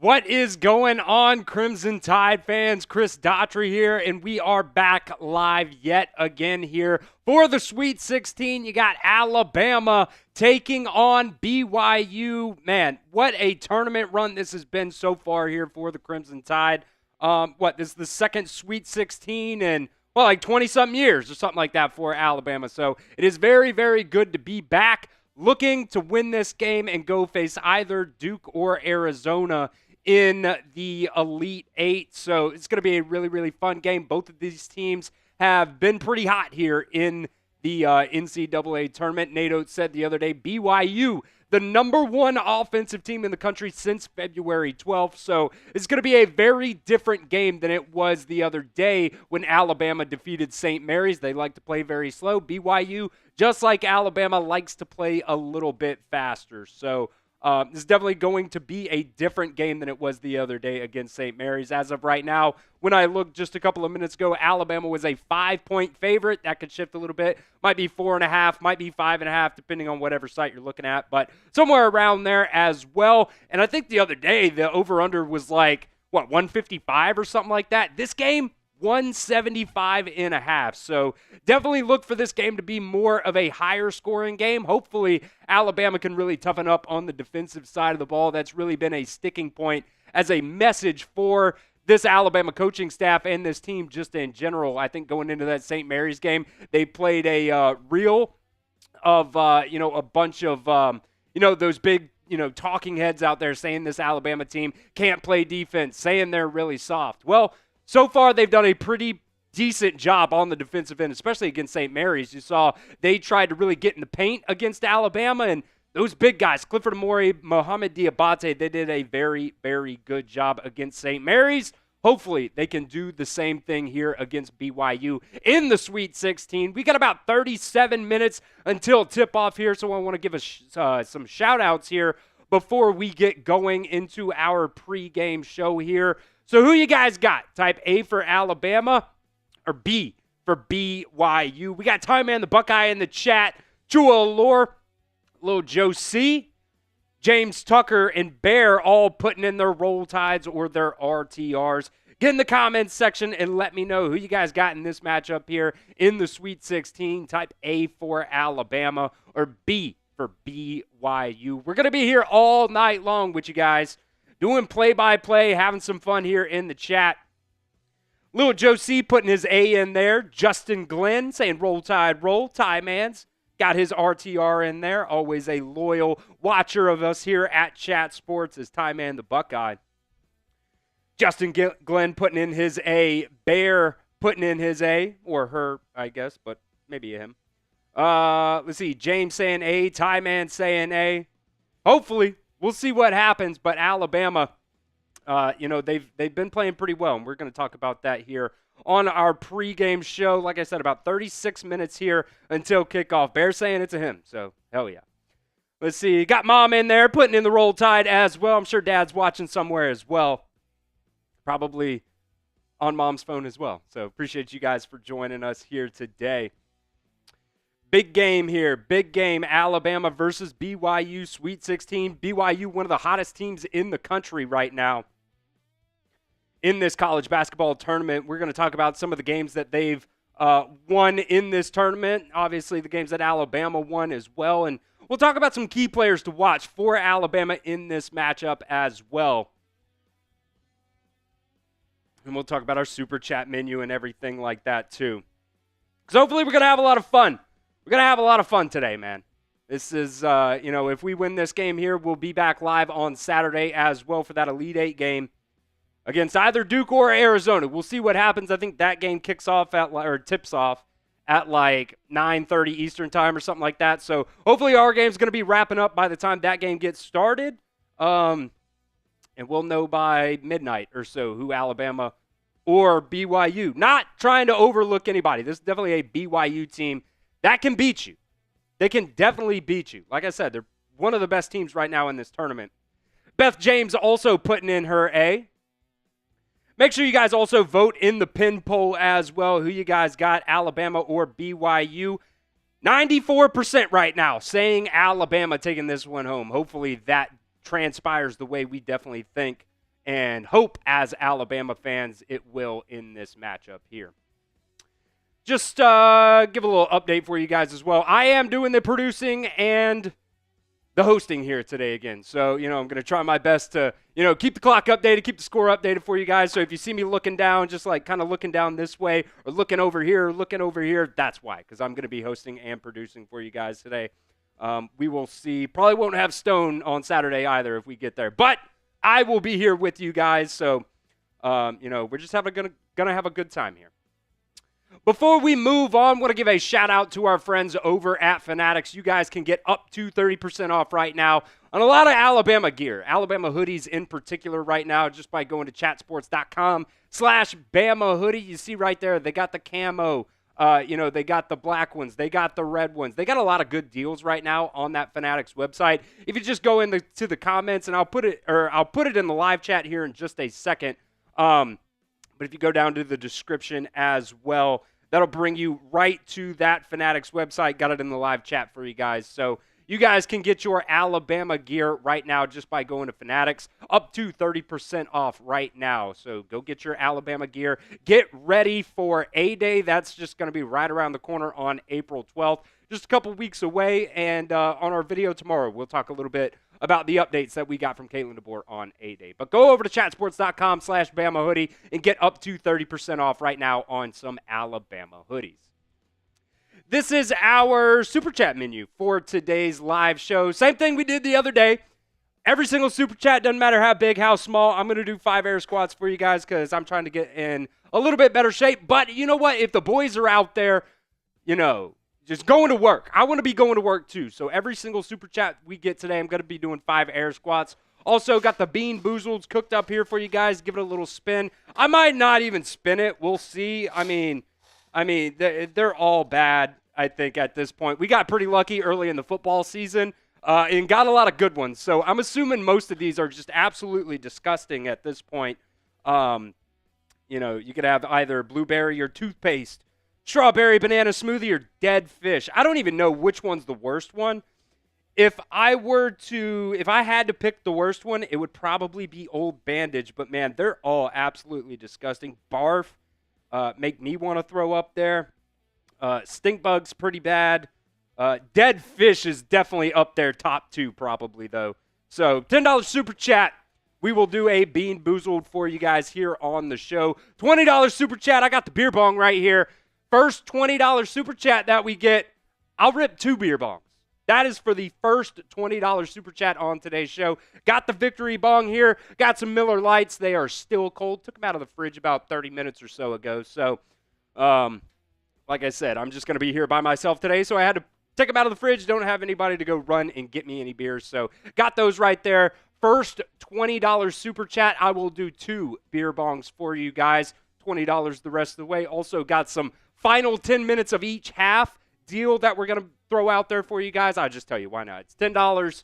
What is going on, Crimson Tide fans? Chris Daughtery here, and we are back live yet again here for the Sweet 16. You got Alabama taking on BYU. Man, what a tournament run this has been so far here for the Crimson Tide. This is the second Sweet 16 in, like 20-something years or something like that for Alabama. So it is very, very good to be back, looking to win this game and go face either Duke or Arizona in the Elite Eight. So it's going to be a really, really fun game. Both of these teams have been pretty hot here in the NCAA Tournament. Nate Oates said the other day, BYU, the number one offensive team in the country since February 12th. So it's going to be a very different game than it was the other day when Alabama defeated St. Mary's. They like to play very slow. BYU, just like Alabama, likes to play a little bit faster. So this is definitely going to be a different game than it was the other day against St. Mary's. As of right now, when I looked just a couple of minutes ago, Alabama was a 5-point favorite. That could shift a little bit. Might be 4.5, might be 5.5, depending on whatever site you're looking at. But somewhere around there as well. And I think the other day, the over-under was like, 155 or something like that. This game, 175.5. So definitely look for this game to be more of a higher scoring game. Hopefully Alabama can really toughen up on the defensive side of the ball. That's really been a sticking point as a message for this Alabama coaching staff and this team just in general. I think going into that St. Mary's game, they played a reel of, a bunch of, those big, talking heads out there saying this Alabama team can't play defense, saying they're really soft. Well, so far, they've done a pretty decent job on the defensive end, especially against St. Mary's. You saw they tried to really get in the paint against Alabama, and those big guys, Clifford Amore, Mohamed Diabate, they did a very, very good job against St. Mary's. Hopefully, they can do the same thing here against BYU in the Sweet 16. We got about 37 minutes until tip-off here, so I want to give some shout-outs here before we get going into our pregame show here. So who you guys got? Type A for Alabama or B for BYU. We got Ty Man the Buckeye in the chat. Chua Allure, little Joe C, James Tucker, and Bear all putting in their roll tides or their RTRs. Get in the comments section and let me know who you guys got in this matchup here in the Sweet 16. Type A for Alabama or B for BYU. We're going to be here all night long with you guys, doing play-by-play, having some fun here in the chat. Little Joe C putting his A in there. Justin Glenn saying roll tide roll. Ty Mans got his RTR in there. Always a loyal watcher of us here at Chat Sports is Ty Man the Buckeye. Justin Glenn putting in his A. Bear putting in his A. Or her, I guess, but maybe him. Let's see. James saying A. Ty Man saying A. Hopefully. We'll see what happens, but Alabama, they've been playing pretty well, and we're going to talk about that here on our pregame show. Like I said, about 36 minutes here until kickoff. Bear saying it's a him, so hell yeah. Let's see. Got Mom in there putting in the roll tide as well. I'm sure Dad's watching somewhere as well, probably on Mom's phone as well. So appreciate you guys for joining us here today. Big game here. Big game. Alabama versus BYU, Sweet 16. BYU, one of the hottest teams in the country right now in this college basketball tournament. We're going to talk about some of the games that they've won in this tournament. Obviously, the games that Alabama won as well. And we'll talk about some key players to watch for Alabama in this matchup as well. And we'll talk about our super chat menu and everything like that too. Because hopefully we're going to have a lot of fun. We're going to have a lot of fun today, man. This is, if we win this game here, we'll be back live on Saturday as well for that Elite Eight game against either Duke or Arizona. We'll see what happens. I think that game tips off at like 9:30 Eastern time or something like that. So hopefully our game's going to be wrapping up by the time that game gets started. And we'll know by midnight or so who Alabama or BYU. Not trying to overlook anybody. This is definitely a BYU team that can beat you. They can definitely beat you. Like I said, they're one of the best teams right now in this tournament. Beth James also putting in her A. Make sure you guys also vote in the pin poll as well. Who you guys got, Alabama or BYU? 94% right now saying Alabama taking this one home. Hopefully that transpires the way we definitely think and hope as Alabama fans it will in this matchup here. Just give a little update for you guys as well. I am doing the producing and the hosting here today again. So, I'm going to try my best to, keep the clock updated, keep the score updated for you guys. So if you see me looking down, just like kind of looking down this way or looking over here, that's why, because I'm going to be hosting and producing for you guys today. We will see. Probably won't have Stone on Saturday either if we get there. But I will be here with you guys. So, we're just going to have a good time here. Before we move on, I want to give a shout out to our friends over at Fanatics. You guys can get up to 30% off right now on a lot of Alabama gear, Alabama hoodies in particular right now, just by going to chatsports.com/Bama hoodie. You see right there, they got the camo, they got the black ones, they got the red ones. They got a lot of good deals right now on that Fanatics website. If you just go to the comments, and I'll put it in the live chat here in just a second. But if you go down to the description as well, that'll bring you right to that Fanatics website. Got it in the live chat for you guys. So you guys can get your Alabama gear right now just by going to Fanatics. Up to 30% off right now. So go get your Alabama gear. Get ready for A-Day. That's just going to be right around the corner on April 12th. Just a couple weeks away. And on our video tomorrow, we'll talk a little bit about the updates that we got from Caitlin DeBoer on A-Day. But go over to chatsports.com/Bama hoodie and get up to 30% off right now on some Alabama hoodies. This is our Super Chat menu for today's live show. Same thing we did the other day. Every single Super Chat, doesn't matter how big, how small. I'm going to do 5 air squats for you guys because I'm trying to get in a little bit better shape. But you know what? If the boys are out there, just going to work. I want to be going to work too. So every single Super Chat we get today, I'm going to be doing 5 air squats. Also got the Bean Boozleds cooked up here for you guys. Give it a little spin. I might not even spin it. We'll see. I mean, they're all bad, I think, at this point. We got pretty lucky early in the football season and got a lot of good ones. So I'm assuming most of these are just absolutely disgusting at this point. You could have either blueberry or toothpaste, strawberry banana smoothie, or dead fish. I don't even know which one's the worst one. If I had to pick the worst one, it would probably be Old Bandage. But, man, they're all absolutely disgusting. Barf, make me want to throw up there. Stink bug's pretty bad. Dead fish is definitely up there, top 2 probably, though. So, $10 Super Chat. We will do a Bean Boozled for you guys here on the show. $20 Super Chat. I got the beer bong right here. First $20 Super Chat that we get, I'll rip 2 beer bongs. That is for the first $20 Super Chat on today's show. Got the Victory Bong here. Got some Miller Lights. They are still cold. Took them out of the fridge about 30 minutes or so ago. So, like I said, I'm just going to be here by myself today. So I had to take them out of the fridge. Don't have anybody to go run and get me any beers. So got those right there. First $20 Super Chat, I will do 2 beer bongs for you guys. $20 the rest of the way. Also got some final 10 minutes of each half deal that we're going to throw out there for you guys. I'll just tell you, why not? It's $10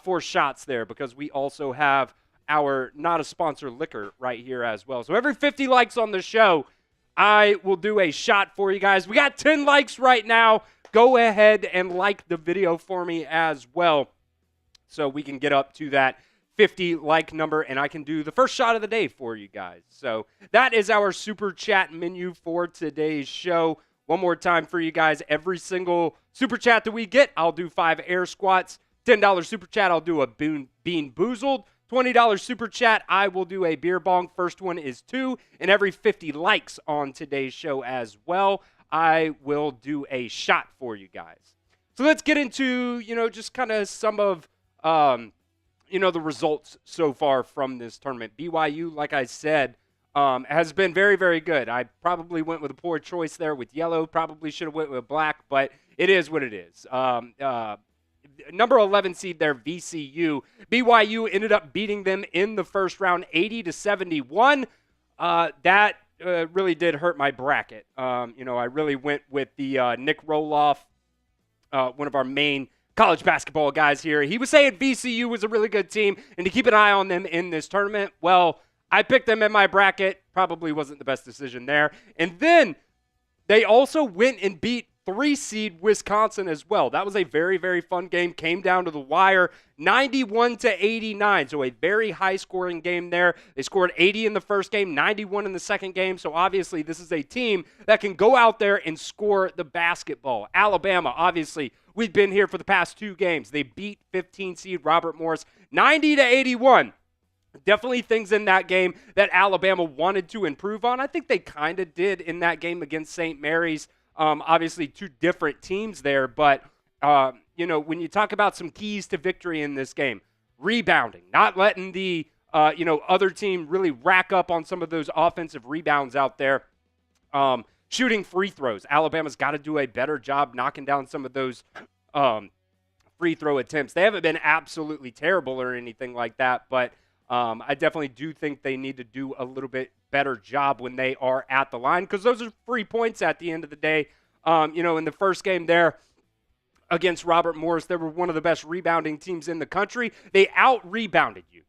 for shots there because we also have our not a sponsor liquor right here as well. So every 50 likes on the show, I will do a shot for you guys. We got 10 likes right now. Go ahead and like the video for me as well so we can get up to that 50 like number, and I can do the first shot of the day for you guys. So that is our Super Chat menu for today's show. One more time for you guys. Every single Super Chat that we get, I'll do 5 air squats. $10 Super Chat, I'll do a Bean Boozled. $20 Super Chat, I will do a beer bong. First one is 2. And every 50 likes on today's show as well, I will do a shot for you guys. So let's get into, just kind of some of the results so far from this tournament. BYU, like I said, has been very, very good. I probably went with a poor choice there with yellow. Probably should have went with black, but it is what it is. Number 11 seed there, VCU. BYU ended up beating them in the first round, 80-71. That really did hurt my bracket. I really went with the Nick Roloff, one of our main college basketball guys here. He was saying VCU was a really good team and to keep an eye on them in this tournament. Well, I picked them in my bracket. Probably wasn't the best decision there. And then they also went and beat 3 seed Wisconsin as well. That was a very, very fun game. Came down to the wire, 91-89. So a very high-scoring game there. They scored 80 in the first game, 91 in the second game. So obviously this is a team that can go out there and score the basketball. Alabama, obviously, we've been here for the past 2 games. They beat 15 seed Robert Morris 90-81. Definitely things in that game that Alabama wanted to improve on. I think they kind of did in that game against St. Mary's. Obviously, 2 different teams there, but, when you talk about some keys to victory in this game, rebounding, not letting the, other team really rack up on some of those offensive rebounds out there, shooting free throws. Alabama's got to do a better job knocking down some of those free throw attempts. They haven't been absolutely terrible or anything like that, but I definitely do think they need to do a little bit better job when they are at the line, because those are free points at the end of the day. In the first game there against Robert Morris, they were one of the best rebounding teams in the country. They out-rebounded you.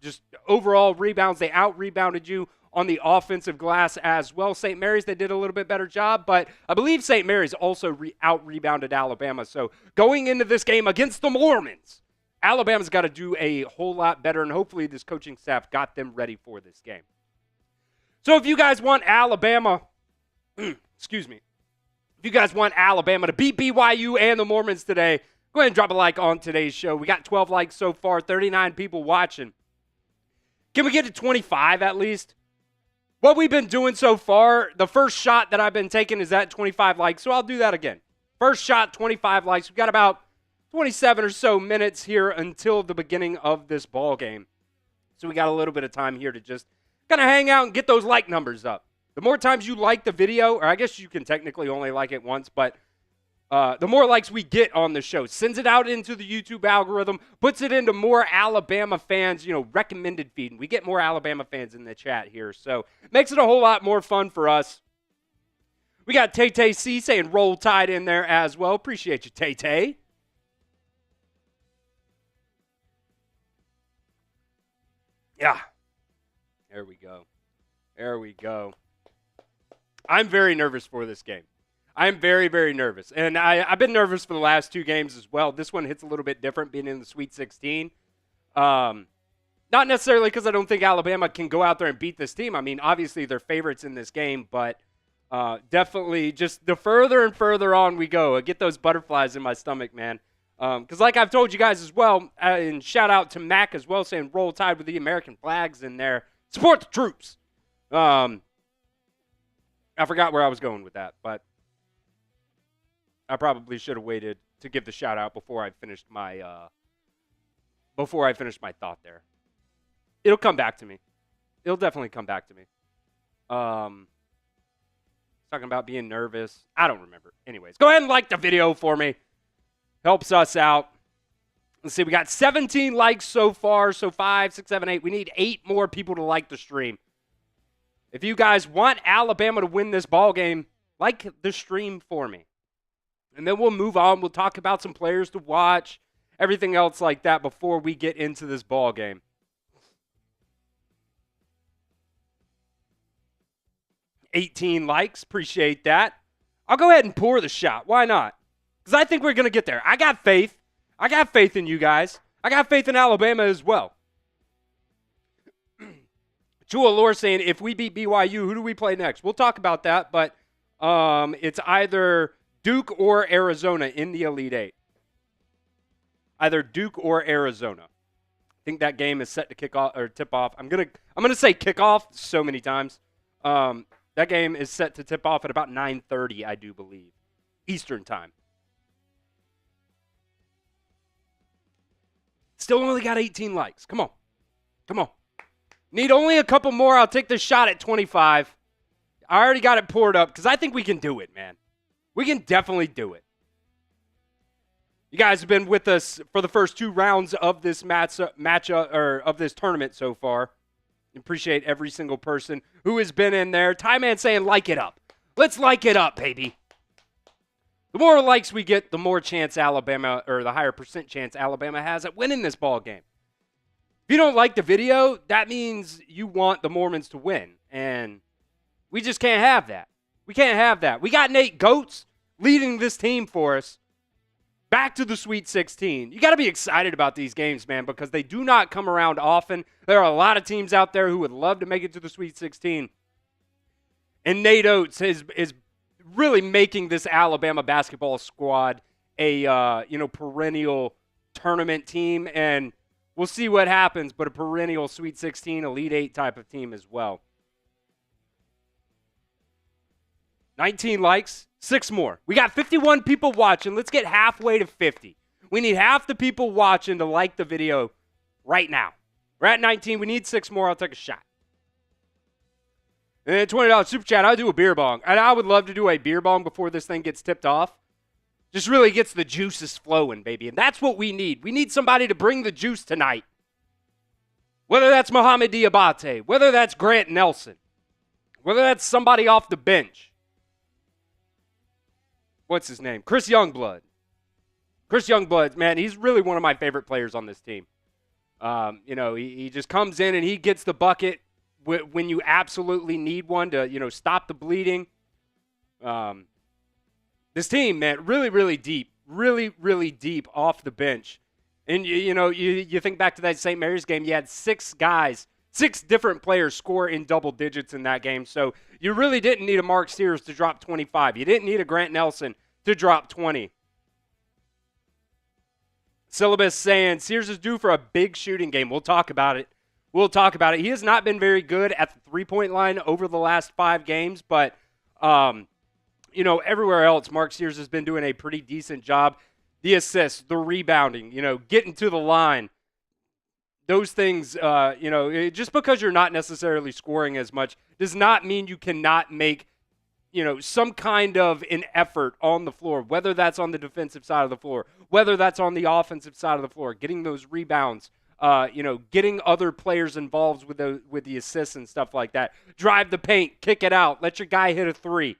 Just overall rebounds, they out-rebounded you on the offensive glass as well. St. Mary's, they did a little bit better job, but I believe St. Mary's also out-rebounded Alabama. So going into this game against the Mormons, Alabama's got to do a whole lot better, and hopefully this coaching staff got them ready for this game. So if you guys want Alabama, excuse me, if you guys want Alabama to beat BYU and the Mormons today, go ahead and drop a like on today's show. We got 12 likes so far, 39 people watching. Can we get to 25 at least? What we've been doing so far, the first shot that I've been taking is at 25 likes, so I'll do that again. First shot, 25 likes. We've got about 27 or so minutes here until the beginning of this ball game. So we got a little bit of time here to just kind of hang out and get those like numbers up. The more times you like the video, or I guess you can technically only like it once, but the more likes we get on the show, sends it out into the YouTube algorithm, puts it into more Alabama fans, recommended feed. And we get more Alabama fans in the chat here. So makes it a whole lot more fun for us. We got Tay-Tay C saying Roll Tide in there as well. Appreciate you, Tay-Tay. Yeah. There we go. There we go. I'm very nervous for this game. I'm very, very nervous. And I've been nervous for the last 2 games as well. This one hits a little bit different being in the Sweet 16. Not necessarily because I don't think Alabama can go out there and beat this team. I mean, obviously they're favorites in this game, but definitely just the further and further on we go, I get those butterflies in my stomach, man. Because like I've told you guys as well, and shout out to Mac as well, saying Roll Tide with the American flags in there. Support the troops. I forgot where I was going with that, but I probably should have waited to give the shout out before I finished my thought there. It'll come back to me. It'll definitely come back to me. Talking about being nervous. I don't remember. Anyways, go ahead and like the video for me. Helps us out. Let's see, we got 17 likes so far. So 5, 6, 7, 8. We need 8 more people to like the stream. If you guys want Alabama to win this ball game, like the stream for me. And then we'll move on. We'll talk about some players to watch, everything else like that before we get into this ball game. $18 likes. Appreciate that. I'll go ahead and pour the shot. Why not? Because I think we're going to get there. I got faith. I got faith in you guys. I got faith in Alabama as well. Chua Lore saying, if we beat BYU, who do we play next? We'll talk about that, but it's either Duke or Arizona in the Elite Eight. Either Duke or Arizona. I think that game is set to kick off or tip off. I'm gonna say kickoff so many times. That game is set to tip off at about 9:30, I do believe, Eastern time. Still only got 18 likes. Come on. Come on. Need only a couple more. I'll take the shot at 25. I already got it poured up because I think we can do it, man. We can definitely do it. You guys have been with us for the first 2 rounds of this of this tournament so far. Appreciate every single person who has been in there. Ty Man saying, like it up. Let's like it up, baby. The more likes we get, the more chance Alabama, or the higher percent chance Alabama has at winning this ball game. If you don't like the video, that means you want the Mormons to win. And we just can't have that. We can't have that. We got Nate Goats. leading this team for us back to the Sweet 16. You got to be excited about these games, man, because they do not come around often. There are a lot of teams out there who would love to make it to the Sweet 16. And Nate Oates is really making this Alabama basketball squad a perennial tournament team, and we'll see what happens, but a perennial Sweet 16, Elite 8 type of team as well. 19 likes, 6 more. We got 51 people watching. Let's get halfway to 50. We need half the people watching to like the video right now. We're at 19. We need 6 more. I'll take a shot. And then $20 super chat. I'll do a beer bong. And I would love to do a beer bong before this thing gets tipped off. Just really gets the juices flowing, baby. And that's what we need. We need somebody to bring the juice tonight. Whether that's Mohamed Diabate, whether that's Grant Nelson, whether that's somebody off the bench. What's his name? Chris Youngblood. Chris Youngblood, man, he's really one of my favorite players on this team. He just comes in and he gets the bucket when you absolutely need one to, stop the bleeding. This team, man, really, really deep. Really, really deep off the bench. And, you think back to that St. Mary's game, you had 6 guys, 6 different players score in double digits in that game. So you really didn't need a Mark Sears to drop 25. You didn't need a Grant Nelson to drop 20. Syllabus saying Sears is due for a big shooting game. We'll talk about it. He has not been very good at the three-point line over the last 5 games, but, everywhere else, Mark Sears has been doing a pretty decent job. The assists, the rebounding, getting to the line. Those things, just because you're not necessarily scoring as much does not mean you cannot make, some kind of an effort on the floor, whether that's on the defensive side of the floor, whether that's on the offensive side of the floor, getting those rebounds, getting other players involved with the assists and stuff like that. Drive the paint, kick it out, let your guy hit a 3.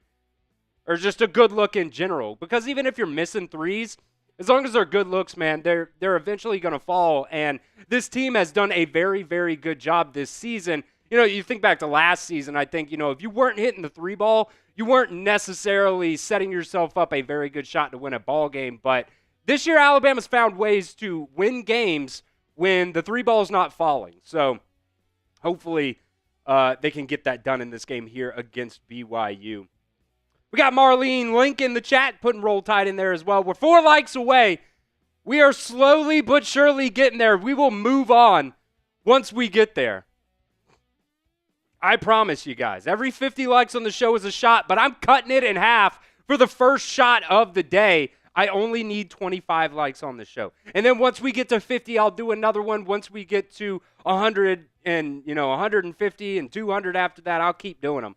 Or just a good look in general. Because even if you're missing threes, as long as they're good looks, man, they're eventually going to fall. And this team has done a very, very good job this season. You think back to last season, I think, if you weren't hitting the 3 ball, you weren't necessarily setting yourself up a very good shot to win a ball game. But this year, Alabama's found ways to win games when the 3 ball is not falling. So hopefully they can get that done in this game here against BYU. We got Marlene Link in the chat, putting Roll Tide in there as well. We're 4 likes away. We are slowly but surely getting there. We will move on once we get there. I promise you guys. Every 50 likes on the show is a shot, but I'm cutting it in half for the first shot of the day. I only need 25 likes on the show. And then once we get to 50, I'll do another one. Once we get to 100 and, 150 and 200 after that, I'll keep doing them.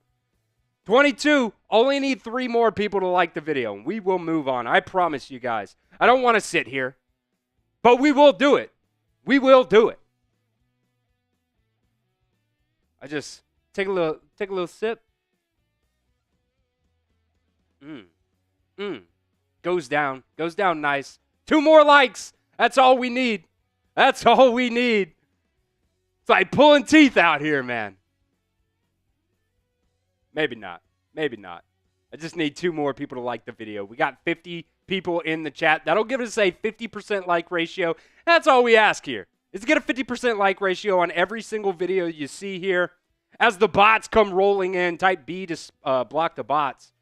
22, only need 3 more people to like the video, and we will move on. I promise you guys. I don't want to sit here, but we will do it. We will do it. I just take a little sip. Goes down nice. 2 more likes. That's all we need. It's like pulling teeth out here, man. Maybe not. I just need 2 more people to like the video. We got 50 people in the chat. That'll give us a 50% like ratio. That's all we ask here, is to get a 50% like ratio on every single video you see here. As the bots come rolling in, type B to block the bots.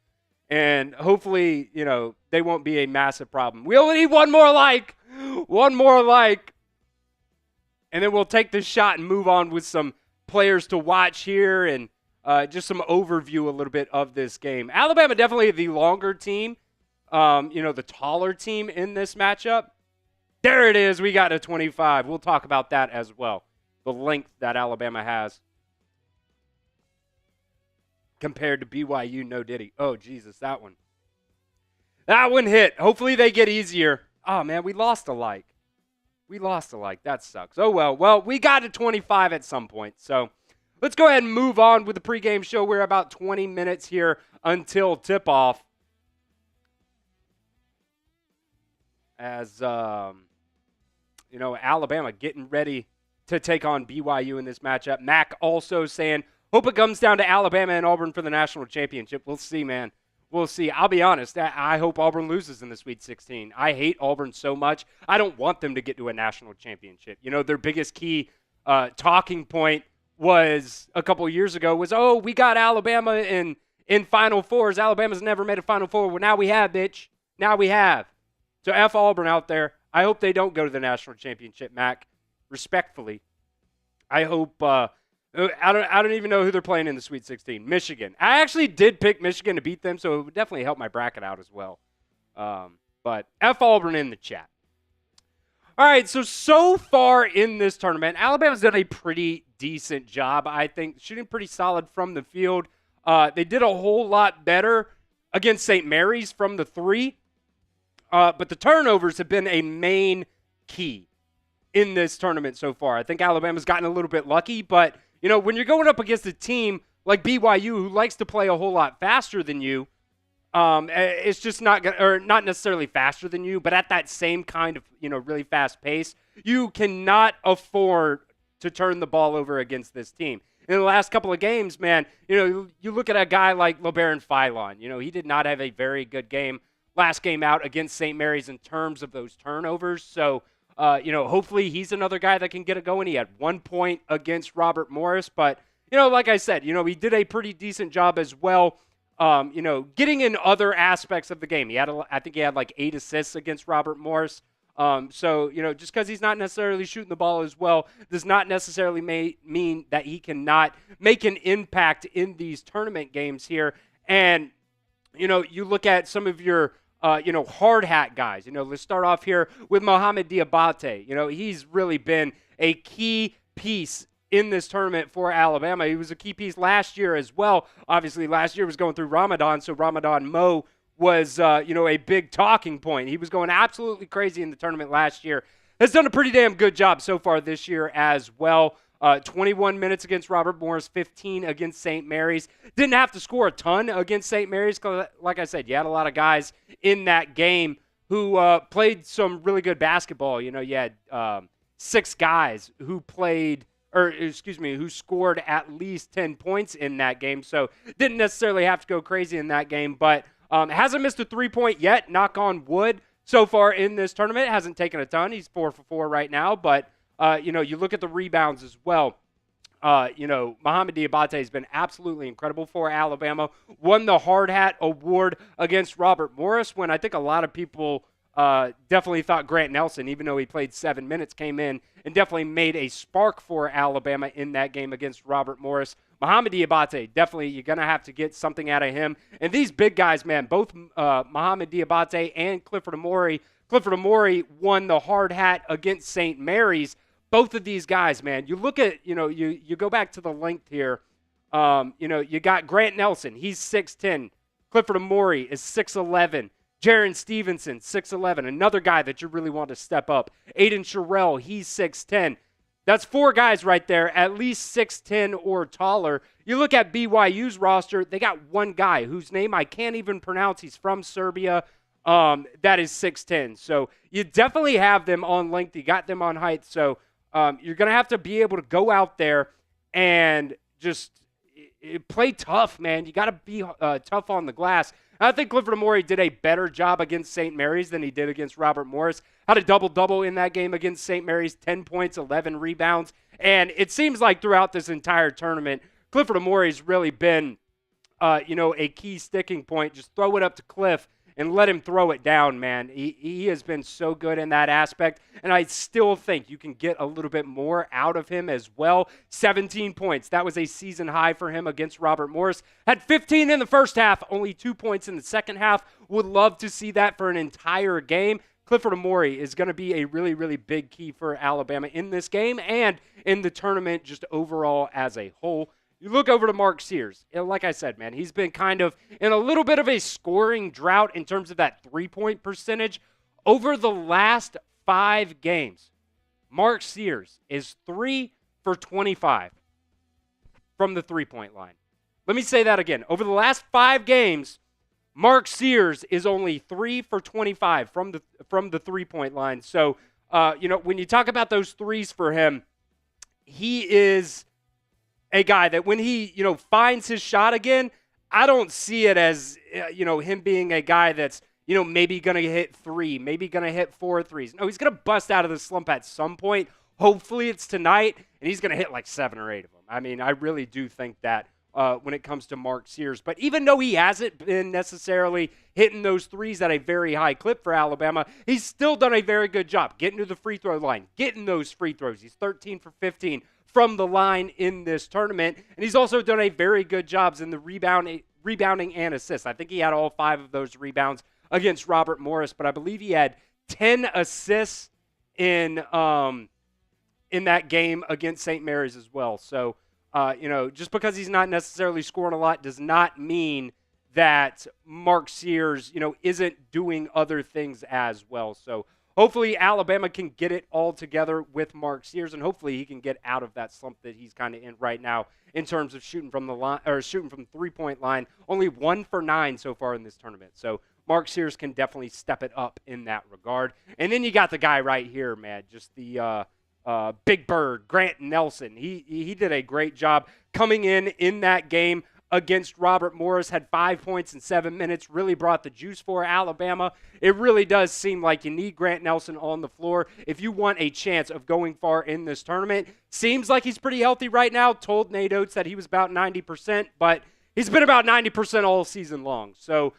And hopefully, they won't be a massive problem. We only need 1 more like. 1 more like. And then we'll take this shot and move on with some players to watch here and just some overview a little bit of this game. Alabama definitely the longer team, the taller team in this matchup. There it is. We got a 25. We'll talk about that as well. The length that Alabama has compared to BYU. No diddy. Oh, Jesus, that one. That one hit. Hopefully they get easier. Oh, man, we lost a like. That sucks. Oh, well. Well, we got to 25 at some point, so let's go ahead and move on with the pregame show. We're about 20 minutes here until tip-off. As, Alabama getting ready to take on BYU in this matchup. Mac also saying, hope it comes down to Alabama and Auburn for the national championship. We'll see, man. We'll see. I'll be honest. I hope Auburn loses in the Sweet 16. I hate Auburn so much. I don't want them to get to a national championship. You know, their biggest key talking point was a couple years ago was, oh, we got Alabama in Final Fours. Alabama's never made a Final Four. Well, now we have, bitch. Now we have. So F Auburn out there. I hope they don't go to the national championship, Mac. Respectfully. I hope I don't even know who they're playing in the Sweet 16. Michigan. I actually did pick Michigan to beat them, so it would definitely help my bracket out as well. But F Auburn in the chat. All right, so far in this tournament, Alabama's done a pretty decent job, I think, shooting pretty solid from the field. They did a whole lot better against St. Mary's from the 3, but the turnovers have been a main key in this tournament so far. I think Alabama's gotten a little bit lucky, but you know, when you're going up against a team like BYU who likes to play a whole lot faster than you, it's just not necessarily faster than you, but at that same kind of, you know, really fast pace, you cannot afford to turn the ball over against this team. In the last couple of games, man, you know, you look at a guy like LeBaron Philon. You know, he did not have a very good game last game out against St. Mary's in terms of those turnovers. So, you know, hopefully he's another guy that can get it going. He had 1 point against Robert Morris, but, you know, like I said, you know, he did a pretty decent job as well. You know, getting in other aspects of the game. I think he had like 8 assists against Robert Morris. So, you know, just because he's not necessarily shooting the ball as well does not necessarily mean that he cannot make an impact in these tournament games here. And, you know, you look at some of your, you know, hard hat guys. You know, let's start off here with Mohamed Diabate. You know, he's really been a key piece in this tournament for Alabama. He was a key piece last year as well. Obviously, last year was going through Ramadan, so Ramadan Mo was, you know, a big talking point. He was going absolutely crazy in the tournament last year. Has done a pretty damn good job so far this year as well. 21 minutes against Robert Morris, 15 against St. Mary's. Didn't have to score a ton against St. Mary's because, like I said, you had a lot of guys in that game who played some really good basketball. You know, you had 6 guys who who scored at least 10 points in that game. So didn't necessarily have to go crazy in that game, but hasn't missed a 3-point yet, knock on wood, so far in this tournament. Hasn't taken a ton. He's 4 for 4 right now, but, you know, you look at the rebounds as well. You know, Mohamed Diabate has been absolutely incredible for Alabama. Won the Hard Hat Award against Robert Morris when I think a lot of people definitely thought Grant Nelson, even though he played 7 minutes, came in and definitely made a spark for Alabama in that game against Robert Morris. Mohamed Diabate, definitely you're going to have to get something out of him. And these big guys, man, both Mohamed Diabate and Clifford Amore. Clifford Amore won the hard hat against St. Mary's. Both of these guys, man, you look at, you know, you go back to the length here. You know, you got Grant Nelson. He's 6'10". Clifford Amore is 6'11". Jaron Stevenson, 6'11", another guy that you really want to step up. Aiden Sherrill, he's 6'10". That's 4 guys right there, at least 6'10" or taller. You look at BYU's roster, they got 1 guy whose name I can't even pronounce. He's from Serbia. That is 6'10". So you definitely have them on length. You got them on height. So you're going to have to be able to go out there and just play tough, man. You got to be tough on the glass. I think Clifford Amore did a better job against St. Mary's than he did against Robert Morris. Had a double-double in that game against St. Mary's, 10 points, 11 rebounds. And it seems like throughout this entire tournament, Clifford Amore's really been, you know, a key sticking point. Just throw it up to Cliff and let him throw it down, man. He has been so good in that aspect, and I still think you can get a little bit more out of him as well. 17 points. That was a season high for him against Robert Morris. Had 15 in the first half, only 2 points in the second half. Would love to see that for an entire game. Clifford Amore is going to be a really, really big key for Alabama in this game and in the tournament just overall as a whole. You look over to Mark Sears. Like I said, man, he's been kind of in a little bit of a scoring drought in terms of that 3-point percentage. Over the last 5 games, Mark Sears is 3 for 25 from the 3-point line. Let me say that again. Over the last 5 games, Mark Sears is only 3 for 25 from the 3-point line. So, you know, when you talk about those threes for him, he is a guy that when he, you know, finds his shot again, I don't see it as him being a guy that's, maybe going to hit 3, maybe going to hit 4 threes. No, he's going to bust out of the slump at some point. Hopefully it's tonight, and he's going to hit like 7 or 8 of them. I mean, I really do think that when it comes to Mark Sears. But even though he hasn't been necessarily hitting those threes at a very high clip for Alabama, he's still done a very good job getting to the free throw line, getting those free throws. He's 13 for 15 from the line in this tournament, and he's also done a very good job in the rebounding and assists. I think he had all 5 of those rebounds against Robert Morris, but I believe he had 10 assists in that game against St. Mary's as well. So, just because he's not necessarily scoring a lot does not mean that Mark Sears, isn't doing other things as well. So hopefully Alabama can get it all together with Mark Sears, and hopefully he can get out of that slump that he's kind of in right now in terms of shooting from the line or shooting from the 3-point line. Only 1 for 9 so far in this tournament. So Mark Sears can definitely step it up in that regard. And then you got the guy right here, man, just the Big Bird, Grant Nelson. He did a great job coming in that game against Robert Morris, had 5 points in 7 minutes, really brought the juice for Alabama. It really does seem like you need Grant Nelson on the floor if you want a chance of going far in this tournament. Seems like he's pretty healthy right now. Told Nate Oates that he was about 90%, but he's been about 90% all season long. So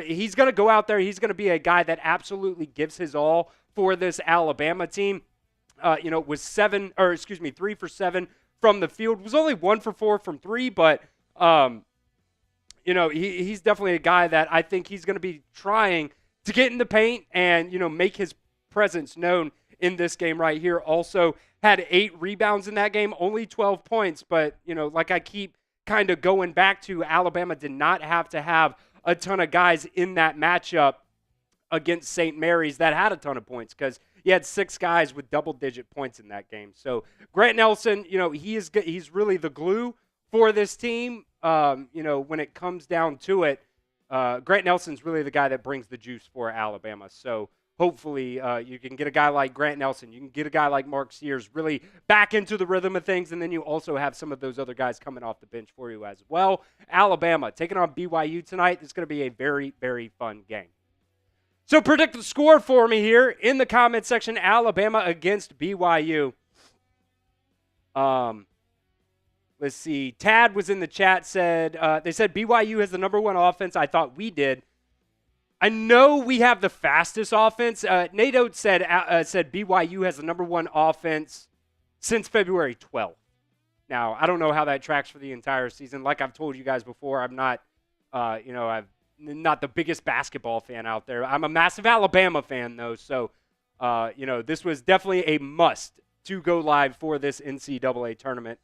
he's going to go out there. He's going to be a guy that absolutely gives his all for this Alabama team. Was 3 for 7 from the field. Was only 1 for 4 from 3, but he's definitely a guy that I think he's going to be trying to get in the paint and, make his presence known in this game right here. Also had 8 rebounds in that game, only 12 points, but, like I keep kind of going back to, Alabama did not have to have a ton of guys in that matchup against St. Mary's that had a ton of points, because he had 6 guys with double-digit points in that game. So Grant Nelson, he's really the glue for this team. When it comes down to it, Grant Nelson's really the guy that brings the juice for Alabama. So hopefully you can get a guy like Grant Nelson. You can get a guy like Mark Sears really back into the rhythm of things, and then you also have some of those other guys coming off the bench for you as well. Alabama taking on BYU tonight. It's going to be a very, very fun game. So predict the score for me here in the comment section. Alabama against BYU. Let's see. Tad was in the chat, they said BYU has the number 1 offense. I thought we did. I know we have the fastest offense. Nate Oates said BYU has the number 1 offense since February 12th. Now, I don't know how that tracks for the entire season. Like I've told you guys before, I'm not, I'm not the biggest basketball fan out there. I'm a massive Alabama fan, though. So, this was definitely a must to go live for this NCAA tournament.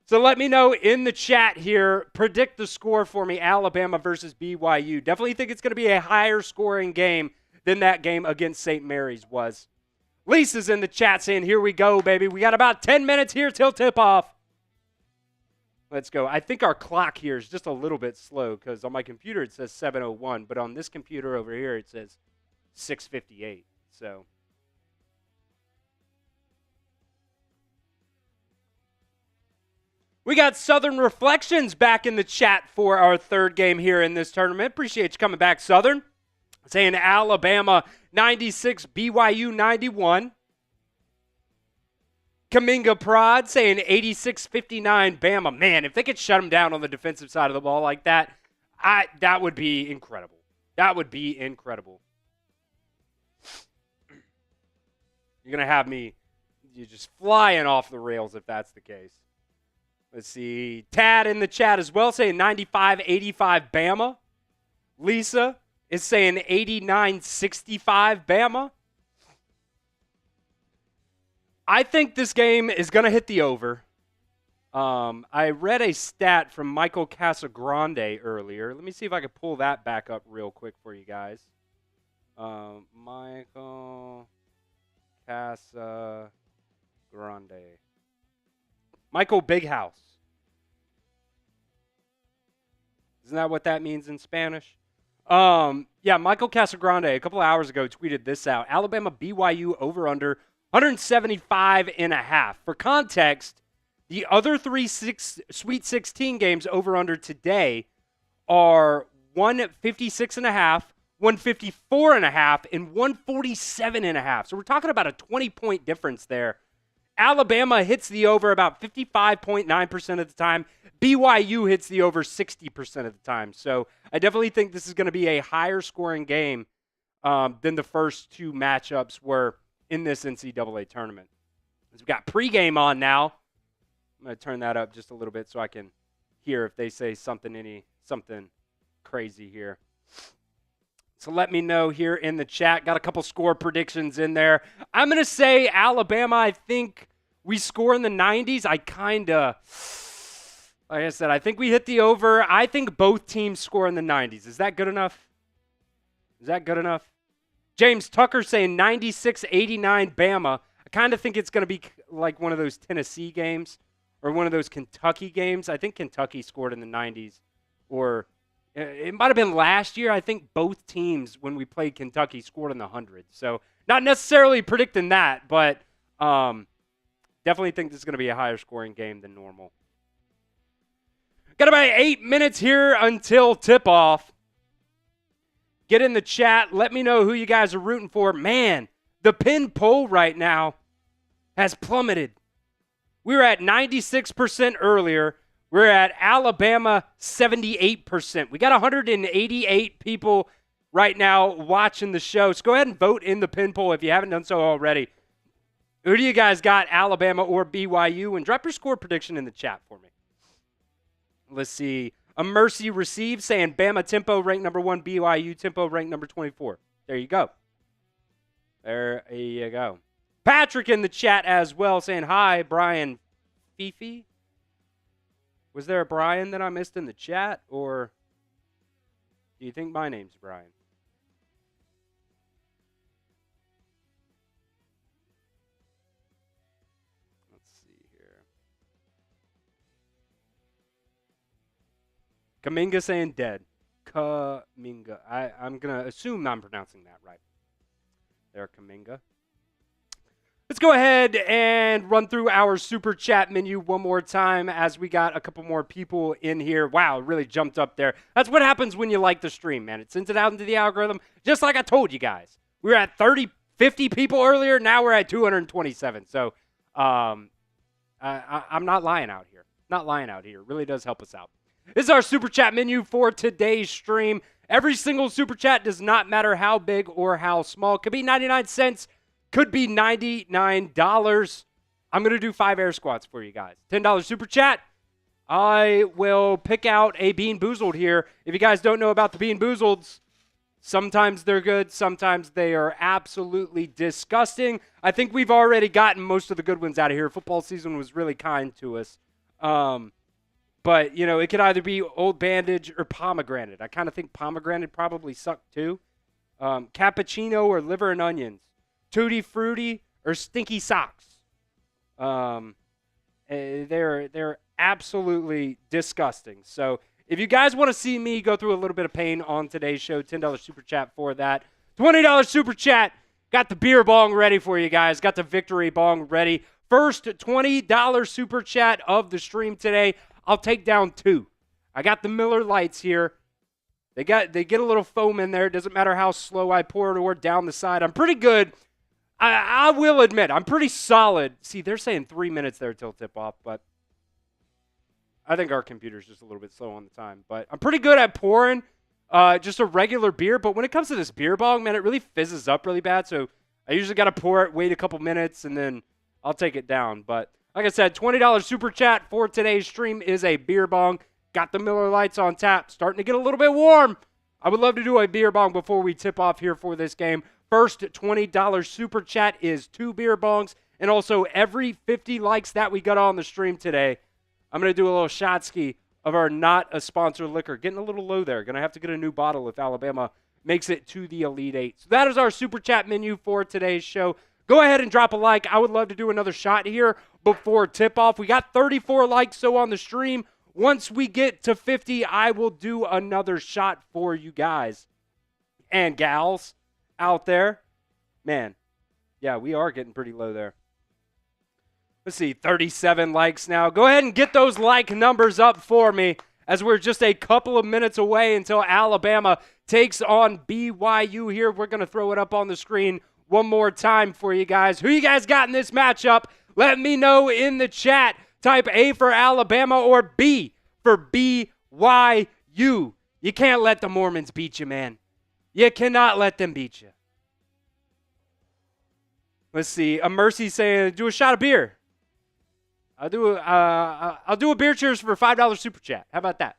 So let me know in the chat here, predict the score for me, Alabama versus BYU. Definitely think it's going to be a higher scoring game than that game against St. Mary's was. Lisa's in the chat saying, here we go, baby. We got about 10 minutes here till tip-off. Let's go. I think our clock here is just a little bit slow because on my computer it says 7:01, but on this computer over here it says 6:58. So we got Southern Reflections back in the chat for our third game here in this tournament. Appreciate you coming back, Southern. Saying Alabama 96, BYU 91. Kaminga Prod saying 86-59 Bama. Man, if they could shut them down on the defensive side of the ball like that, that would be incredible. That would be incredible. You're going to have me just flying off the rails if that's the case. Let's see. Tad in the chat as well saying 95-85 Bama. Lisa is saying 89-65 Bama. I think this game is going to hit the over. I read a stat from Michael Casagrande earlier. Let me see if I can pull that back up real quick for you guys. Michael Casagrande. Michael Big House. Isn't that what that means in Spanish? Yeah, Michael Casagrande a couple of hours ago tweeted this out. Alabama BYU over-under 175.5. For context, the other 3 Sweet 16 games over-under today are 156.5, 154.5, and 147.5. So we're talking about a 20-point difference there. Alabama hits the over about 55.9% of the time. BYU hits the over 60% of the time. So I definitely think this is going to be a higher scoring game than the first two matchups were in this NCAA tournament. We've got pregame on now. I'm going to turn that up just a little bit so I can hear if they say something crazy here. So let me know here in the chat. Got a couple score predictions in there. I'm going to say Alabama, I think we score in the 90s. Like I said, I think we hit the over. I think both teams score in the 90s. Is that good enough? James Tucker saying 96-89 Bama. I kind of think it's going to be like one of those Tennessee games or one of those Kentucky games. I think Kentucky scored in the 90s, or it might have been last year. I think both teams, when we played Kentucky, scored in the hundreds. So not necessarily predicting that, but definitely think this is going to be a higher scoring game than normal. Got about 8 minutes here until tip-off. Get in the chat. Let me know who you guys are rooting for. Man, the pin poll right now has plummeted. We were at 96% earlier. We're at Alabama 78%. We got 188 people right now watching the show. So go ahead and vote in the pin poll if you haven't done so already. Who do you guys got, Alabama or BYU? And drop your score prediction in the chat for me. Let's see. A Mercy Receive saying Bama tempo ranked number 1, BYU tempo ranked number 24. There you go. Patrick in the chat as well saying, hi, Brian Fifi. Was there a Brian that I missed in the chat, or do you think my name's Brian? Let's see here. Kaminga saying dead. Kaminga. I'm going to assume I'm pronouncing that right. There, Kaminga. Let's go ahead and run through our super chat menu one more time as we got a couple more people in here. Wow, it really jumped up there. That's what happens when you like the stream, man. It sends it out into the algorithm, just like I told you guys. We were at 50 people earlier. Now we're at 227. So I'm not lying out here. It really does help us out. This is our super chat menu for today's stream. Every single super chat does not matter how big or how small. It could be 99 cents. Could be $99. I'm going to do 5 air squats for you guys. $10 super chat. I will pick out a Bean Boozled here. If you guys don't know about the Bean Boozleds, sometimes they're good. Sometimes they are absolutely disgusting. I think we've already gotten most of the good ones out of here. Football season was really kind to us. But, you know, it could either be Old Bandage or pomegranate. I kind of think pomegranate probably sucked too. Cappuccino or liver and onions. Tutti Frutti or Stinky Socks. They're absolutely disgusting. So if you guys want to see me go through a little bit of pain on today's show, $10 super chat for that. $20 super chat. Got the beer bong ready for you guys. Got the victory bong ready. First $20 super chat of the stream today. I'll take down 2. I got the Miller Lights here. They get a little foam in there. It doesn't matter how slow I pour it or down the side. I'm pretty good. I will admit, I'm pretty solid. See, they're saying 3 minutes there till tip-off, but I think our computer's just a little bit slow on the time. But I'm pretty good at pouring just a regular beer. But when it comes to this beer bong, man, it really fizzes up really bad. So I usually got to pour it, wait a couple minutes, and then I'll take it down. But like I said, $20 super chat for today's stream is a beer bong. Got the Miller Lights on tap. Starting to get a little bit warm. I would love to do a beer bong before we tip off here for this game. First $20 super chat is 2 beer bongs. And also every 50 likes that we got on the stream today, I'm going to do a little shot ski of our not a sponsor liquor. Getting a little low there. Going to have to get a new bottle if Alabama makes it to the Elite Eight. So that is our super chat menu for today's show. Go ahead and drop a like. I would love to do another shot here before tip-off. We got 34 likes so on the stream. Once we get to 50, I will do another shot for you guys and gals out there. Man, yeah, we are getting pretty low there. Let's see, 37 likes now. Go ahead and get those like numbers up for me as we're just a couple of minutes away until Alabama takes on BYU here. We're going to throw it up on the screen one more time for you guys. Who you guys got in this matchup? Let me know in the chat. Type A for Alabama or B for BYU. You can't let the Mormons beat you, man. You cannot let them beat you. Let's see. A Mercy saying, do a shot of beer. I'll do a beer cheers for a $5 super chat. How about that?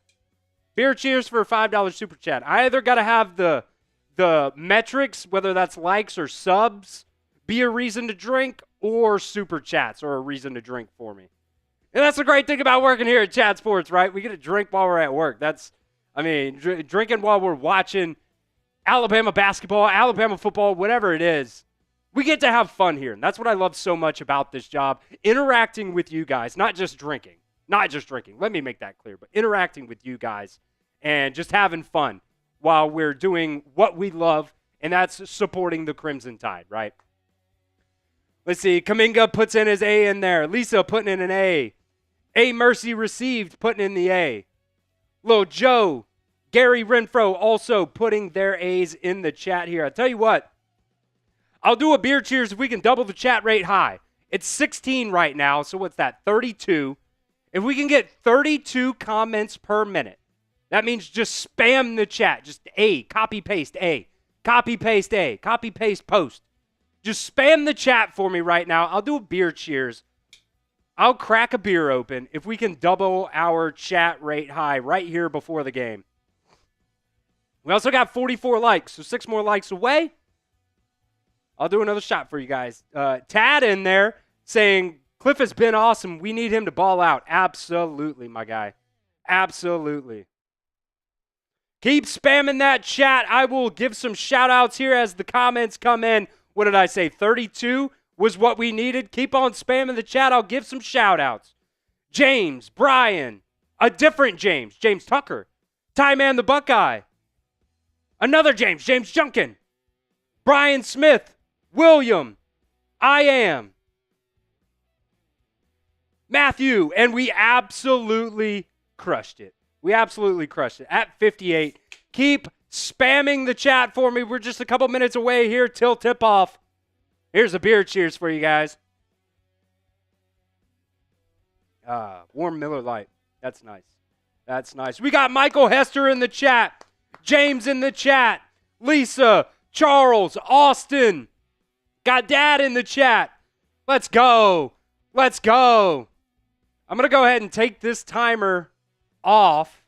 Beer cheers for a $5 super chat. I either got to have the metrics, whether that's likes or subs, be a reason to drink, or super chats are a reason to drink for me. And that's the great thing about working here at Chat Sports, right? We get to drink while we're at work. Drinking while we're watching Alabama basketball, Alabama football, whatever it is. We get to have fun here, and that's what I love so much about this job. Interacting with you guys, not just drinking. Let me make that clear, but interacting with you guys and just having fun while we're doing what we love, and that's supporting the Crimson Tide, right? Let's see. Kaminga puts in his A in there. Lisa putting in an A. A Mercy received, putting in the A. Lil Joe, Gary Renfro also putting their A's in the chat here. I tell you what, I'll do a beer cheers if we can double the chat rate high. It's 16 right now, so what's that, 32? If we can get 32 comments per minute, that means just spam the chat. Just A, copy, paste, A. Copy, paste, A. Copy, paste, post. Just spam the chat for me right now. I'll do a beer cheers. I'll crack a beer open if we can double our chat rate high right here before the game. We also got 44 likes, so 6 more likes away. I'll do another shot for you guys. Tad in there saying, Cliff has been awesome. We need him to ball out. Absolutely, my guy. Absolutely. Keep spamming that chat. I will give some shout-outs here as the comments come in. What did I say? 32 was what we needed. Keep on spamming the chat. I'll give some shout-outs. James, Brian, a different James, James Tucker, Ty Man the Buckeye, another James Junkin, Brian Smith, William, I am, Matthew, and we absolutely crushed it. At 58. Keep spamming the chat for me. We're just a couple minutes away here till tip-off. Here's a beer cheers for you guys. Warm Miller Lite. That's nice. We got Michael Hester in the chat. James in the chat. Lisa, Charles, Austin. Got Dad in the chat. Let's go. I'm going to go ahead and take this timer off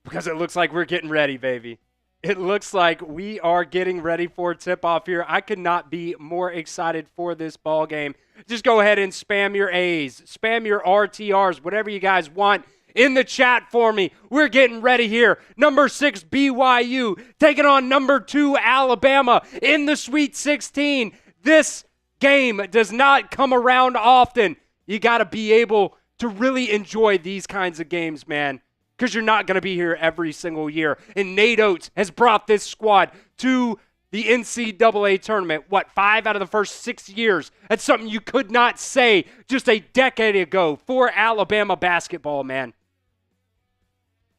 because it looks like we're getting ready, baby. It looks like we are getting ready for tip-off here. I could not be more excited for this ball game. Just go ahead and spam your A's, spam your RTRs, whatever you guys want in the chat for me. We're getting ready here. Number 6, BYU, taking on number 2, Alabama in the Sweet 16. This game does not come around often. You got to be able to really enjoy these kinds of games, man, because you're not going to be here every single year. And Nate Oates has brought this squad to the NCAA Tournament, 5 out of the first 6 years. That's something you could not say just a decade ago for Alabama basketball, man.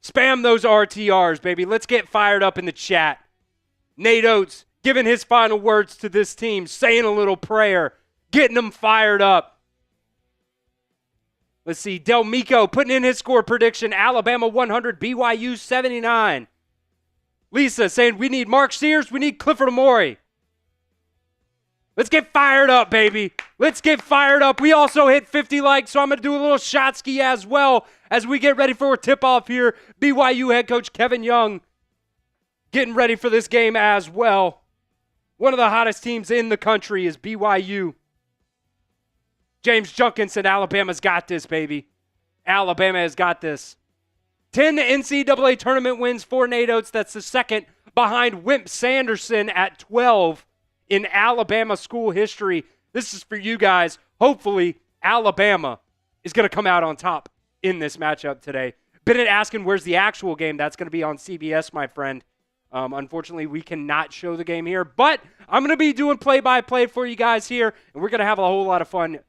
Spam those RTRs, baby. Let's get fired up in the chat. Nate Oates giving his final words to this team, saying a little prayer, getting them fired up. Let's see, Del Mico putting in his score prediction, Alabama 100, BYU 79. Lisa saying we need Mark Sears, we need Clifford Amore. Let's get fired up, baby. Let's get fired up. We also hit 50 likes, so I'm going to do a little shot ski as well as we get ready for a tip-off here. BYU head coach Kevin Young getting ready for this game as well. One of the hottest teams in the country is BYU. James Junkin said Alabama's got this, baby. Alabama has got this. 10 NCAA tournament wins for Nate Oates. That's the second behind Wimp Sanderson at 12 in Alabama school history. This is for you guys. Hopefully, Alabama is going to come out on top in this matchup today. Bennett asking where's the actual game. That's going to be on CBS, my friend. Unfortunately, we cannot show the game here, but I'm going to be doing play-by-play for you guys here, and we're going to have a whole lot of fun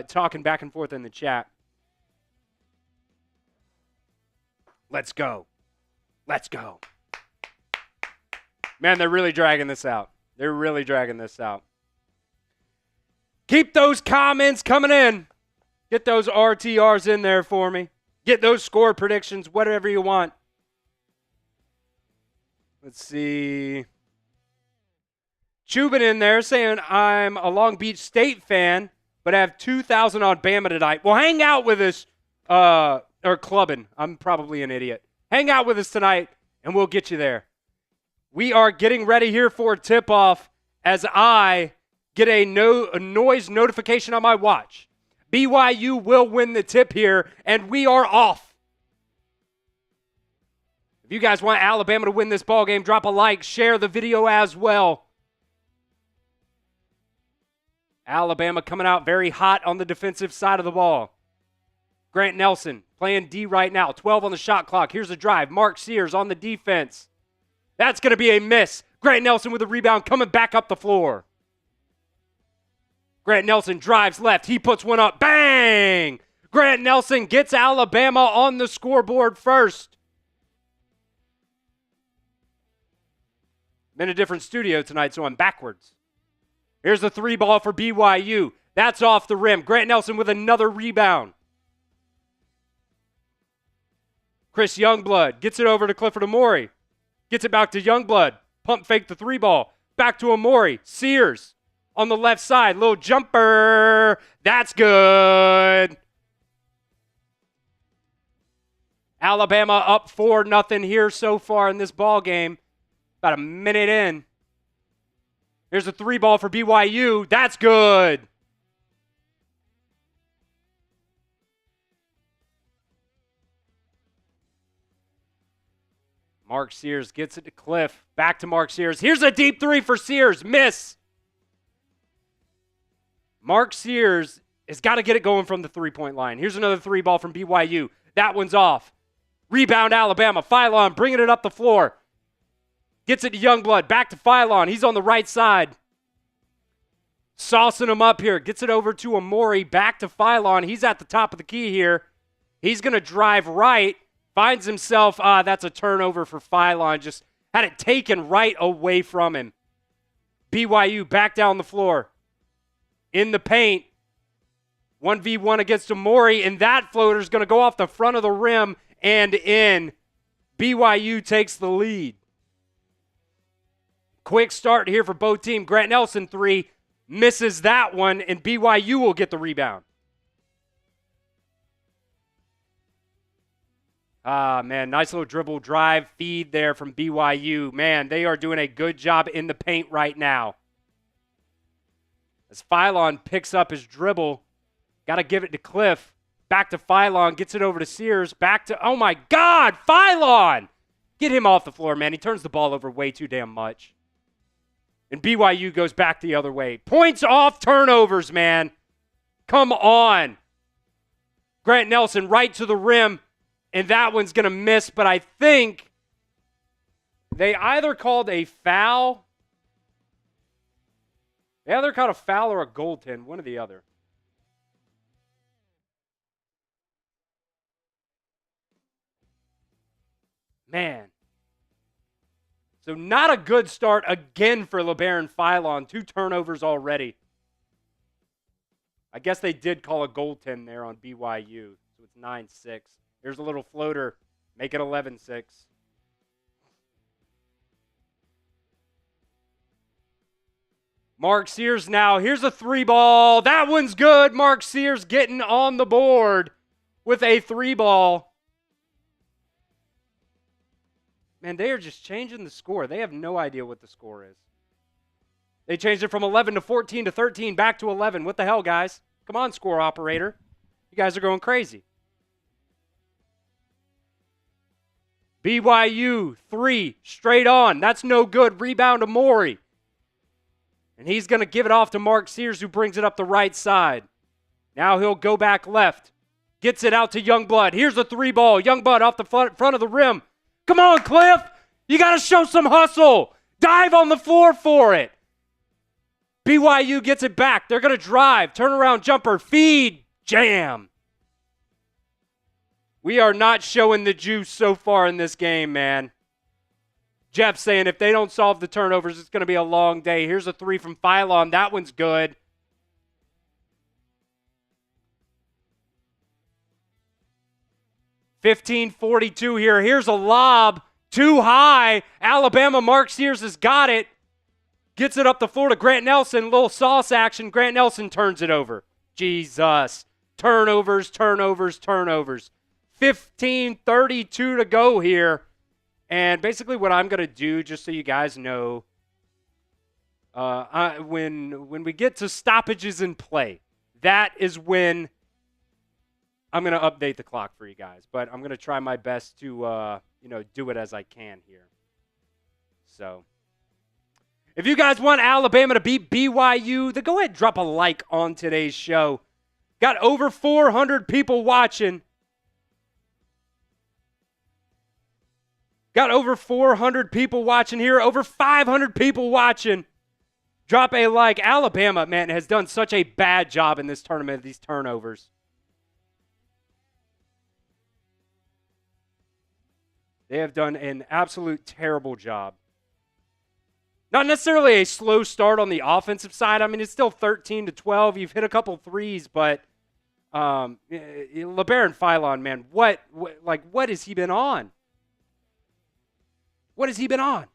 talking back and forth in the chat. Let's go. Let's go. Man, they're really dragging this out. They're really dragging this out. Keep those comments coming in. Get those RTRs in there for me. Get those score predictions, whatever you want. Let's see. Chubin in there saying, I'm a Long Beach State fan, but I have 2,000 on Bama tonight. Well, hang out with us, or clubbing. I'm probably an idiot. Hang out with us tonight, and we'll get you there. We are getting ready here for tip-off as I get a noise notification on my watch. BYU will win the tip here, and we are off. If you guys want Alabama to win this ball game, drop a like, share the video as well. Alabama coming out very hot on the defensive side of the ball. Grant Nelson playing D right now, 12 on the shot clock. Here's a drive. Mark Sears on the defense. That's going to be a miss. Grant Nelson with a rebound coming back up the floor. Grant Nelson drives left. He puts one up. Bang! Grant Nelson gets Alabama on the scoreboard first. I'm in a different studio tonight, so I'm backwards. Here's the three ball for BYU. That's off the rim. Grant Nelson with another rebound. Chris Youngblood gets it over to Clifford Amori. Gets it back to Youngblood. Pump fake the three ball. Back to Amori. Sears on the left side. Little jumper. That's good. Alabama up 4-0 here so far in this ball game. About a minute in. Here's a three ball for BYU. That's good. Mark Sears gets it to Cliff. Back to Mark Sears. Here's a deep three for Sears. Miss. Mark Sears has got to get it going from the three-point line. Here's another three ball from BYU. That one's off. Rebound Alabama. Philon bringing it up the floor. Gets it to Youngblood. Back to Philon. He's on the right side. Saucing him up here. Gets it over to Amori. Back to Philon. He's at the top of the key here. He's going to drive right. Finds himself, that's a turnover for Philon. Just had it taken right away from him. BYU back down the floor. In the paint. 1v1 against Amori, and that floater is going to go off the front of the rim and in. BYU takes the lead. Quick start here for both teams. Grant Nelson three. Misses that one, and BYU will get the rebound. Man, nice little dribble drive feed there from BYU. Man, they are doing a good job in the paint right now. As Philon picks up his dribble, got to give it to Cliff. Back to Philon, gets it over to Sears. Back to, oh my God, Philon! Get him off the floor, man. He turns the ball over way too damn much. And BYU goes back the other way. Points off turnovers, man. Come on. Grant Nelson right to the rim. And that one's going to miss, but I think they either called a foul. They either called a foul or a goaltend, one or the other. Man. So not a good start again for LeBaron Philon. 2 turnovers already. I guess they did call a goaltend there on BYU. So it's 9-6. Here's a little floater. Make it 11-6. Mark Sears now. Here's a three ball. That one's good. Mark Sears getting on the board with a three ball. Man, they are just changing the score. They have no idea what the score is. They changed it from 11 to 14 to 13 back to 11. What the hell, guys? Come on, score operator. You guys are going crazy. BYU, 3, straight on. That's no good. Rebound to Amori. And he's going to give it off to Mark Sears, who brings it up the right side. Now he'll go back left. Gets it out to Youngblood. Here's a three ball. Youngblood off the front of the rim. Come on, Cliff. You got to show some hustle. Dive on the floor for it. BYU gets it back. They're going to drive. Turnaround jumper. Feed. Jam. We are not showing the juice so far in this game, man. Jeff saying if they don't solve the turnovers, it's going to be a long day. Here's a 3 from Phylon. That one's good. $15:42 here. Here's a lob. Too high. Alabama. Mark Sears has got it. Gets it up the floor to Grant Nelson. Little sauce action. Grant Nelson turns it over. Jesus. Turnovers, turnovers, turnovers. 15:32 to go here. And basically what I'm going to do, just so you guys know, when we get to stoppages in play, that is when I'm going to update the clock for you guys. But I'm going to try my best to, do it as I can here. So if you guys want Alabama to beat BYU, then go ahead and drop a like on today's show. Got over 400 people watching. Got over 400 people watching here. Over 500 people watching. Drop a like. Alabama, man, has done such a bad job in this tournament, these turnovers. They have done an absolute terrible job. Not necessarily a slow start on the offensive side. I mean, it's still 13-12. You've hit a couple threes, but LeBaron Phylon, man, what has he been on? What has he been on?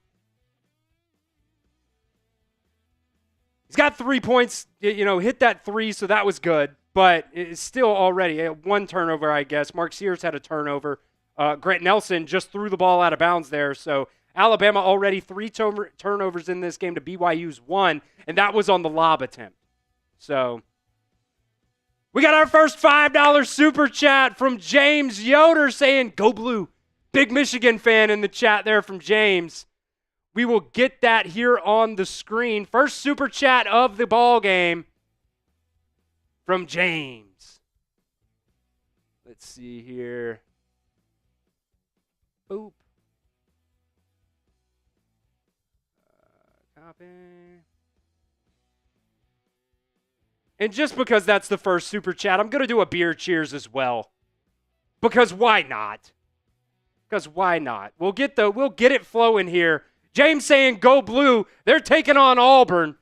He's got 3 points, hit that 3, so that was good. But it's still already one turnover, I guess. Mark Sears had a turnover. Grant Nelson just threw the ball out of bounds there. So Alabama already 3 turnovers in this game to BYU's 1, and that was on the lob attempt. So we got our first $5 super chat from James Yoder saying, "Go Blue." Big Michigan fan in the chat there from James. We will get that here on the screen. First super chat of the ball game from James. Let's see here. Boop. Copy. And just because that's the first super chat, I'm going to do a beer cheers as well. Because why not? Because why not? We'll get it flowing here. James saying go Blue. They're taking on Auburn.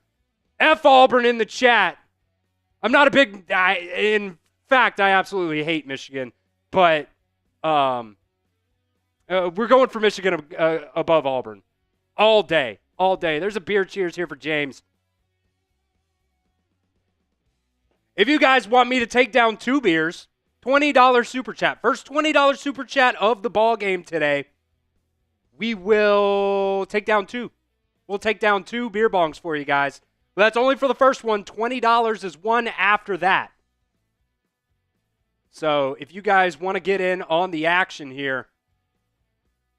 F Auburn in the chat. I'm not a big guy. In fact, I absolutely hate Michigan. But we're going for Michigan above Auburn. All day. All day. There's a beer cheers here for James. If you guys want me to take down 2 beers, $20 super chat. First $20 super chat of the ball game today. We will take down 2. We'll take down 2 beer bongs for you guys. But that's only for the first one. $20 is one after that. So if you guys want to get in on the action here,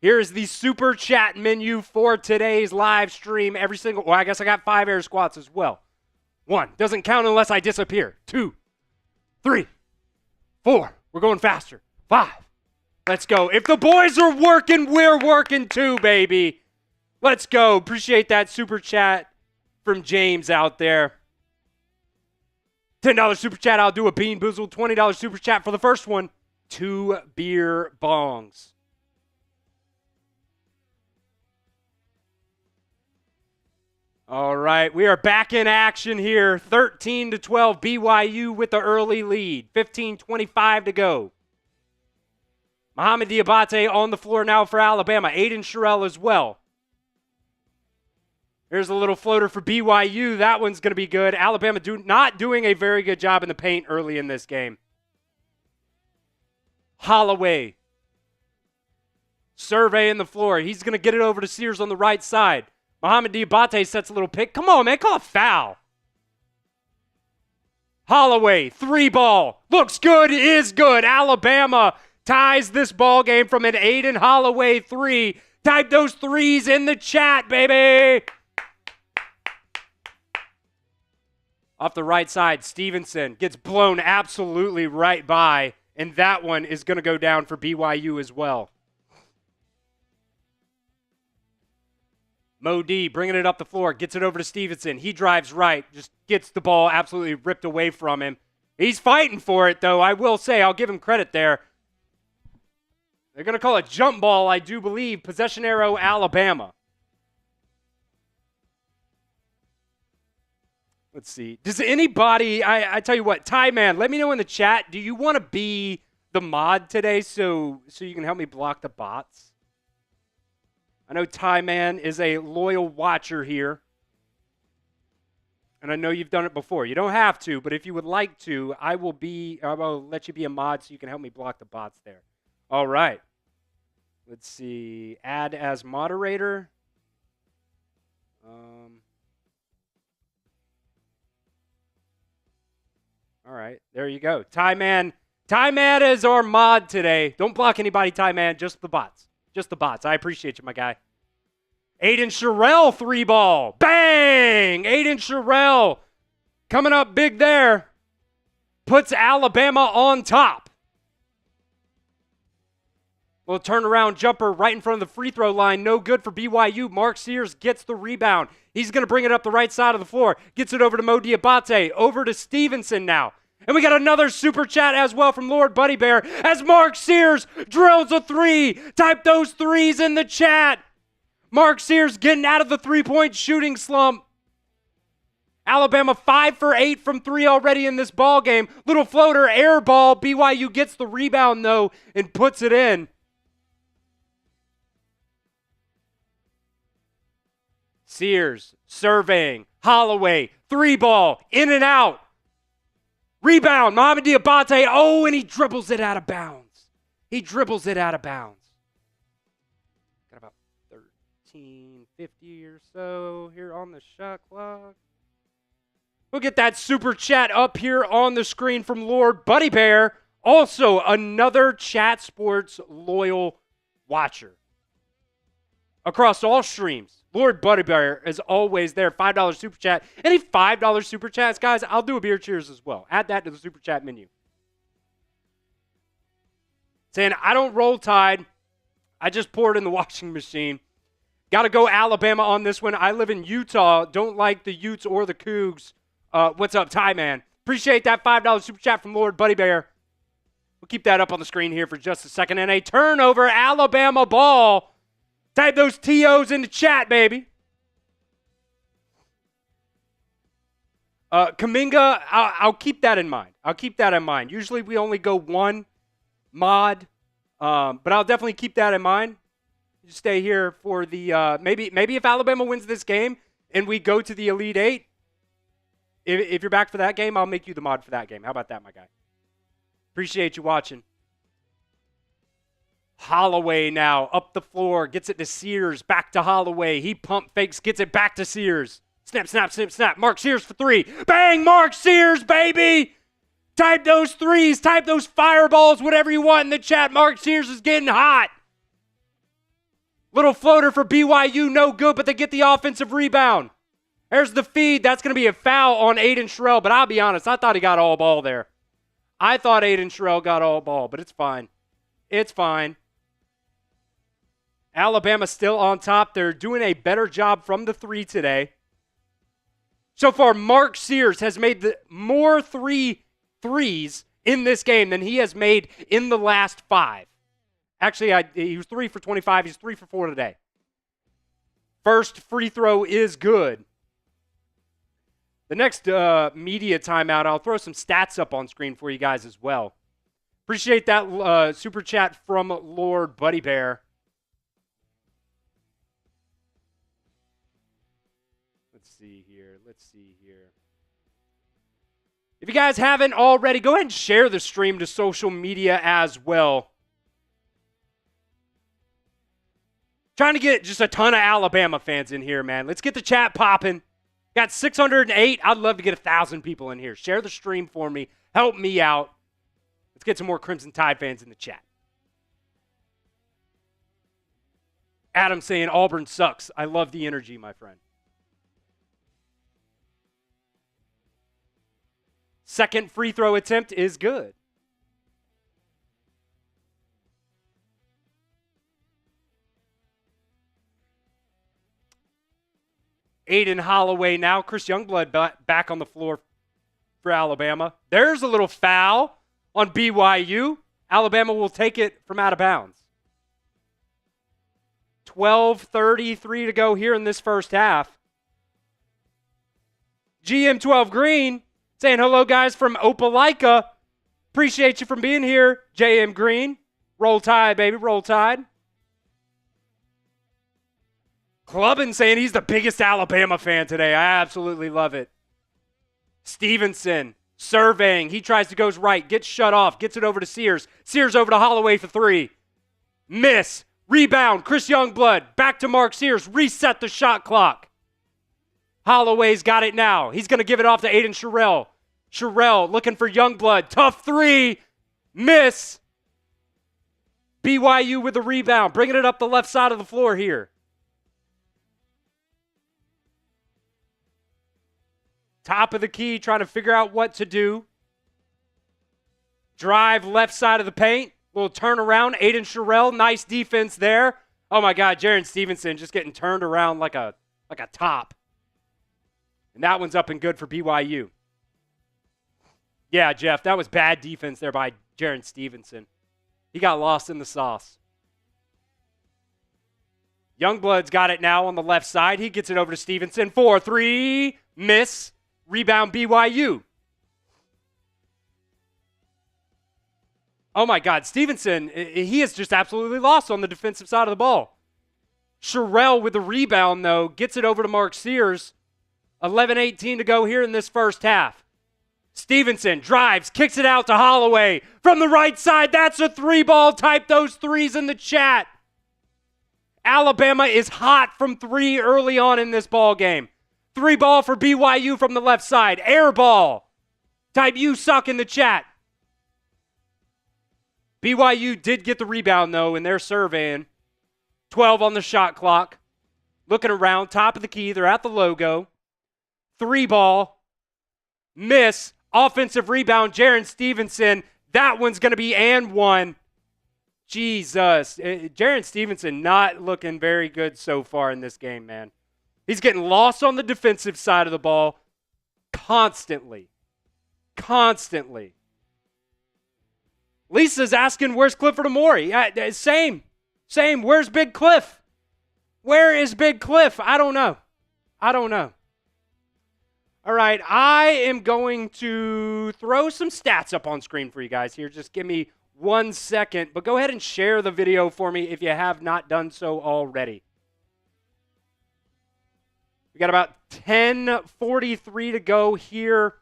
here is the super chat menu for today's live stream. I guess I got 5 air squats as well. 1, doesn't count unless I disappear. 2, 3, 4, we're going faster. 5, let's go. If the boys are working, we're working too, baby. Let's go. Appreciate that super chat from James out there. $10 super chat, I'll do a Bean Boozled. $20 super chat for the first one. 2 beer bongs. All right, we are back in action here. 13-12, BYU with the early lead. 15:25 to go. Mohamed Diabate on the floor now for Alabama. Aiden Sherrill as well. Here's a little floater for BYU. That one's going to be good. Alabama not doing a very good job in the paint early in this game. Holloway. Surveying the floor. He's going to get it over to Sears on the right side. Mohamed Diabate sets a little pick. Come on, man. Call a foul. Holloway, 3 ball. Looks good, is good. Alabama ties this ball game from an Aiden Holloway 3. Type those 3s in the chat, baby. Off the right side, Stevenson gets blown absolutely right by, and that one is going to go down for BYU as well. Mo D bringing it up the floor, gets it over to Stevenson. He drives right, just gets the ball absolutely ripped away from him. He's fighting for it, though. I will say, I'll give him credit there. They're going to call it jump ball, I do believe. Possession arrow, Alabama. Let's see. Does anybody, I tell you what, Ty Man, let me know in the chat, do you want to be the mod today so you can help me block the bots? I know Ty Man is a loyal watcher here. And I know you've done it before. You don't have to, but if you would like to, I will let you be a mod so you can help me block the bots there. All right. Let's see. Add as moderator. All right. There you go. Ty Man is our mod today. Don't block anybody, Ty Man. Just the bots. Just the bots. I appreciate you, my guy. Aiden Sherrill, 3-ball. Bang! Aiden Sherrill coming up big there. Puts Alabama on top. Little turnaround jumper right in front of the free throw line. No good for BYU. Mark Sears gets the rebound. He's going to bring it up the right side of the floor. Gets it over to Mo Diabate. Over to Stevenson now. And we got another super chat as well from Lord Buddy Bear as Mark Sears drills a 3. Type those 3s in the chat. Mark Sears getting out of the three-point shooting slump. Alabama 5 for 8 from 3 already in this ball game. Little floater, air ball. BYU gets the rebound, though, and puts it in. Sears surveying. Holloway, 3-ball, in and out. Rebound, Mohamed Diabate. Oh, and he dribbles it out of bounds. Got about 13:50 or so here on the shot clock. We'll get that super chat up here on the screen from Lord Buddy Bear. Also, another Chat Sports loyal watcher. Across all streams, Lord Buddy Bear is always there. $5 super chat. Any $5 super chats, guys, I'll do a beer cheers as well. Add that to the super chat menu. Saying, I don't roll Tide. I just pour it in the washing machine. Got to go Alabama on this one. I live in Utah. Don't like the Utes or the Cougs. What's up, Ty Man? Appreciate that $5 super chat from Lord Buddy Bear. We'll keep that up on the screen here for just a second. And a turnover, Alabama ball. Type those TOs in the chat, baby. Kaminga, I'll keep that in mind. Usually we only go one mod, but I'll definitely keep that in mind. You stay here for the maybe if Alabama wins this game and we go to the Elite Eight, if you're back for that game, I'll make you the mod for that game. How about that, my guy? Appreciate you watching. Holloway now up the floor, gets it to Sears, back to Holloway. He pump fakes, gets it back to Sears. Snap, snap, snap, snap. Mark Sears for 3. Bang, Mark Sears, baby! Type those 3s, type those fireballs, whatever you want in the chat. Mark Sears is getting hot. Little floater for BYU, no good, but they get the offensive rebound. There's the feed. That's going to be a foul on Aiden Sherrill, but I'll be honest, I thought he got all ball there. I thought Aiden Sherrill got all ball, but it's fine. It's fine. Alabama still on top. They're doing a better job from the 3 today. So far, Mark Sears has made more 3s in this game than he has made in the last 5. Actually, he was 3 for 25. He's 3 for 4 today. First free throw is good. The next media timeout, I'll throw some stats up on screen for you guys as well. Appreciate that super chat from Lord Buddy Bear. Let's see here. If you guys haven't already, go ahead and share the stream to social media as well. Trying to get just a ton of Alabama fans in here, man. Let's get the chat popping. Got 608. I'd love to get 1,000 people in here. Share the stream for me. Help me out. Let's get some more Crimson Tide fans in the chat. Adam saying Auburn sucks. I love the energy, my friend. Second free throw attempt is good. Aiden Holloway now. Chris Youngblood back on the floor for Alabama. There's a little foul on BYU. Alabama will take it from out of bounds. 12:33 to go here in this first half. GM12 Green saying hello, guys, from Opelika. Appreciate you from being here, JM Green. Roll Tide, baby, roll Tide. Clubbin saying he's the biggest Alabama fan today. I absolutely love it. Stevenson surveying. He tries to go right, gets shut off, gets it over to Sears. Sears over to Holloway for three. Miss. Rebound. Chris Youngblood. Back to Mark Sears. Reset the shot clock. Holloway's got it now. He's going to give it off to Aiden Sherrill. Sherrill looking for Youngblood. Tough three. Miss. BYU with the rebound. Bringing it up the left side of the floor here. Top of the key, trying to figure out what to do. Drive left side of the paint. Little turnaround. Aiden Sherrill, nice defense there. Oh my God, Jaren Stevenson just getting turned around like a top. And that one's up and good for BYU. Yeah, Jeff, that was bad defense there by Jaren Stevenson. He got lost in the sauce. Youngblood's got it now on the left side. He gets it over to Stevenson. 4-3, miss. Rebound BYU. Oh my God, Stevenson, he is just absolutely lost on the defensive side of the ball. Sherrill with the rebound, though, gets it over to Mark Sears. 11:18 to go here in this first half. Stevenson drives, kicks it out to Holloway from the right side. That's a three ball. Type those threes in the chat. Alabama is hot from three early on in this ball game. Three ball for BYU from the left side. Air ball. Type you suck in the chat. BYU did get the rebound, though, in their surveying. 12 on the shot clock. Looking around, top of the key. They're at the logo. Three ball. Miss. Offensive rebound, Jaren Stevenson. That one's going to be and one. Jesus. Jaren Stevenson not looking very good so far in this game, man. He's getting lost on the defensive side of the ball constantly. Constantly. Lisa's asking, where's Clifford Amore? Same. Where's Big Cliff? Where is Big Cliff? I don't know. All right, I am going to throw some stats up on screen for you guys here. Just give me 1 second, but go ahead and share the video for me if you have not done so already. We got about 10:43 to go here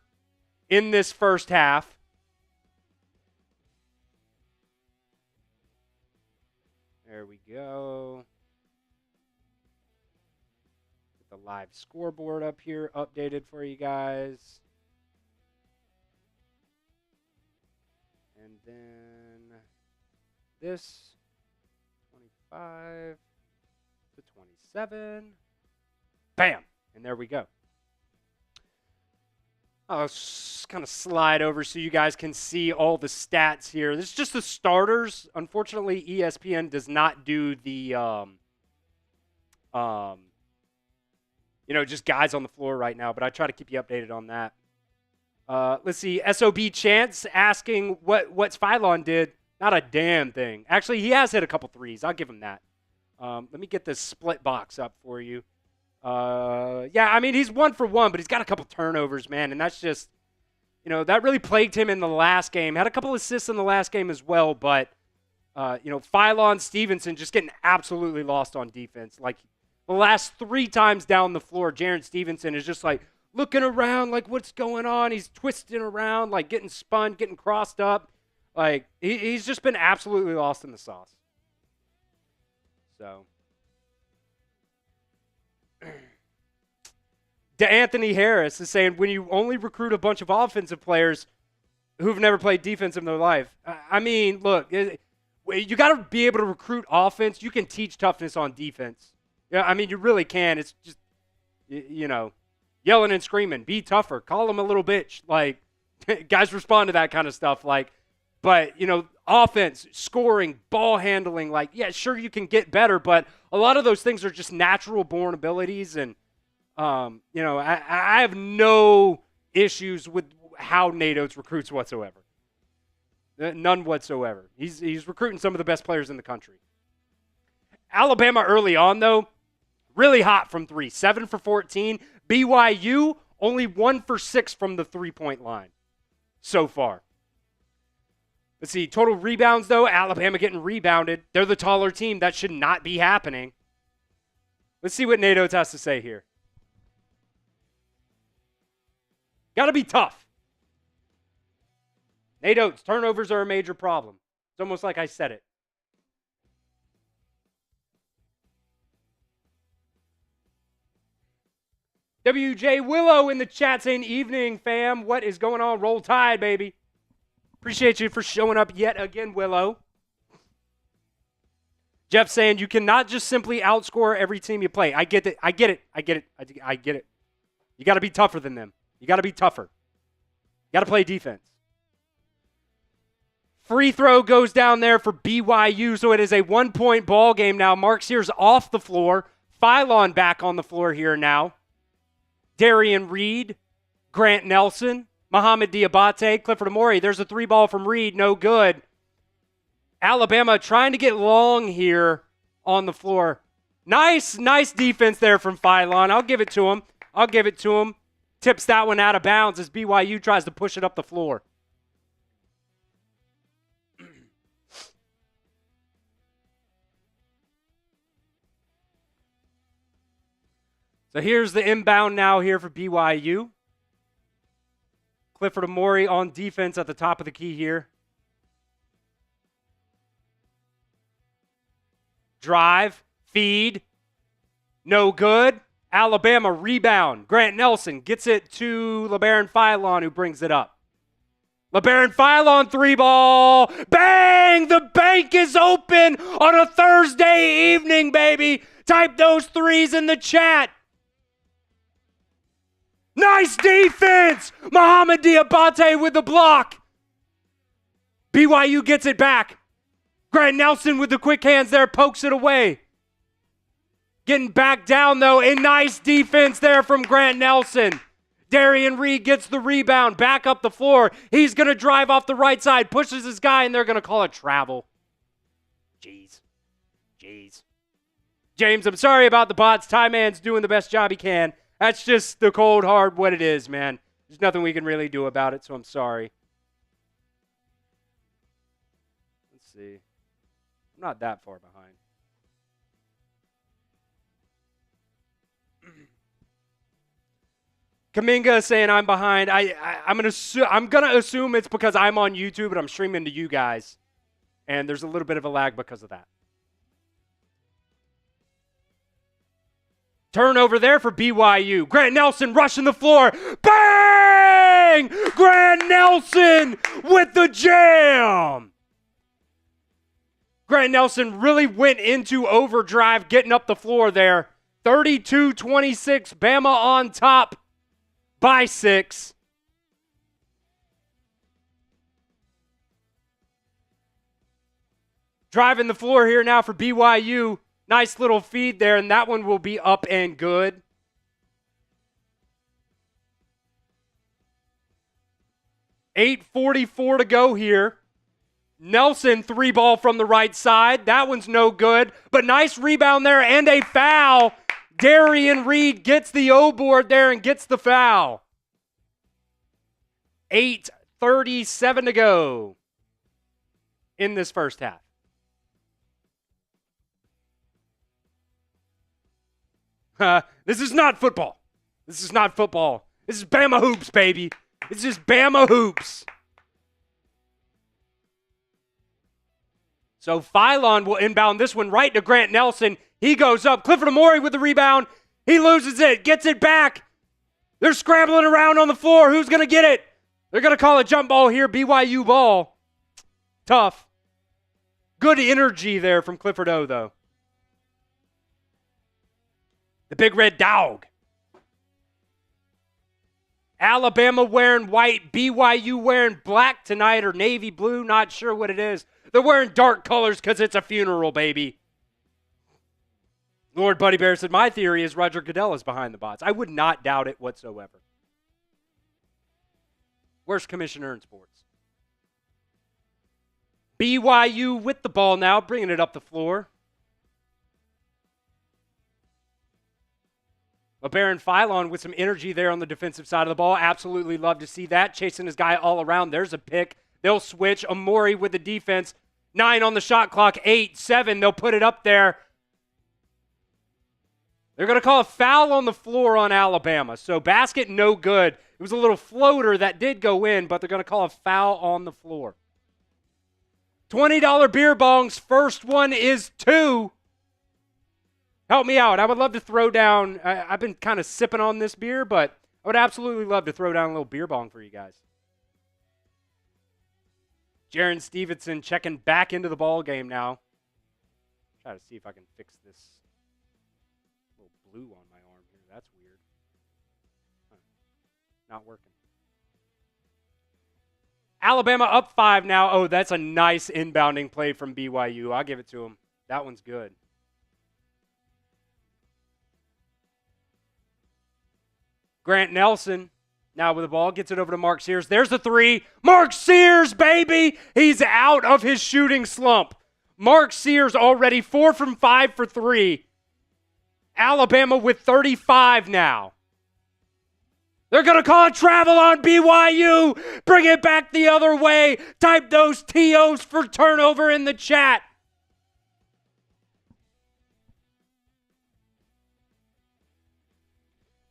in this first half. There we go. Get the live scoreboard up here updated for you guys. And then this 25 to 27. Bam! And there we go. I'll kind of slide over so you guys can see all the stats here. This is just the starters. Unfortunately, ESPN does not do the, just guys on the floor right now, but I try to keep you updated on that. Let's see. SOB Chance asking what Phylon did. Not a damn thing. Actually, he has hit a couple threes. I'll give him that. Let me get this split box up for you. He's 1 for 1, but he's got a couple turnovers, man, and that's just, that really plagued him in the last game. Had a couple assists in the last game as well, but, Phylon Stevenson just getting absolutely lost on defense. Like, the last 3 times down the floor, Jaren Stevenson is just, like, looking around, like, what's going on? He's twisting around, like, getting spun, getting crossed up. Like, he's just been absolutely lost in the sauce. So... DeAnthony Harris is saying, when you only recruit a bunch of offensive players who've never played defense in their life. I mean, look, you got to be able to recruit offense. You can teach toughness on defense. Yeah, I mean, you really can. It's just, yelling and screaming. Be tougher. Call them a little bitch. Like, guys respond to that kind of stuff. Like, but, offense, scoring, ball handling, like, yeah, sure, you can get better, but a lot of those things are just natural born abilities. And, I have no issues with how Nate Oates recruits whatsoever. None whatsoever. He's recruiting some of the best players in the country. Alabama early on, though, really hot from three. 7 for 14. BYU, only 1 for 6 from the three-point line so far. Let's see, total rebounds, though. Alabama getting rebounded. They're the taller team. That should not be happening. Let's see what Nate Oates has to say here. Got to be tough. Nate Oates, turnovers are a major problem. It's almost like I said it. WJ Willow in the chat saying, evening, fam. What is going on? Roll Tide, baby. Appreciate you for showing up yet again, Willow. Jeff saying, you cannot just simply outscore every team you play. I get it. I get it. I get it. I get it. You got to be tougher than them. You got to be tougher. You got to play defense. Free throw goes down there for BYU, so it is a 1-point ball game now. Mark Sears off the floor. Phylon back on the floor here now. Darian Reed, Grant Nelson, Mohamed Diabate, Clifford Amore. There's a 3-ball from Reed, no good. Alabama trying to get long here on the floor. Nice defense there from Phylon. I'll give it to him. Tips that one out of bounds as BYU tries to push it up the floor. So here's the inbound now here for BYU. Clifford Amore on defense at the top of the key here. Drive, feed, no good. Alabama rebound. Grant Nelson gets it to LeBaron Phylon, who brings it up. LeBaron Phylon 3-ball. Bang! The bank is open on a Thursday evening, baby. Type those threes in the chat. Nice defense! Mohamed Diabate with the block. BYU gets it back. Grant Nelson with the quick hands there, pokes it away. Getting back down, though. A nice defense there from Grant Nelson. Darian Reed gets the rebound, back up the floor. He's going to drive off the right side, pushes his guy, and they're going to call it travel. Jeez. James, I'm sorry about the bots. Ty Man's doing the best job he can. That's just the cold, hard what it is, man. There's nothing we can really do about it, so I'm sorry. Let's see. I'm not that far behind. Kaminga is saying I'm behind. I'm gonna assume it's because I'm on YouTube and I'm streaming to you guys, and there's a little bit of a lag because of that. Turnover there for BYU. Grant Nelson rushing the floor. Bang! Grant Nelson with the jam. Grant Nelson really went into overdrive, getting up the floor there. 32-26, Bama on top by 6. Driving the floor here now for BYU. Nice little feed there, and that one will be up and good. $8:44 to go here. Nelson 3-ball from the right side. That one's no good, but nice rebound there and a foul. Darian Reed gets the O-board there and gets the foul. 8:37 to go in this first half. This is not football. This is Bama hoops, baby. This is Bama hoops. So Phylon will inbound this one right to Grant Nelson. He goes up. Clifford Amore with the rebound. He loses it. Gets it back. They're scrambling around on the floor. Who's going to get it? They're going to call a jump ball here. BYU ball. Tough. Good energy there from Clifford O, though. The big red dog. Alabama wearing white, BYU wearing black tonight or navy blue, not sure what it is. They're wearing dark colors because it's a funeral, baby. Lord Buddy Bear said, my theory is Roger Goodell is behind the bots. I would not doubt it whatsoever. Worst commissioner in sports. BYU with the ball now, bringing it up the floor. LeBaron Philon with some energy there on the defensive side of the ball. Absolutely love to see that. Chasing his guy all around. There's a pick. They'll switch. Amori with the defense. 9 on the shot clock. 8, 7. They'll put it up there. They're going to call a foul on the floor on Alabama. So basket no good. It was a little floater that did go in, but they're going to call a foul on the floor. $20 beer bongs. First one is 2. Help me out. I would love to throw down. I've been kind of sipping on this beer, but I would absolutely love to throw down a little beer bong for you guys. Jaron Stevenson checking back into the ball game now. Try to see if I can fix this little blue on my arm here. That's weird. Not working. Alabama up 5 now. Oh, that's a nice inbounding play from BYU. I'll give it to him. That one's good. Grant Nelson now with the ball, gets it over to Mark Sears. There's the 3. Mark Sears, baby! He's out of his shooting slump. Mark Sears already 4 from 5 for 3. Alabama with 35 now. They're going to call a travel on BYU. Bring it back the other way. Type those TOs for turnover in the chat.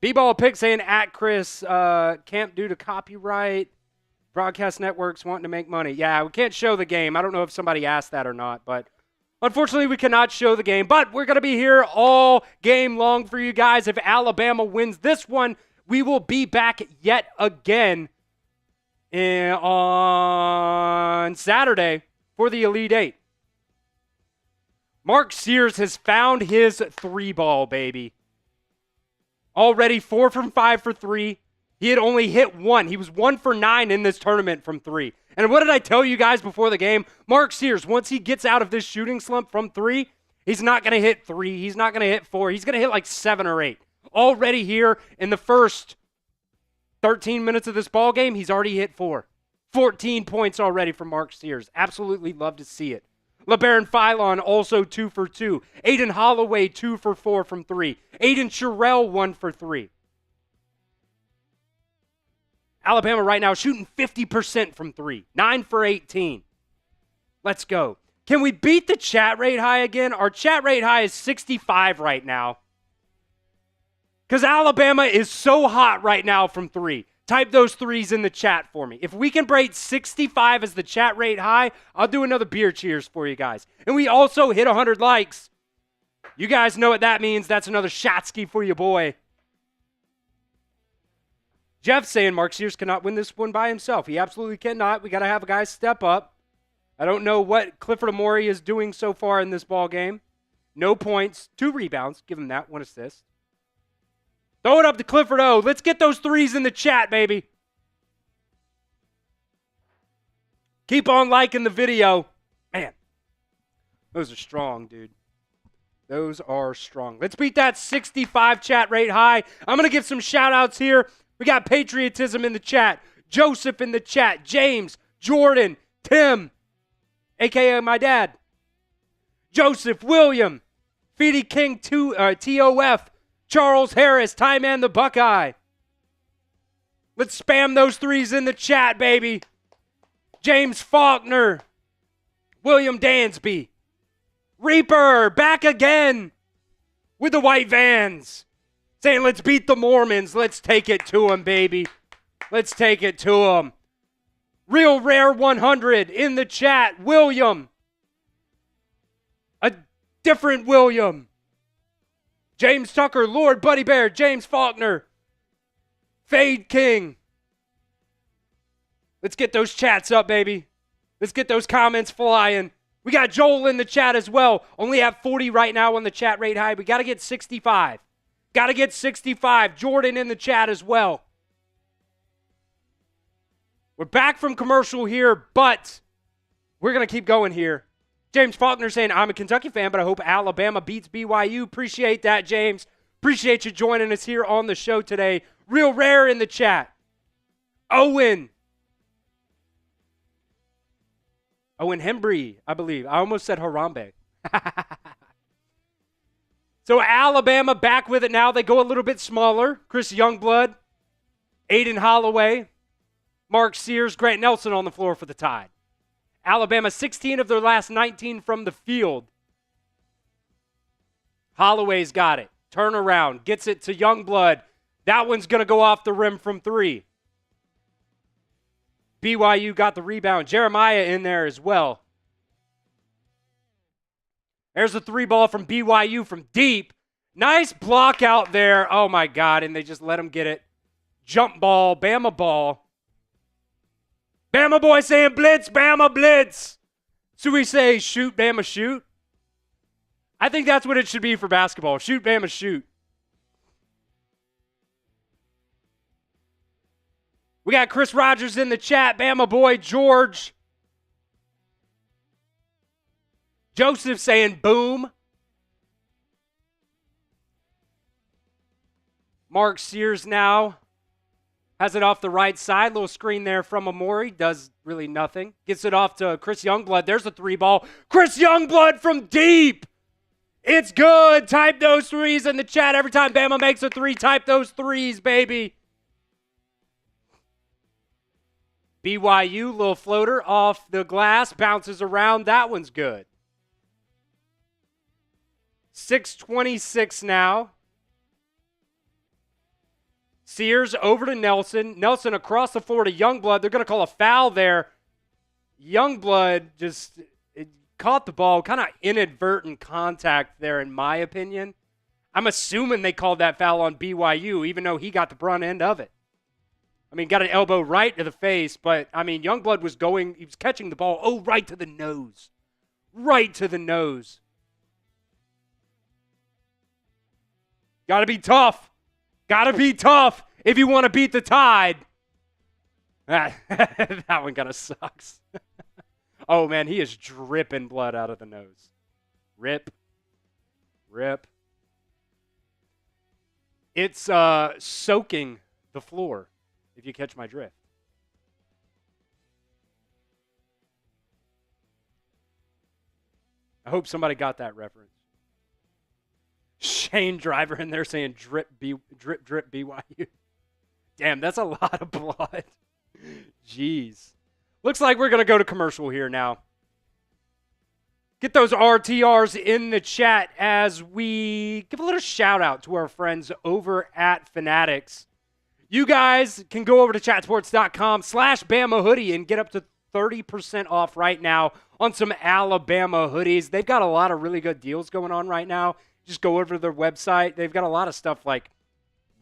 B-Ball Pick saying at Chris, can't due to copyright. Broadcast networks wanting to make money. Yeah, we can't show the game. I don't know if somebody asked that or not, but unfortunately we cannot show the game. But we're going to be here all game long for you guys. If Alabama wins this one, we will be back yet again on Saturday for the Elite 8. Mark Sears has found his 3-ball, baby. Already 4 from 5 for 3. He had only hit 1. He was 1 for 9 in this tournament from 3. And what did I tell you guys before the game? Mark Sears, once he gets out of this shooting slump from 3, he's not going to hit 3. He's not going to hit 4. He's going to hit like 7 or 8. Already here in the first 13 minutes of this ball game, he's already hit 4. 14 points already from Mark Sears. Absolutely love to see it. LeBaron Philon also 2 for 2. Aiden Holloway 2 for 4 from 3. Aiden Sherrill 1 for 3. Alabama right now shooting 50% from 3. 9 for 18. Let's go. Can we beat the chat rate high again? Our chat rate high is 65 right now. Because Alabama is so hot right now from 3. Type those 3s in the chat for me. If we can break 65 as the chat rate high, I'll do another beer cheers for you guys. And we also hit 100 likes. You guys know what that means. That's another shotski for you, boy. Jeff saying Mark Sears cannot win this one by himself. He absolutely cannot. We got to have a guy step up. I don't know what Clifford Amori is doing so far in this ball game. No points, 2 rebounds. Give him that, 1 assist. Throw it up to Clifford O. Let's get those 3s in the chat, baby. Keep on liking the video. Man, those are strong, dude. Those are strong. Let's beat that 65 chat rate high. I'm going to give some shout-outs here. We got Patriotism in the chat. Joseph in the chat. James, Jordan, Tim, a.k.a. my dad. Joseph, William, Feedy King, TOF, Charles Harris, Ty Man the Buckeye. Let's spam those 3s in the chat, baby. James Faulkner. William Dansby. Reaper, back again with the white vans. Saying, let's beat the Mormons. Let's take it to them, baby. Let's take it to them. Real Rare 100 in the chat. William. A different William. James Tucker, Lord Buddy Bear, James Faulkner, Fade King. Let's get those chats up, baby. Let's get those comments flying. We got Joel in the chat as well. Only have 40 right now on the chat rate high. We got to get 65. Got to get 65. Jordan in the chat as well. We're back from commercial here, but we're going to keep going here. James Faulkner saying, I'm a Kentucky fan, but I hope Alabama beats BYU. Appreciate that, James. Appreciate you joining us here on the show today. Real Rare in the chat. Owen Hembry, I believe. I almost said Harambe. So Alabama back with it now. They go a little bit smaller. Chris Youngblood, Aiden Holloway, Mark Sears, Grant Nelson on the floor for the Tide. Alabama 16 of their last 19 from the field. Holloway's got it. Turnaround, gets it to Youngblood. That one's going to go off the rim from 3. BYU got the rebound. Jeremiah in there as well. There's a 3 ball from BYU from deep. Nice block out there. Oh, my God, and they just let him get it. Jump ball, Bama ball. Bama boy saying blitz, Bama blitz. So we say shoot, Bama shoot. I think that's what it should be for basketball. Shoot, Bama shoot. We got Chris Rogers in the chat. Bama boy George. Joseph saying boom. Mark Sears now has it off the right side. Little screen there from Amori. Does really nothing. Gets it off to Chris Youngblood. There's a 3 ball. Chris Youngblood from deep. It's good. Type those 3s in the chat. Every time Bama makes a 3, type those 3s, baby. BYU, little floater off the glass. Bounces around. That one's good. 6:26 now. Sears over to Nelson. Nelson across the floor to Youngblood. They're going to call a foul there. Youngblood just caught the ball. Kind of inadvertent contact there, in my opinion. I'm assuming they called that foul on BYU, even though he got the brunt end of it. I mean, got an elbow right to the face, but, I mean, Youngblood was going, he was catching the ball, right to the nose. Right to the nose. Got to be tough. Got to be tough if you want to beat the Tide. That one kind of sucks. Oh, man, he is dripping blood out of the nose. Rip. Rip. It's soaking the floor, if you catch my drift. I hope somebody got that reference. Shane Driver in there saying drip, drip, BYU. Damn, that's a lot of blood. Jeez. Looks like we're going to go to commercial here now. Get those RTRs in the chat as we give a little shout out to our friends over at Fanatics. You guys can go over to chatsports.com/Bama hoodie and get up to 30% off right now on some Alabama hoodies. They've got a lot of really good deals going on right now. Just go over to their website. They've got a lot of stuff like,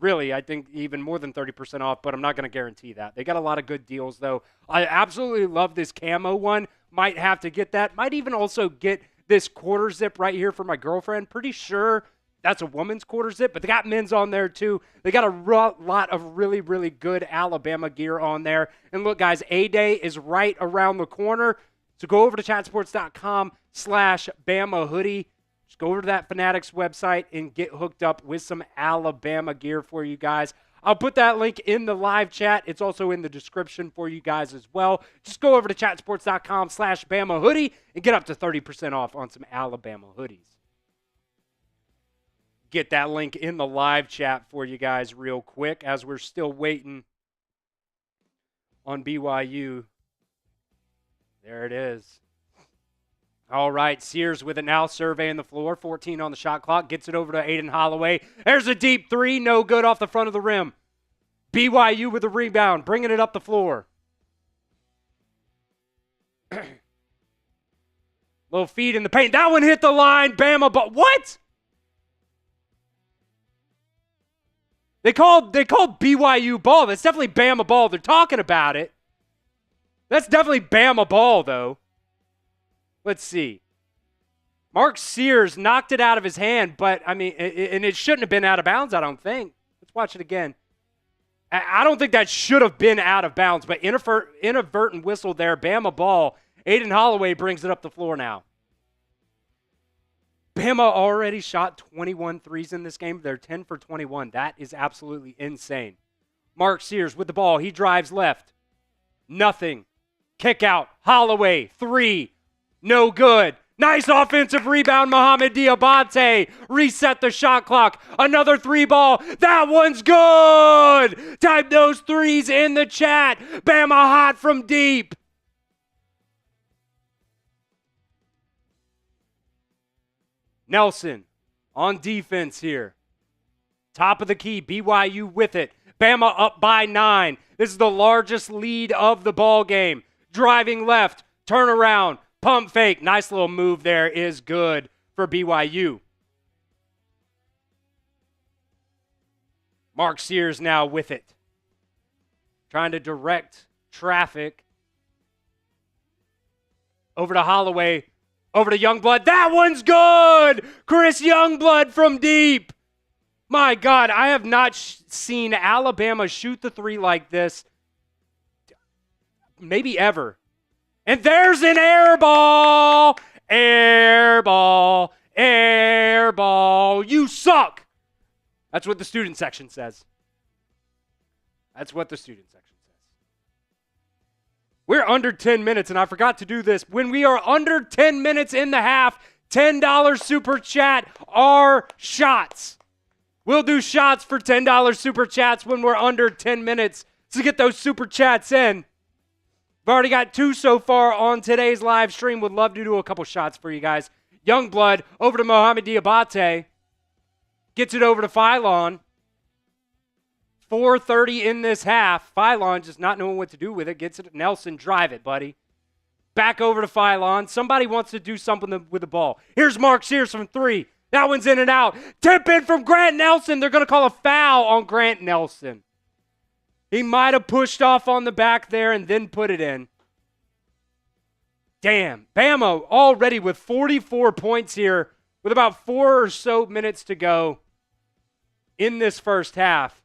really, I think even more than 30% off, but I'm not going to guarantee that. They got a lot of good deals, though. I absolutely love this camo one. Might have to get that. Might even also get this quarter zip right here for my girlfriend. Pretty sure that's a woman's quarter zip, but they got men's on there, too. They got a lot of really, really good Alabama gear on there. And look, guys, A-Day is right around the corner. So go over to chatsports.com/Bama hoodie. Just go over to that Fanatics website and get hooked up with some Alabama gear for you guys. I'll put that link in the live chat. It's also in the description for you guys as well. Just go over to chatsports.com/Bama hoodie and get up to 30% off on some Alabama hoodies. Get that link in the live chat for you guys real quick as we're still waiting on BYU. There it is. All right, Sears with it now, surveying the floor. 14 on the shot clock. Gets it over to Aiden Holloway. There's a deep 3. No good off the front of the rim. BYU with a rebound, bringing it up the floor. Little feed in the paint. That one hit the line. Bama, but what? They called BYU ball. That's definitely Bama ball. They're talking about it. That's definitely Bama ball, though. Let's see. Mark Sears knocked it out of his hand, but, I mean, and it shouldn't have been out of bounds, I don't think. Let's watch it again. I don't think that should have been out of bounds, but inadvertent whistle there. Bama ball. Aiden Holloway brings it up the floor now. Bama already shot 21 threes in this game. They're 10 for 21. That is absolutely insane. Mark Sears with the ball. He drives left. Nothing. Kick out. Holloway, 3. No good. Nice offensive rebound, Mohamed Diabate. Reset the shot clock. Another 3-ball. That one's good. Type those threes in the chat. Bama hot from deep. Nelson on defense here. Top of the key, BYU with it. Bama up by 9. This is the largest lead of the ball game. Driving left, turn around, pump fake. Nice little move there is good for BYU. Mark Sears now with it. Trying to direct traffic. Over to Holloway. Over to Youngblood. That one's good! Chris Youngblood from deep. My God, I have not seen Alabama shoot the 3 like this maybe ever. And there's an air ball. Air ball. Air ball. You suck. That's what the student section says. That's what the student section says. We're under 10 minutes, and I forgot to do this. When we are under 10 minutes in the half, $10 super chat are shots. We'll do shots for $10 super chats when we're under 10 minutes. So get those super chats in. We've already got 2 so far on today's live stream. Would love to do a couple shots for you guys. Youngblood over to Mohamed Diabate. Gets it over to Phylon. 4:30 in this half. Phylon just not knowing what to do with it. Gets it. Nelson, drive it, buddy. Back over to Phylon. Somebody wants to do something with the ball. Here's Mark Sears from 3. That one's in and out. Tip in from Grant Nelson. They're going to call a foul on Grant Nelson. He might have pushed off on the back there and then put it in. Damn. Bama already with 44 points here with about 4 or so minutes to go in this first half.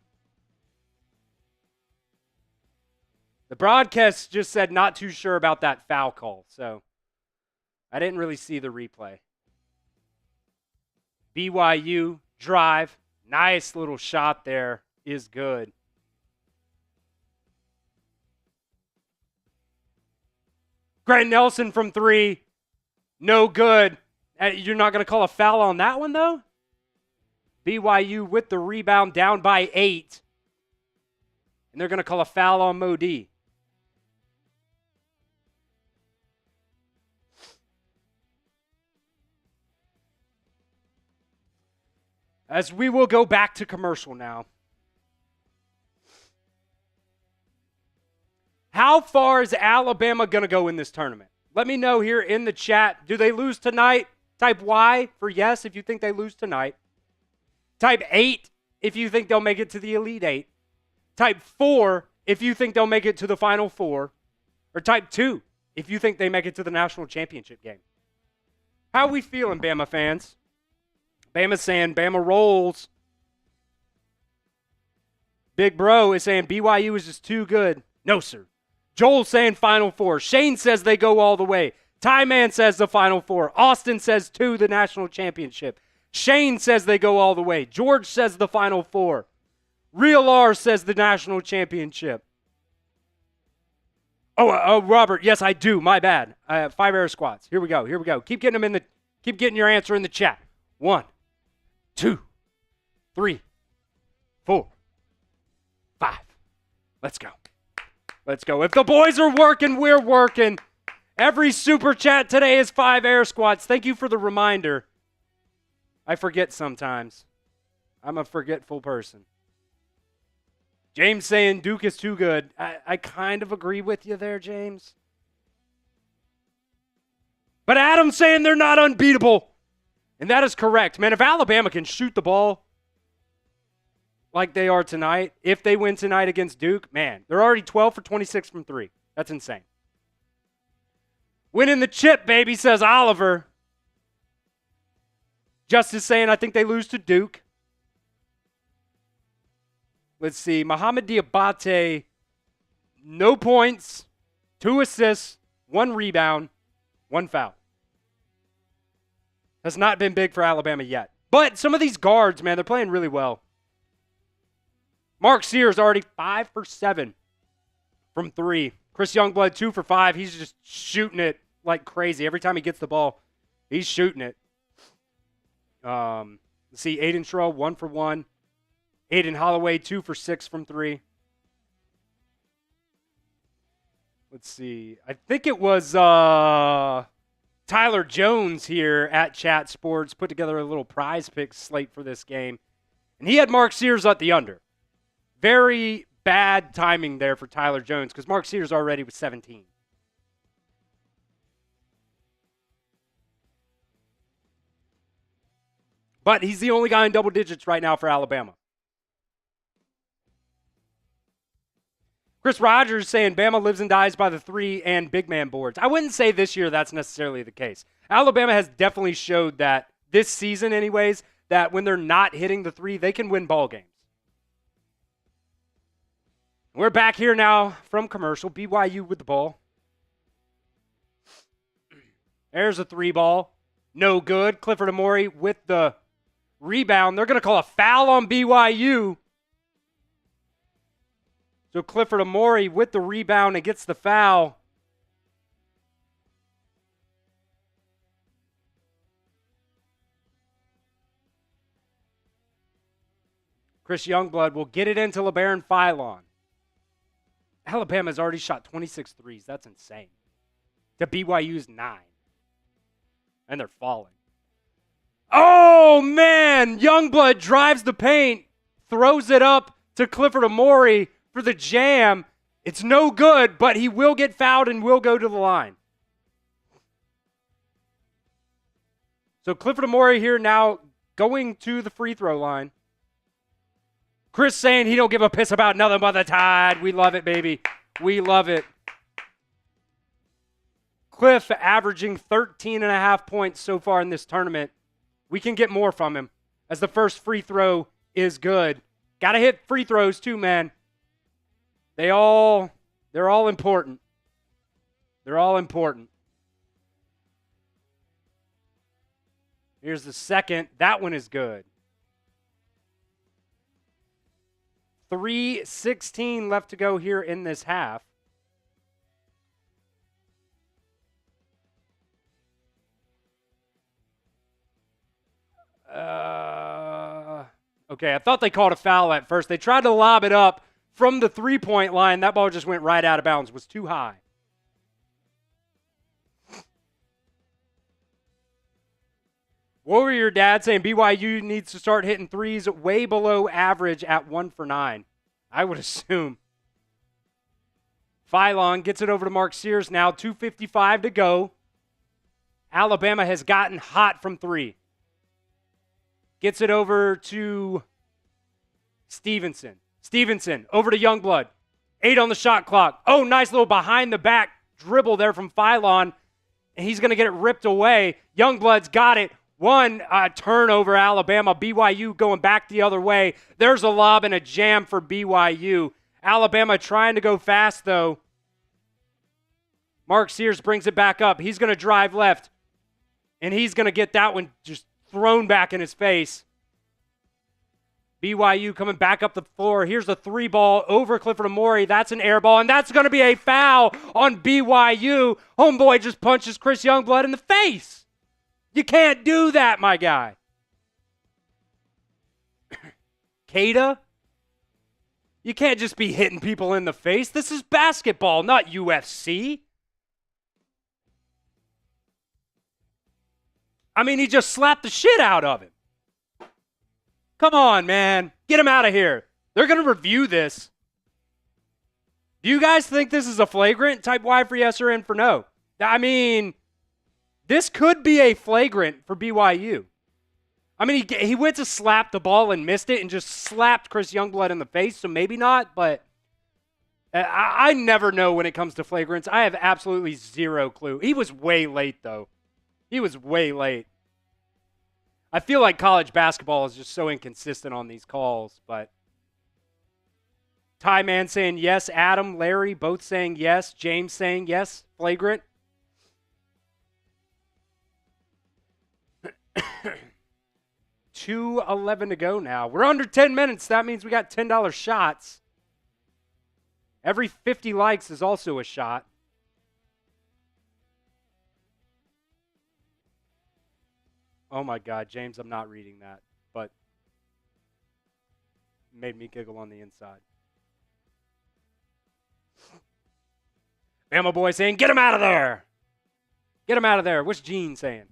The broadcast just said not too sure about that foul call, so I didn't really see the replay. BYU drive. Nice little shot there is good. Grant Nelson from 3. No good. You're not going to call a foul on that one, though? BYU with the rebound down by 8. And they're going to call a foul on Modi. As we will go back to commercial now. How far is Alabama going to go in this tournament? Let me know here in the chat. Do they lose tonight? Type Y for yes if you think they lose tonight. Type 8 if you think they'll make it to the Elite 8. Type 4 if you think they'll make it to the Final 4. Or type 2 if you think they make it to the national championship game. How are we feeling, Bama fans? Bama's saying Bama rolls. Big Bro is saying BYU is just too good. No, sir. Joel's saying Final 4. Shane says they go all the way. Ty Man says the Final 4. Austin says 2, the national championship. Shane says they go all the way. George says the Final 4. Real R says the national championship. Oh, Robert, yes, I do. My bad. 5 air squats. Here we go. Keep getting your answer in the chat. 1, 2, 3, 4, 5. Let's go. If the boys are working, we're working. Every super chat today is 5 air squats. Thank you for the reminder. I forget sometimes. I'm a forgetful person. James saying Duke is too good. I kind of agree with you there, James. But Adam's saying they're not unbeatable. And that is correct. Man, if Alabama can shoot the ball like they are tonight, if they win tonight against Duke, man, they're already 12 for 26 from 3. That's insane. Winning the chip, baby, says Oliver. Justice saying I think they lose to Duke. Let's see. Mohamed Diabate, no points, 2 assists, 1 rebound, 1 foul. Has not been big for Alabama yet. But some of these guards, man, they're playing really well. Mark Sears already 5 for 7 from 3. Chris Youngblood 2 for 5. He's just shooting it like crazy. Every time he gets the ball, He's shooting it. Let's see, Aiden Sherrill, 1 for 1. Aiden Holloway, 2 for 6 from 3. Let's see. I think it was Tyler Jones here at Chat Sports put together a little prize pick slate for this game. And he had Mark Sears at the under. Very bad timing there for Tyler Jones because Mark Sears already was 17. But he's the only guy in double digits right now for Alabama. Chris Rogers saying Bama lives and dies by the 3 and big man boards. I wouldn't say this year that's necessarily the case. Alabama has definitely showed that this season anyways, that when they're not hitting the 3, they can win ball games. We're back here now from commercial. BYU with the ball. There's a 3 ball. No good. Clifford Amore with the rebound. They're going to call a foul on BYU. So Clifford Amore with the rebound and gets the foul. Chris Youngblood will get it into LeBaron Philon. Alabama's already shot 26 threes. That's insane. To BYU's 9. And they're falling. Oh, man. Youngblood drives the paint. Throws it up to Clifford Amore for the jam. It's no good, but he will get fouled and will go to the line. So Clifford Amore here now going to the free throw line. Chris saying he don't give a piss about nothing but the Tide. We love it, baby. We love it. Cliff averaging 13.5 points so far in this tournament. We can get more from him as the first free throw is good. Got to hit free throws too, man. They're all important. They're all important. Here's the second. That one is good. 3:16 left to go here in this half. Okay, I thought they called a foul at first. They tried to lob it up from the three-point line. That ball just went right out of bounds. It was too high. What were your dad saying? BYU needs to start hitting threes way below average at 1 for 9. I would assume. Philon gets it over to Mark Sears now. 2:55 to go. Alabama has gotten hot from 3. Gets it over to Stevenson. Stevenson over to Youngblood. 8 on the shot clock. Oh, nice little behind the back dribble there from Philon. And he's going to get it ripped away. Youngblood's got it. One turnover, Alabama. BYU going back the other way. There's a lob and a jam for BYU. Alabama trying to go fast, though. Mark Sears brings it back up. He's going to drive left. And he's going to get that one just thrown back in his face. BYU coming back up the floor. Here's the 3 ball over Clifford Amore. That's an air ball, and that's going to be a foul on BYU. Homeboy just punches Chris Youngblood in the face. You can't do that, my guy. Kada, you can't just be hitting people in the face. This is basketball, not UFC. I mean, he just slapped the shit out of him. Come on, man. Get him out of here. They're going to review this. Do you guys think this is a flagrant? Type Y for yes or N for no. I mean, this could be a flagrant for BYU. I mean, he went to slap the ball and missed it and just slapped Chris Youngblood in the face, so maybe not, but I never know when it comes to flagrants. I have absolutely zero clue. He was way late, though. He was way late. I feel like college basketball is just so inconsistent on these calls, but Ty Man saying yes, Adam, Larry both saying yes, James saying yes, flagrant. $2:11 to go now. We're under 10 minutes. That means we got $10 shots. Every 50 likes is also a shot. Oh, my God, James, I'm not reading that, but made me giggle on the inside. Bama boy saying, get him out of there. Get him out of there. What's Gene saying?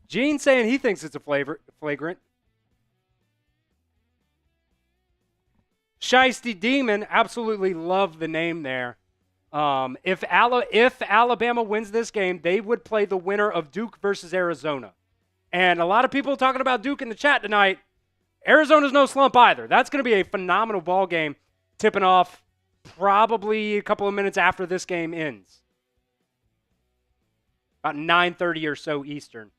Gene saying he thinks it's a flagrant. Shiesty Demon, absolutely love the name there. If Alabama wins this game, they would play the winner of Duke versus Arizona. And a lot of people talking about Duke in the chat tonight. Arizona's no slump either. That's going to be a phenomenal ball game, tipping off probably a couple of minutes after this game ends. About 9:30 or so Eastern.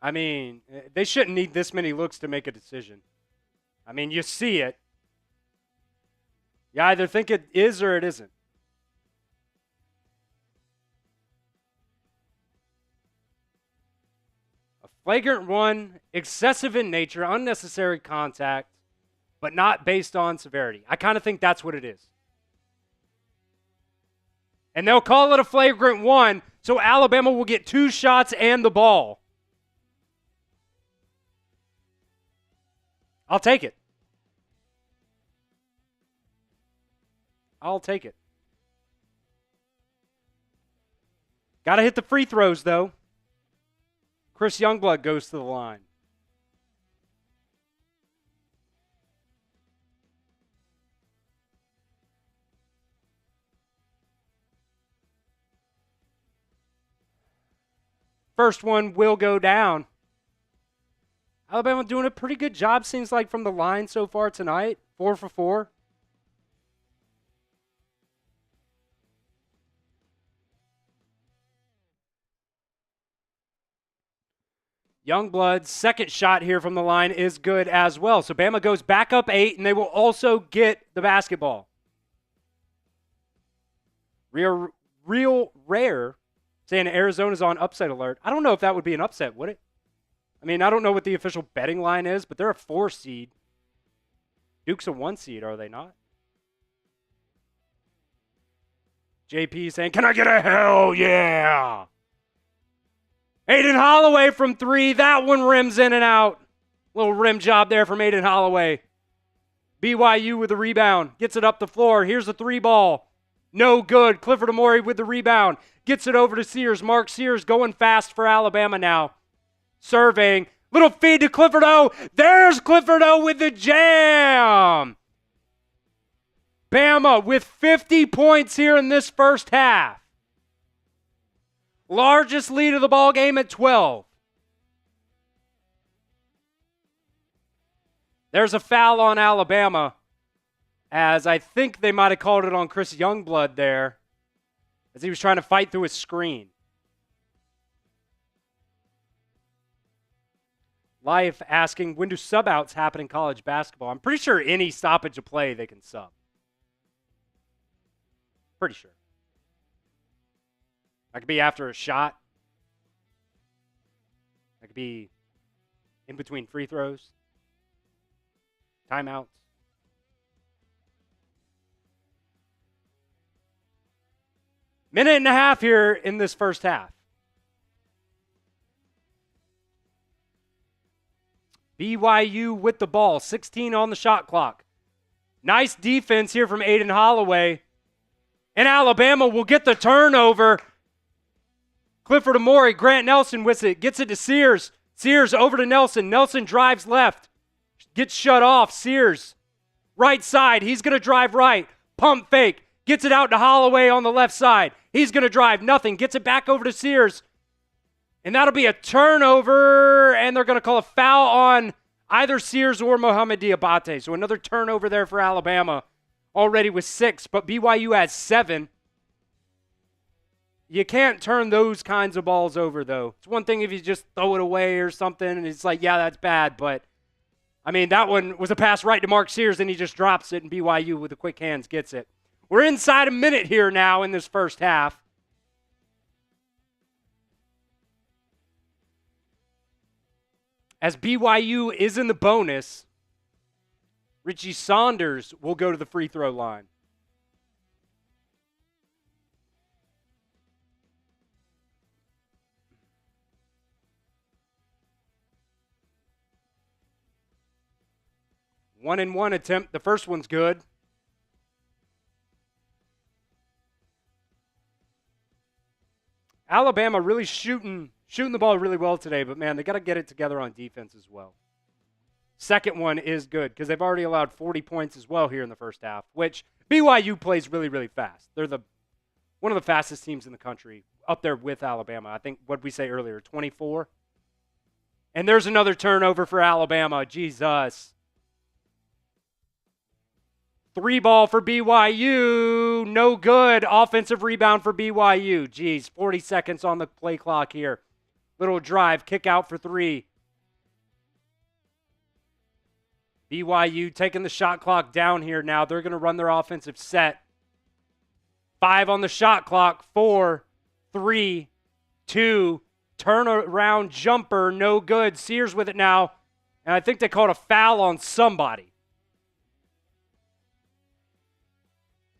I mean, they shouldn't need this many looks to make a decision. I mean, you see it. You either think it is or it isn't. A flagrant one, excessive in nature, unnecessary contact, but not based on severity. I kind of think that's what it is. And they'll call it a flagrant one, so Alabama will get 2 shots and the ball. I'll take it. I'll take it. Got to hit the free throws, though. Chris Youngblood goes to the line. First one will go down. Alabama doing a pretty good job, seems like, from the line so far tonight. 4 for 4. Youngblood's second shot here from the line is good as well. So Bama goes back up 8, and they will also get the basketball. Real rare saying Arizona's on upset alert. I don't know if that would be an upset, would it? I mean, I don't know what the official betting line is, but they're a 4 seed. Duke's a 1 seed, are they not? JP saying, can I get a hell yeah? Aiden Holloway from 3. That one rims in and out. Little rim job there from Aiden Holloway. BYU with the rebound. Gets it up the floor. Here's the 3 ball. No good. Clifford Amore with the rebound. Gets it over to Sears. Mark Sears going fast for Alabama now. Surveying. Little feed to Clifford O. There's Clifford O with the jam. Bama with 50 points here in this first half. Largest lead of the ball game at 12. There's a foul on Alabama, as I think they might have called it on Chris Youngblood there, as he was trying to fight through his screen. Life asking, when do sub-outs happen in college basketball? I'm pretty sure any stoppage of play they can sub. Pretty sure. That could be after a shot. That could be in between free throws. Timeouts. Minute and a half here in this first half. BYU with the ball, 16 on the shot clock. Nice defense here from Aiden Holloway. And Alabama will get the turnover. Clifford Amore, Grant Nelson with it, gets it to Sears. Sears over to Nelson. Nelson drives left. Gets shut off. Sears, right side. He's going to drive right. Pump fake. Gets it out to Holloway on the left side. He's going to drive. Nothing. Gets it back over to Sears. And that'll be a turnover, and they're going to call a foul on either Sears or Mohamed Diabate. So another turnover there for Alabama, already with 6, but BYU has 7. You can't turn those kinds of balls over, though. It's one thing if you just throw it away or something, and it's like, yeah, that's bad. But, I mean, that one was a pass right to Mark Sears, and he just drops it, and BYU with the quick hands gets it. We're inside a minute here now in this first half. As BYU is in the bonus, Richie Saunders will go to the free throw line. One and one attempt. The first one's good. Alabama really shooting the ball really well today, but man, they got to get it together on defense as well. Second one is good because they've already allowed 40 points as well here in the first half, which BYU plays really, really fast. They're one of the fastest teams in the country, up there with Alabama. I think, what did we say earlier, 24? And there's another turnover for Alabama. Jesus. 3 ball for BYU. No good. Offensive rebound for BYU. Geez, 40 seconds on the play clock here. Little drive, kick out for 3. BYU taking the shot clock down here now. They're going to run their offensive set. 5 on the shot clock. 4, 3, 2. Turnaround jumper. No good. Sears with it now. And I think they called a foul on somebody.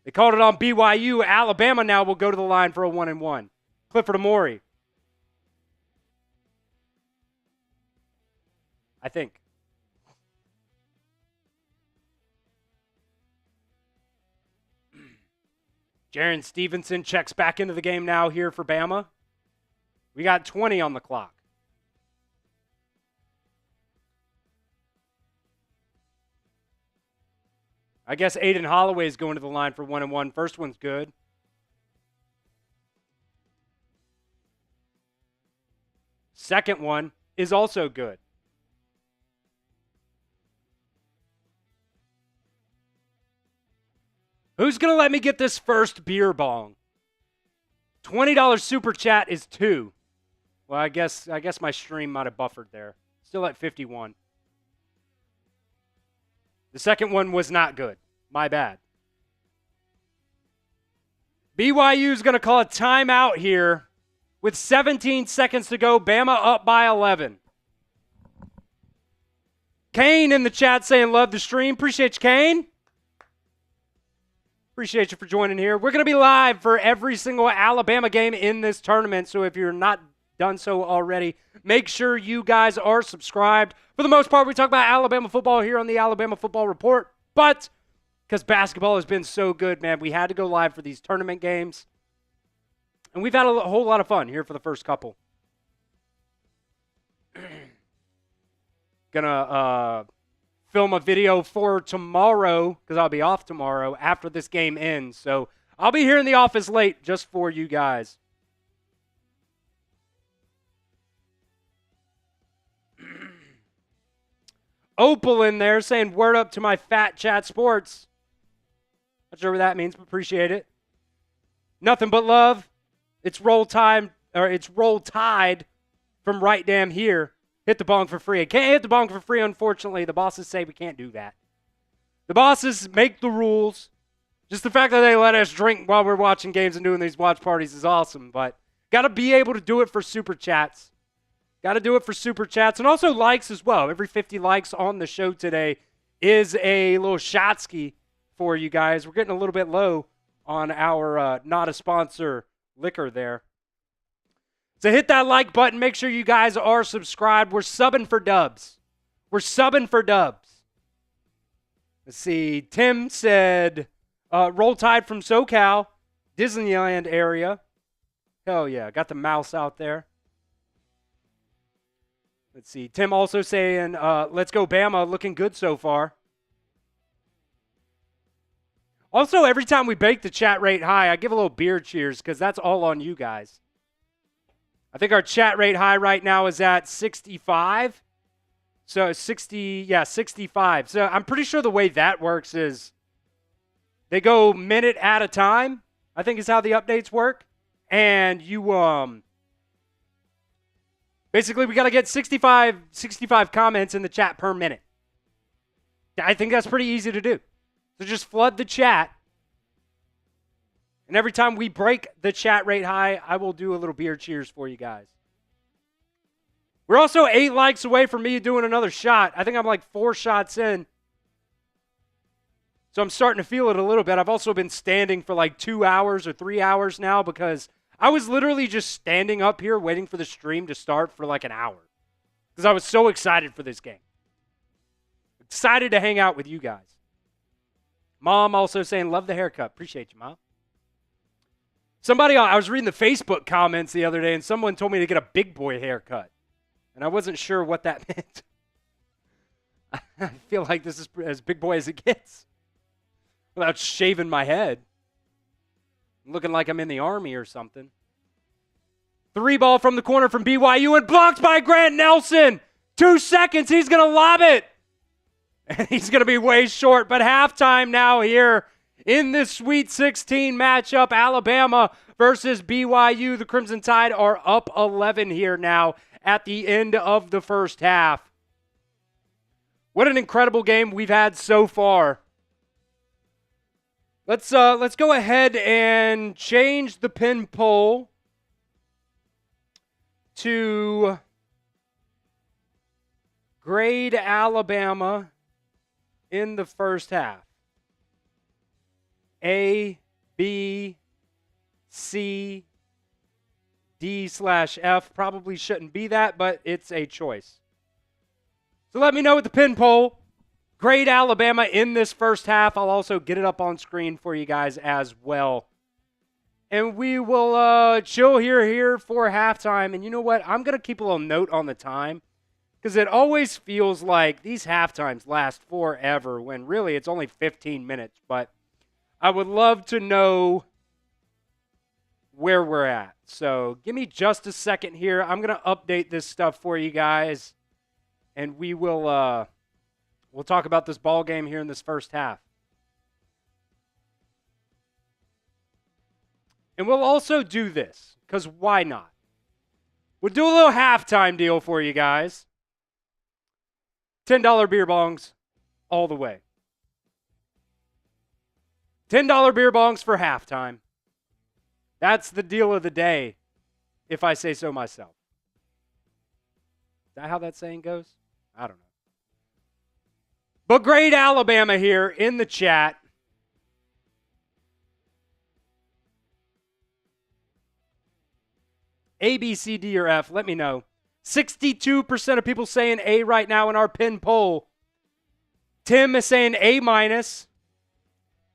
They called it on BYU. Alabama now will go to the line for a 1-and-1. Clifford Amori. I think. Jaron Stevenson checks back into the game now here for Bama. We got 20 on the clock. I guess Aiden Holloway is going to the line for 1-and-1. First one's good. Second one is also good. Who's going to let me get this first beer bong? $20 super chat is 2. Well, I guess my stream might have buffered there. Still at 51. The second one was not good. My bad. BYU's going to call a timeout here with 17 seconds to go. Bama up by 11. Kane in the chat saying love the stream. Appreciate you, Kane. Appreciate you for joining here. We're going to be live for every single Alabama game in this tournament, so if you're not done so already, make sure you guys are subscribed. For the most part, we talk about Alabama football here on the Alabama Football Report, but because basketball has been so good, man, we had to go live for these tournament games, and we've had a whole lot of fun here for the first couple. Gonna film a video for tomorrow because I'll be off tomorrow after this game ends, so I'll be here in the office late just for you guys. Opal in there saying word up to my fat chat sports. Not sure what that means, but appreciate it. Nothing but love. It's roll tide from right damn here. Hit the bong for free. I can't hit the bong for free, unfortunately. The bosses say we can't do that. The bosses make the rules. Just the fact that they let us drink while we're watching games and doing these watch parties is awesome, but got to be able to do it for super chats. Got to do it for super chats and also likes as well. Every 50 likes on the show today is a little shotski for you guys. We're getting a little bit low on our not a sponsor liquor there. So hit that like button. Make sure you guys are subscribed. We're subbing for dubs. Let's see. Tim said, roll tide from SoCal, Disneyland area. Hell yeah. Got the mouse out there. Let's see. Tim also saying, let's go Bama, looking good so far. Also, every time we bake the chat rate high, I give a little beer cheers because that's all on you guys. I think our chat rate high right now is at 65. So 65. So I'm pretty sure the way that works is they go minute at a time, I think is how the updates work. And you, basically, we got to get 65 comments in the chat per minute. I think that's pretty easy to do. So just flood the chat. And every time we break the chat rate high, I will do a little beer cheers for you guys. We're also 8 likes away from me doing another shot. I think I'm like 4 shots in. So I'm starting to feel it a little bit. I've also been standing for like 2 hours or 3 hours now because I was literally just standing up here waiting for the stream to start for like an hour because I was so excited for this game. Excited to hang out with you guys. Mom also saying, love the haircut. Appreciate you, Mom. I was reading the Facebook comments the other day, and someone told me to get a big boy haircut. And I wasn't sure what that meant. I feel like this is as big boy as it gets. Without shaving my head. Looking like I'm in the Army or something. 3 ball from the corner from BYU and blocked by Grant Nelson. 2 seconds, he's going to lob it. And he's going to be way short. But halftime now here in this Sweet 16 matchup. Alabama versus BYU. The Crimson Tide are up 11 here now at the end of the first half. What an incredible game we've had so far. Let's go ahead and change the pin poll to grade Alabama in the first half. A, B, C, D/F. Probably shouldn't be that, but it's a choice. So let me know with the pin poll. Grade Alabama in this first half. I'll also get it up on screen for you guys as well. And we will chill here for halftime. And you know what? I'm going to keep a little note on the time because it always feels like these halftimes last forever when really it's only 15 minutes. But I would love to know where we're at. So give me just a second here. I'm going to update this stuff for you guys. And we will we'll talk about this ball game here in this first half. And we'll also do this, because why not? We'll do a little halftime deal for you guys. $10 beer bongs all the way. $10 beer bongs for halftime. That's the deal of the day, if I say so myself. Is that how that saying goes? I don't know. But grade Alabama here in the chat. A, B, C, D, or F. Let me know. 62% of people saying A right now in our pin poll. Tim is saying A-.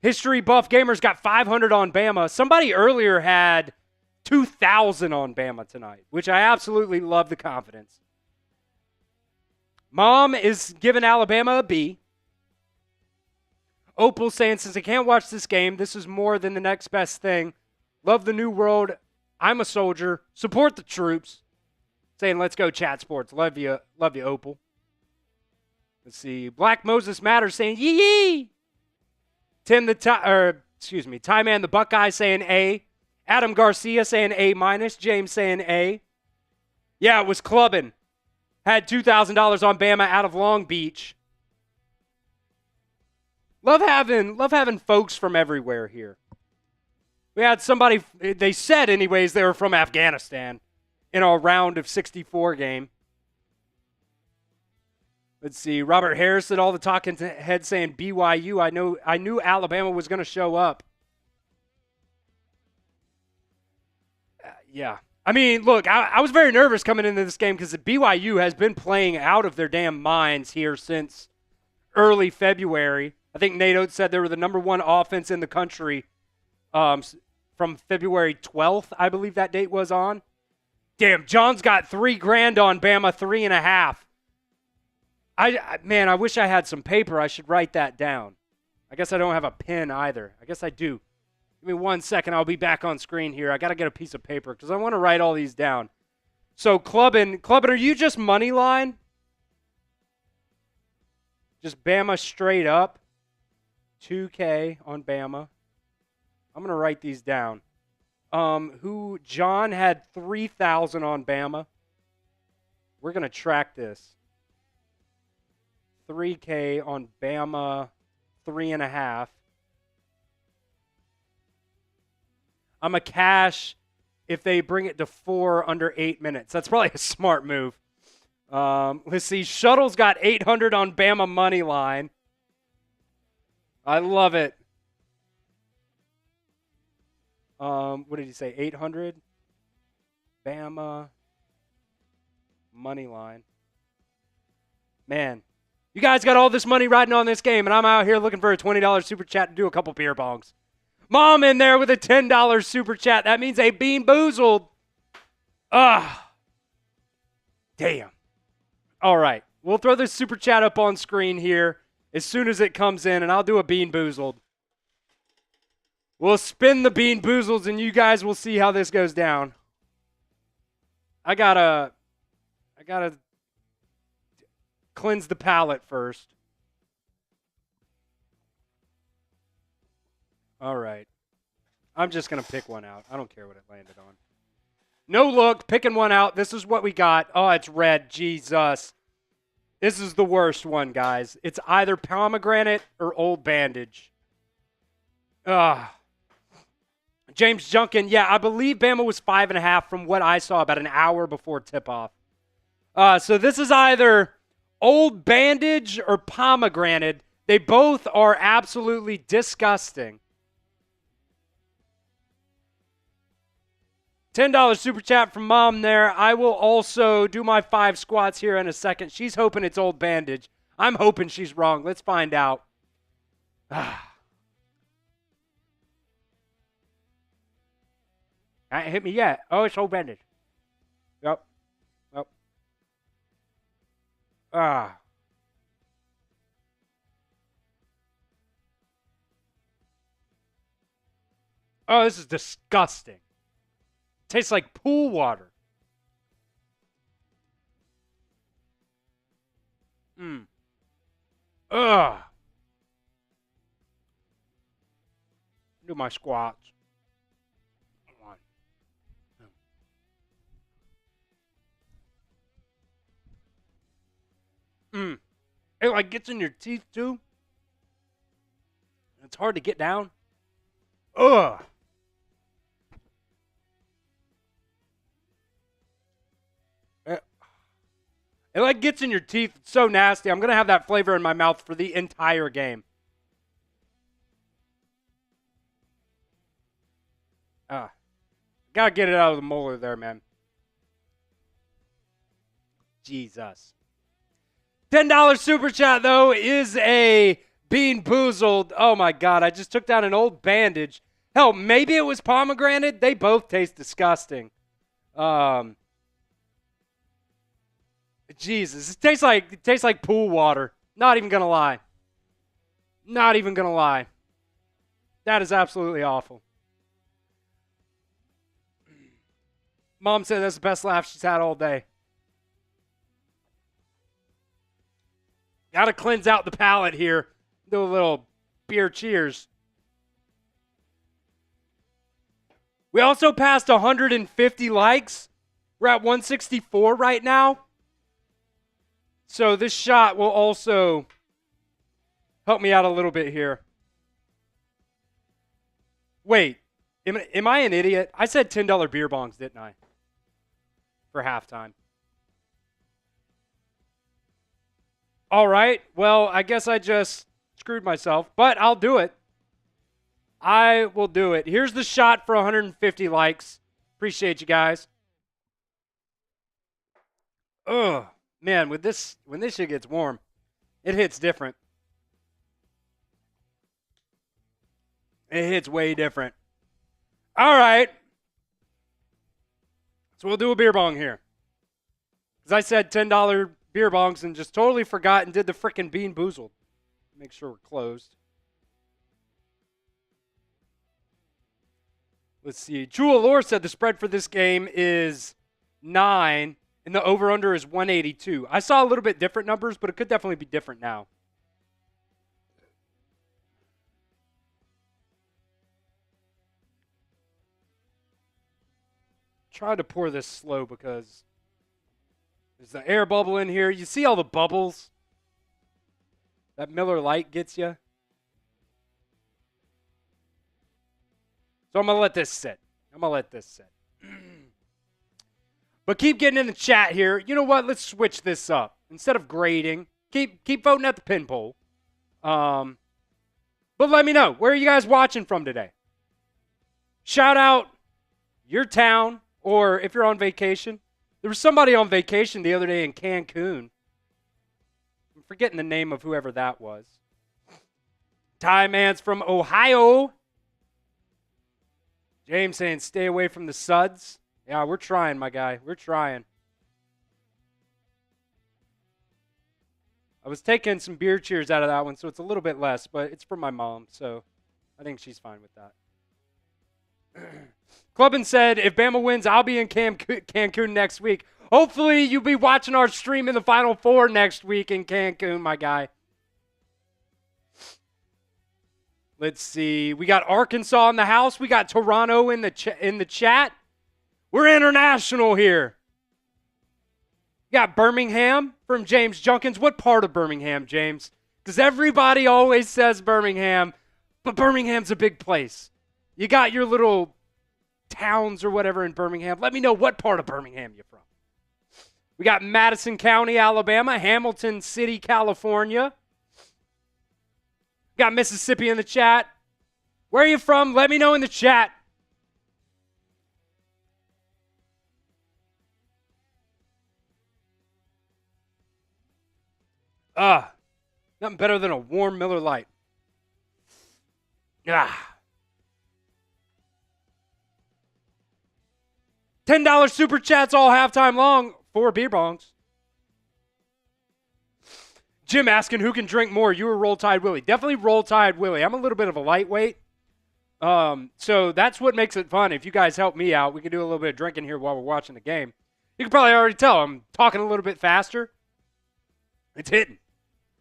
History Buff Gamers got 500 on Bama. Somebody earlier had 2,000 on Bama tonight, which I absolutely love the confidence. Mom is giving Alabama a B. Opal saying, since I can't watch this game, this is more than the next best thing. Love the new world. I'm a soldier. Support the troops. Saying, let's go, Chat Sports. Love you, Opal. Let's see. Black Moses Matters saying, yee. Time Man the Buckeye saying A. Adam Garcia saying A-. James saying A. Yeah, it was clubbing. Had $2,000 on Bama out of Long Beach. Love having folks from everywhere here. We had somebody, they said anyways, they were from Afghanistan in our round of 64 game. Let's see. Robert Harris said all the talking heads saying BYU. I knew Alabama was going to show up. Yeah. I mean, look, I was very nervous coming into this game because the BYU has been playing out of their damn minds here since early February. I think Nate Oates said they were the number 1 offense in the country from February 12th, I believe that date was on. Damn, John's got $3,000 on Bama, 3.5. Man, I wish I had some paper. I should write that down. I guess I don't have a pen either. I guess I do. Give me 1 second. I'll be back on screen here. I got to get a piece of paper because I want to write all these down. So, Clubbin, are you just money line? Just Bama straight up? 2K on Bama. I'm going to write these down. John had 3,000 on Bama. We're going to track this. 3K on Bama, 3.5. I'm a cash if they bring it to 4 under 8 minutes. That's probably a smart move. Let's see. Shuttle's got 800 on Bama money line. I love it. What did he say? 800? Bama money line. Man, you guys got all this money riding on this game, and I'm out here looking for a $20 super chat to do a couple beer bongs. Mom in there with a $10 super chat. That means a Bean Boozled. Damn. All right. We'll throw this super chat up on screen here as soon as it comes in, and I'll do a Bean Boozled. We'll spin the Bean Boozles, and you guys will see how this goes down. I gotta cleanse the palate first. All right. I'm just going to pick one out. I don't care what it landed on. No look, picking one out. This is what we got. Oh, it's red. Jesus. This is the worst one, guys. It's either pomegranate or Old Bandage. James Junkin, yeah, I believe Bama was 5.5 from what I saw about an hour before tip-off. So this is either Old Bandage or pomegranate. They both are absolutely disgusting. $10 super chat from Mom there. I will also do my 5 squats here in a second. She's hoping it's Old Bandage. I'm hoping she's wrong. Let's find out. Ain't hit me yet. Oh, it's Old Bandage. Yep. Oh, this is disgusting. Tastes like pool water. Do my squats. Come on. It like gets in your teeth too. It's hard to get down. Ugh. It like gets in your teeth. It's so nasty. I'm going to have that flavor in my mouth for the entire game. Got to get it out of the molar there, man. Jesus. $10 super chat, though, is a Bean Boozled. Oh, my God. I just took down an Old Bandage. Hell, maybe it was pomegranate. They both taste disgusting. Jesus, it tastes like pool water. Not even gonna lie. Not even gonna lie. That is absolutely awful. Mom said that's the best laugh she's had all day. Gotta cleanse out the palate here. Do a little beer cheers. We also passed 150 likes. We're at 164 right now. So this shot will also help me out a little bit here. Wait, am I an idiot? I said $10 beer bongs, didn't I? For halftime. All right, well, I guess I just screwed myself, but I'll do it. I will do it. Here's the shot for 150 likes. Appreciate you guys. Ugh. Man, when this shit gets warm, it hits different. It hits way different. All right. So we'll do a beer bong here. Because I said $10 beer bongs and just totally forgot and did the frickin' Bean Boozled. Make sure we're closed. Let's see. True Allure said the spread for this game is 9. And the over-under is 182. I saw a little bit different numbers, but it could definitely be different now. Try to pour this slow because there's the air bubble in here. You see all the bubbles that Miller Lite gets you? So I'm going to let this sit. But keep getting in the chat here. You know what? Let's switch this up. Instead of grading, keep voting at the pin poll. But let me know. Where are you guys watching from today? Shout out your town, or if you're on vacation. There was somebody on vacation the other day in Cancun. I'm forgetting the name of whoever that was. Ty Man's from Ohio. James saying stay away from the suds. Yeah, we're trying, my guy. We're trying. I was taking some beer cheers out of that one, so it's a little bit less, but it's from my mom, so I think she's fine with that. Clubbin said, if Bama wins, I'll be in Cancun next week. Hopefully you'll be watching our stream in the Final Four next week in Cancun, my guy. Let's see. We got Arkansas in the house. We got Toronto in the chat. We're international here. We got Birmingham from James Junkins. What part of Birmingham, James? Because everybody always says Birmingham, but Birmingham's a big place. You got your little towns or whatever in Birmingham. Let me know what part of Birmingham you're from. We got Madison County, Alabama, Hamilton City, California. Got Mississippi in the chat. Where are you from? Let me know in the chat. Nothing better than a warm Miller Lite. $10 super chats all halftime long. 4 beer bongs. Jim asking who can drink more, you or Roll Tide Willie. Definitely Roll Tide Willie. I'm a little bit of a lightweight. So that's what makes it fun. If you guys help me out, we can do a little bit of drinking here while we're watching the game. You can probably already tell I'm talking a little bit faster. It's hitting.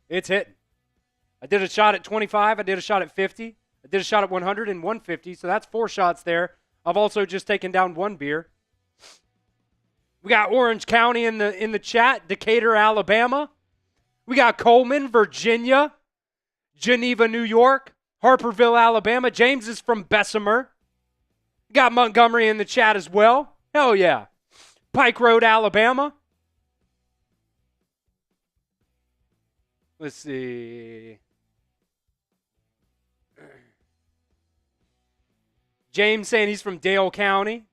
It's hitting. I did a shot at 25. I did a shot at 50. I did a shot at 100 and 150. So that's 4 shots there. I've also just taken down 1 beer. We got Orange County in the chat. Decatur, Alabama. We got Coleman, Virginia. Geneva, New York. Harperville, Alabama. James is from Bessemer. We got Montgomery in the chat as well. Hell yeah. Pike Road, Alabama. Let's see. James saying he's from Dale County.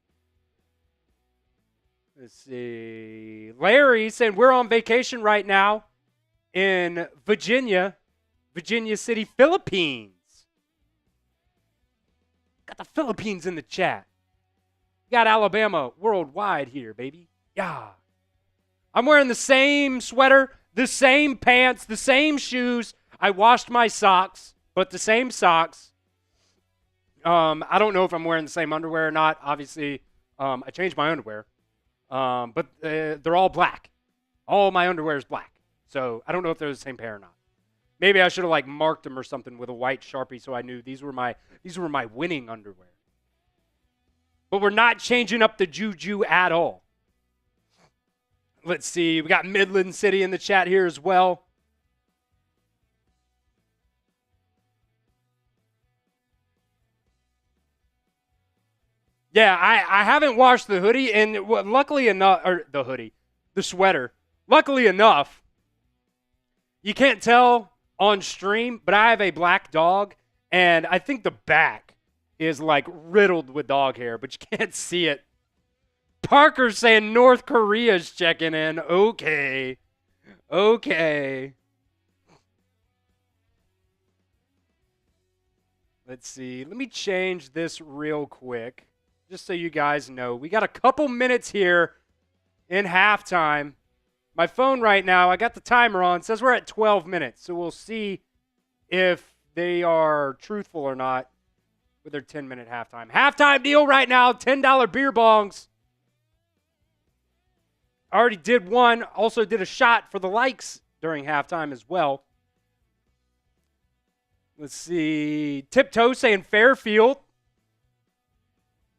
Let's see. Larry saying we're on vacation right now in Virginia City, Philippines. Got the Philippines in the chat. Got Alabama worldwide here, baby. Yeah. I'm wearing the same sweater, the same pants, the same shoes. I washed my socks, but the same socks. I don't know if I'm wearing the same underwear or not. Obviously, I changed my underwear. But they're all black. All my underwear is black. So I don't know if they're the same pair or not. Maybe I should have marked them or something with a white Sharpie so I knew these were my winning underwear. But we're not changing up the juju at all. Let's see. We got Midland City in the chat here as well. Yeah, I haven't washed the hoodie, and luckily enough, or the sweater. Luckily enough, you can't tell on stream, but I have a black dog, and I think the back is riddled with dog hair, but you can't see it. Parker's saying North Korea's checking in. Okay. Let's see. Let me change this real quick. Just so you guys know, we got a couple minutes here in halftime. My phone right now, I got the timer on, says we're at 12 minutes. So we'll see if they are truthful or not with their 10-minute halftime. Halftime deal right now, $10 beer bongs. I already did one. Also did a shot for the likes during halftime as well. Let's see. Tiptoe saying Fairfield.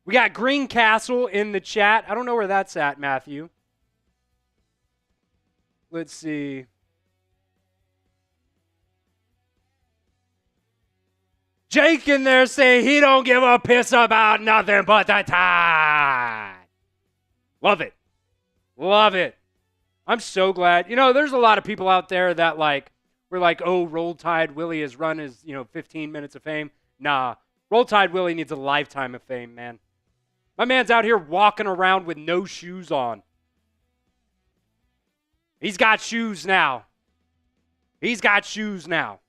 We got Greencastle in the chat. I don't know where that's at, Matthew. Let's see. Jake in there saying he don't give a piss about nothing but the Tide. Love it. Love it. I'm so glad. There's a lot of people out there that we're like, oh, Roll Tide Willie has run his, 15 minutes of fame. Nah, Roll Tide Willie needs a lifetime of fame, man. My man's out here walking around with no shoes on. He's got shoes now. He's got shoes now.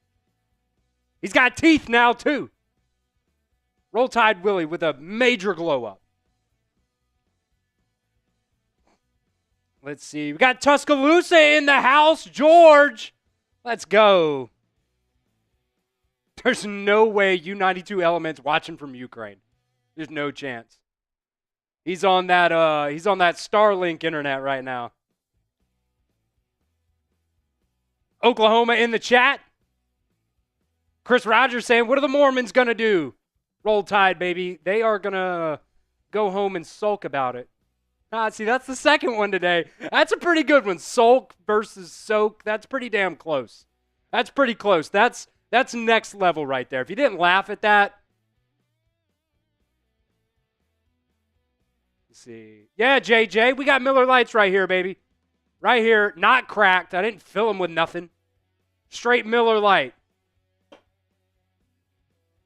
He's got teeth now, too. Roll Tide Willie with a major glow up. Let's see. We got Tuscaloosa in the house. George. Let's go. There's no way U92 Element's watching from Ukraine. There's no chance. He's on that Starlink internet right now. Oklahoma in the chat. Chris Rogers saying, what are the Mormons going to do? Roll Tide, baby. They are going to go home and sulk about it. See, that's the second one today. That's a pretty good one. Sulk versus soak. That's pretty damn close. That's pretty close. That's next level right there. If you didn't laugh at that. Let's see. Yeah, JJ, we got Miller Lights right here, baby. Right here. Not cracked. I didn't fill them with nothing. Straight Miller Lite.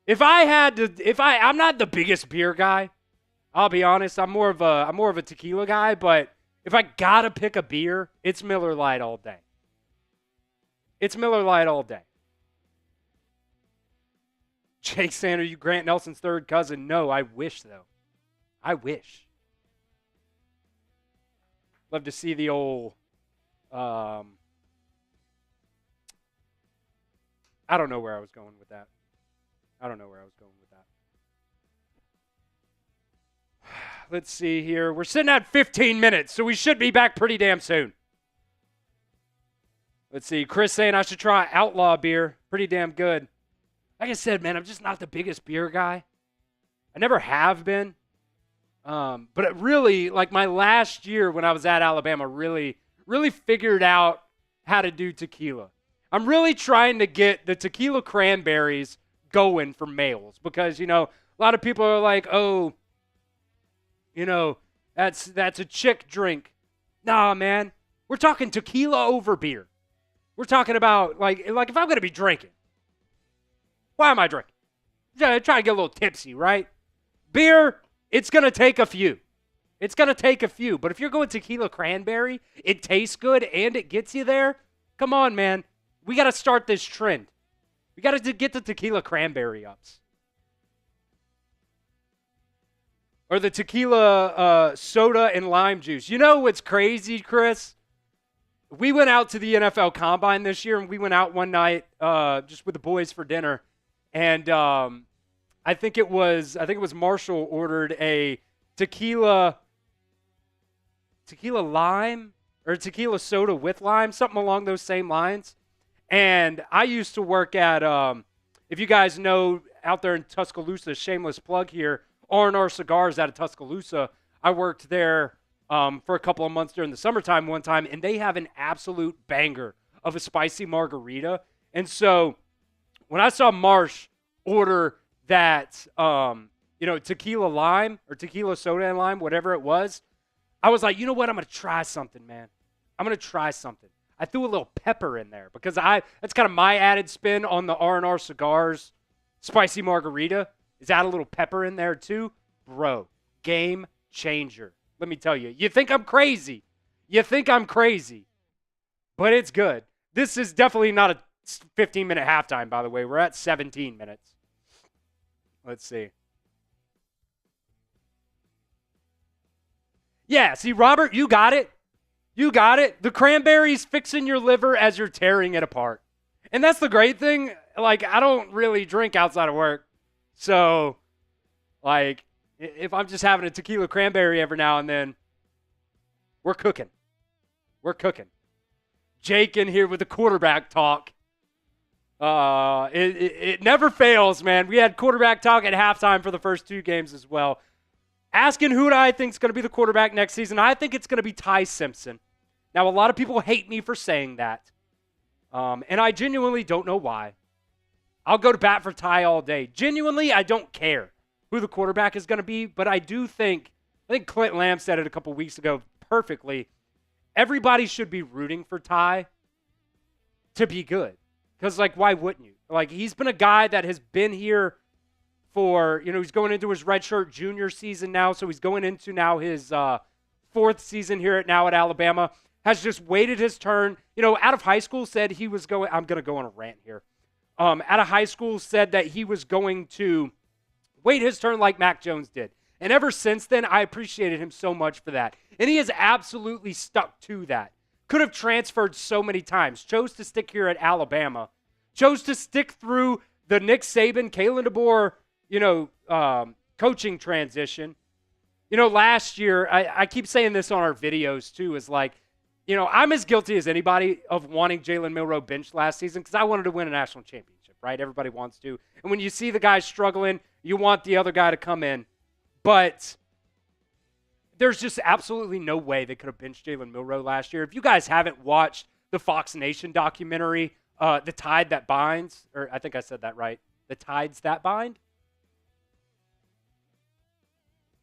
I'm not the biggest beer guy. I'll be honest. I'm more of a tequila guy, but if I gotta pick a beer, it's Miller Lite all day. It's Miller Lite all day. Jake saying, are you Grant Nelson's third cousin? No, I wish, though. I wish. Love to see the old, I don't know where I was going with that. Let's see here. We're sitting at 15 minutes, so we should be back pretty damn soon. Let's see. Chris saying I should try Outlaw beer. Pretty damn good. Like I said, man, I'm just not the biggest beer guy. I never have been. But it really, like my last year when I was at Alabama, really figured out how to do tequila. I'm really trying to get the tequila cranberries going for males because, a lot of people are like, oh, that's a chick drink. Nah, man. We're talking tequila over beer. We're talking about, like if I'm going to be drinking, why am I drinking? I'm trying to get a little tipsy, right? Beer, it's going to take a few. But if you're going tequila cranberry, it tastes good and it gets you there. Come on, man. We got to start this trend. We got to get the tequila cranberry ups. Or the tequila soda and lime juice. You know what's crazy, Chris? We went out to the NFL Combine this year, and we went out one night just with the boys for dinner. And I think it was Marshall ordered a tequila lime or tequila soda with lime, something along those same lines. And I used to work at, if you guys know, out there in Tuscaloosa, shameless plug here, R&R Cigars out of Tuscaloosa. I worked there for a couple of months during the summertime one time, and they have an absolute banger of a spicy margarita. And so when I saw Marsh order that, tequila lime or tequila soda and lime, whatever it was, I was like, you know what? I'm going to try something, man. I'm going to try something. I threw a little pepper in there because that's kind of my added spin on the R&R Cigars spicy margarita. Is add a little pepper in there too? Bro, game changer. Let me tell you. You think I'm crazy. But it's good. This is definitely not a 15-minute halftime, by the way. We're at 17 minutes. Let's see. Yeah, see, Robert, you got it. The cranberry's fixing your liver as you're tearing it apart. And that's the great thing. Like, I don't really drink outside of work. So, like, if I'm just having a tequila cranberry every now and then, we're cooking. Jake in here with the quarterback talk. It never fails, man. We had quarterback talk at halftime for the first two games as well. Asking who I think is going to be the quarterback next season. I think it's going to be Ty Simpson. Now, a lot of people hate me for saying that. And I genuinely don't know why. I'll go to bat for Ty all day. Genuinely, I don't care who the quarterback is going to be, but I think Clint Lamb said it a couple weeks ago perfectly. everybody should be rooting for Ty to be good. Because, like, why wouldn't you? Like, he's been a guy that has been here for, he's going into his redshirt junior season now, so he's going into now his fourth season here at Alabama, has just waited his turn. Out of high school said he was going, I'm going to go on a rant here. Out of high school said that he was going to wait his turn like Mac Jones did. And ever since then, I appreciated him so much for that. And he has absolutely stuck to that. Could have transferred so many times. Chose to stick here at Alabama. Chose to stick through the Nick Saban, Kalen DeBoer, coaching transition. Last year, I keep saying this on our videos too, is like, I'm as guilty as anybody of wanting Jalen Milroe benched last season because I wanted to win a national championship, right? Everybody wants to. And when you see the guy struggling, you want the other guy to come in. But there's just absolutely no way they could have benched Jalen Milroe last year. If you guys haven't watched the Fox Nation documentary, The Tide That Binds, or I think I said that right, The Tides That Bind?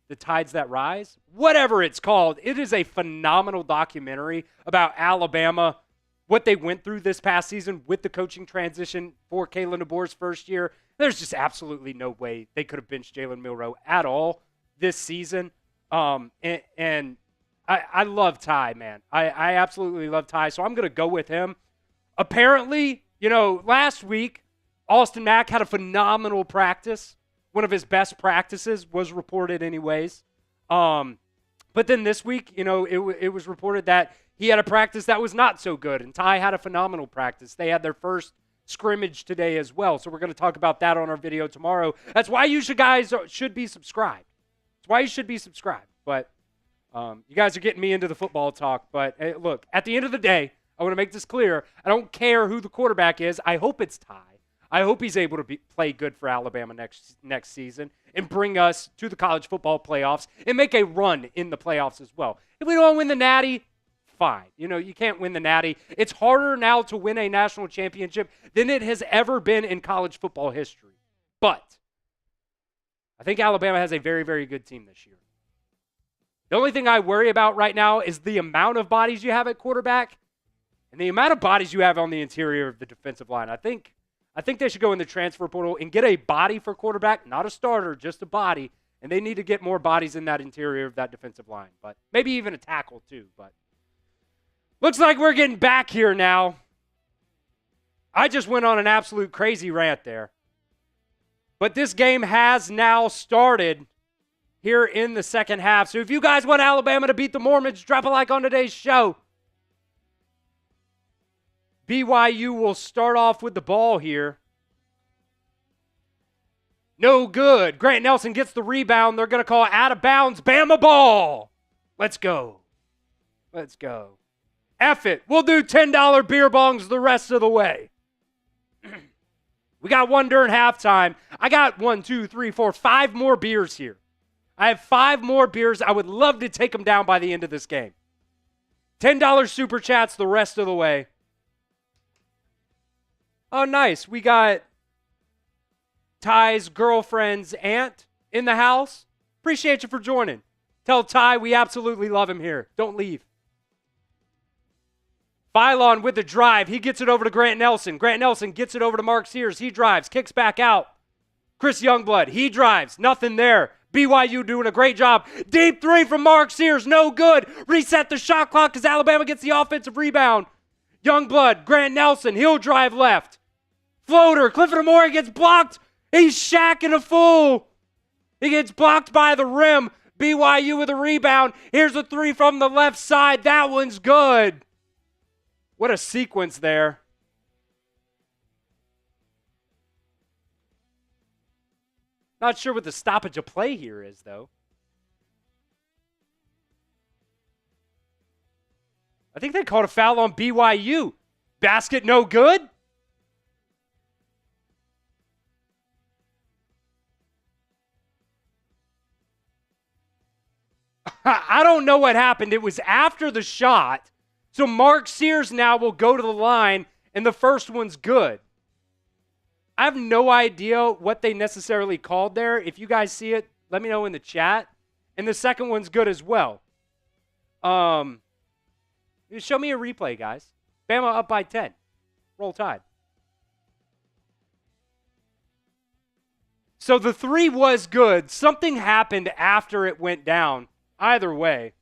The Tides That Rise? Whatever it's called, it is a phenomenal documentary about Alabama, what they went through this past season with the coaching transition for Kalen DeBoer's first year. There's just absolutely no way they could have benched Jalen Milroe at all this season. And I love Ty, man. I absolutely love Ty, so I'm going to go with him. Apparently, last week, Austin Mack had a phenomenal practice. One of his best practices was reported anyways. But then this week, it was reported that he had a practice that was not so good, and Ty had a phenomenal practice. They had their first scrimmage today as well, so we're going to talk about that on our video tomorrow. That's why you guys should be subscribed. That's why you should be subscribed. But you guys are getting me into the football talk. But hey, look, at the end of the day, I want to make this clear. I don't care who the quarterback is. I hope it's Ty. I hope he's able to play good for Alabama next season and bring us to the college football playoffs and make a run in the playoffs as well. If we don't win the Natty, fine. You can't win the Natty. It's harder now to win a national championship than it has ever been in college football history. But I think Alabama has a very, very good team this year. The only thing I worry about right now is the amount of bodies you have at quarterback and the amount of bodies you have on the interior of the defensive line. I think they should go in the transfer portal and get a body for quarterback, not a starter, just a body. And they need to get more bodies in that interior of that defensive line. But maybe even a tackle too. But looks like we're getting back here now. I just went on an absolute crazy rant there. But this game has now started here in the second half. So if you guys want Alabama to beat the Mormons, drop a like on today's show. BYU will start off with the ball here. No good. Grant Nelson gets the rebound. They're going to call out of bounds. Bama ball. Let's go. Let's go. F it. We'll do $10 beer bongs the rest of the way. We got one during halftime. I got 1, 2, 3, 4, 5 more beers here. I have 5 more beers. I would love to take them down by the end of this game. $10 super chats the rest of the way. Oh, nice. We got Ty's girlfriend's aunt in the house. Appreciate you for joining. Tell Ty we absolutely love him here. Don't leave. Phylon with the drive. He gets it over to Grant Nelson. Grant Nelson gets it over to Mark Sears. He drives, kicks back out. Chris Youngblood, he drives. Nothing there. BYU doing a great job. Deep three from Mark Sears. No good. Reset the shot clock because Alabama gets the offensive rebound. Youngblood, Grant Nelson, he'll drive left. Floater, Clifford Amore gets blocked. He's shacking a fool. He gets blocked by the rim. BYU with a rebound. Here's a three from the left side. That one's good. What a sequence there. Not sure what the stoppage of play here is, though. I think they called a foul on BYU. Basket no good? I don't know what happened. It was after the shot. So Mark Sears now will go to the line, and the first one's good. I have no idea what they necessarily called there. If you guys see it, let me know in the chat. And the second one's good as well. Show me a replay, guys. Bama up by 10. Roll Tide. So the three was good. Something happened after it went down. Either way.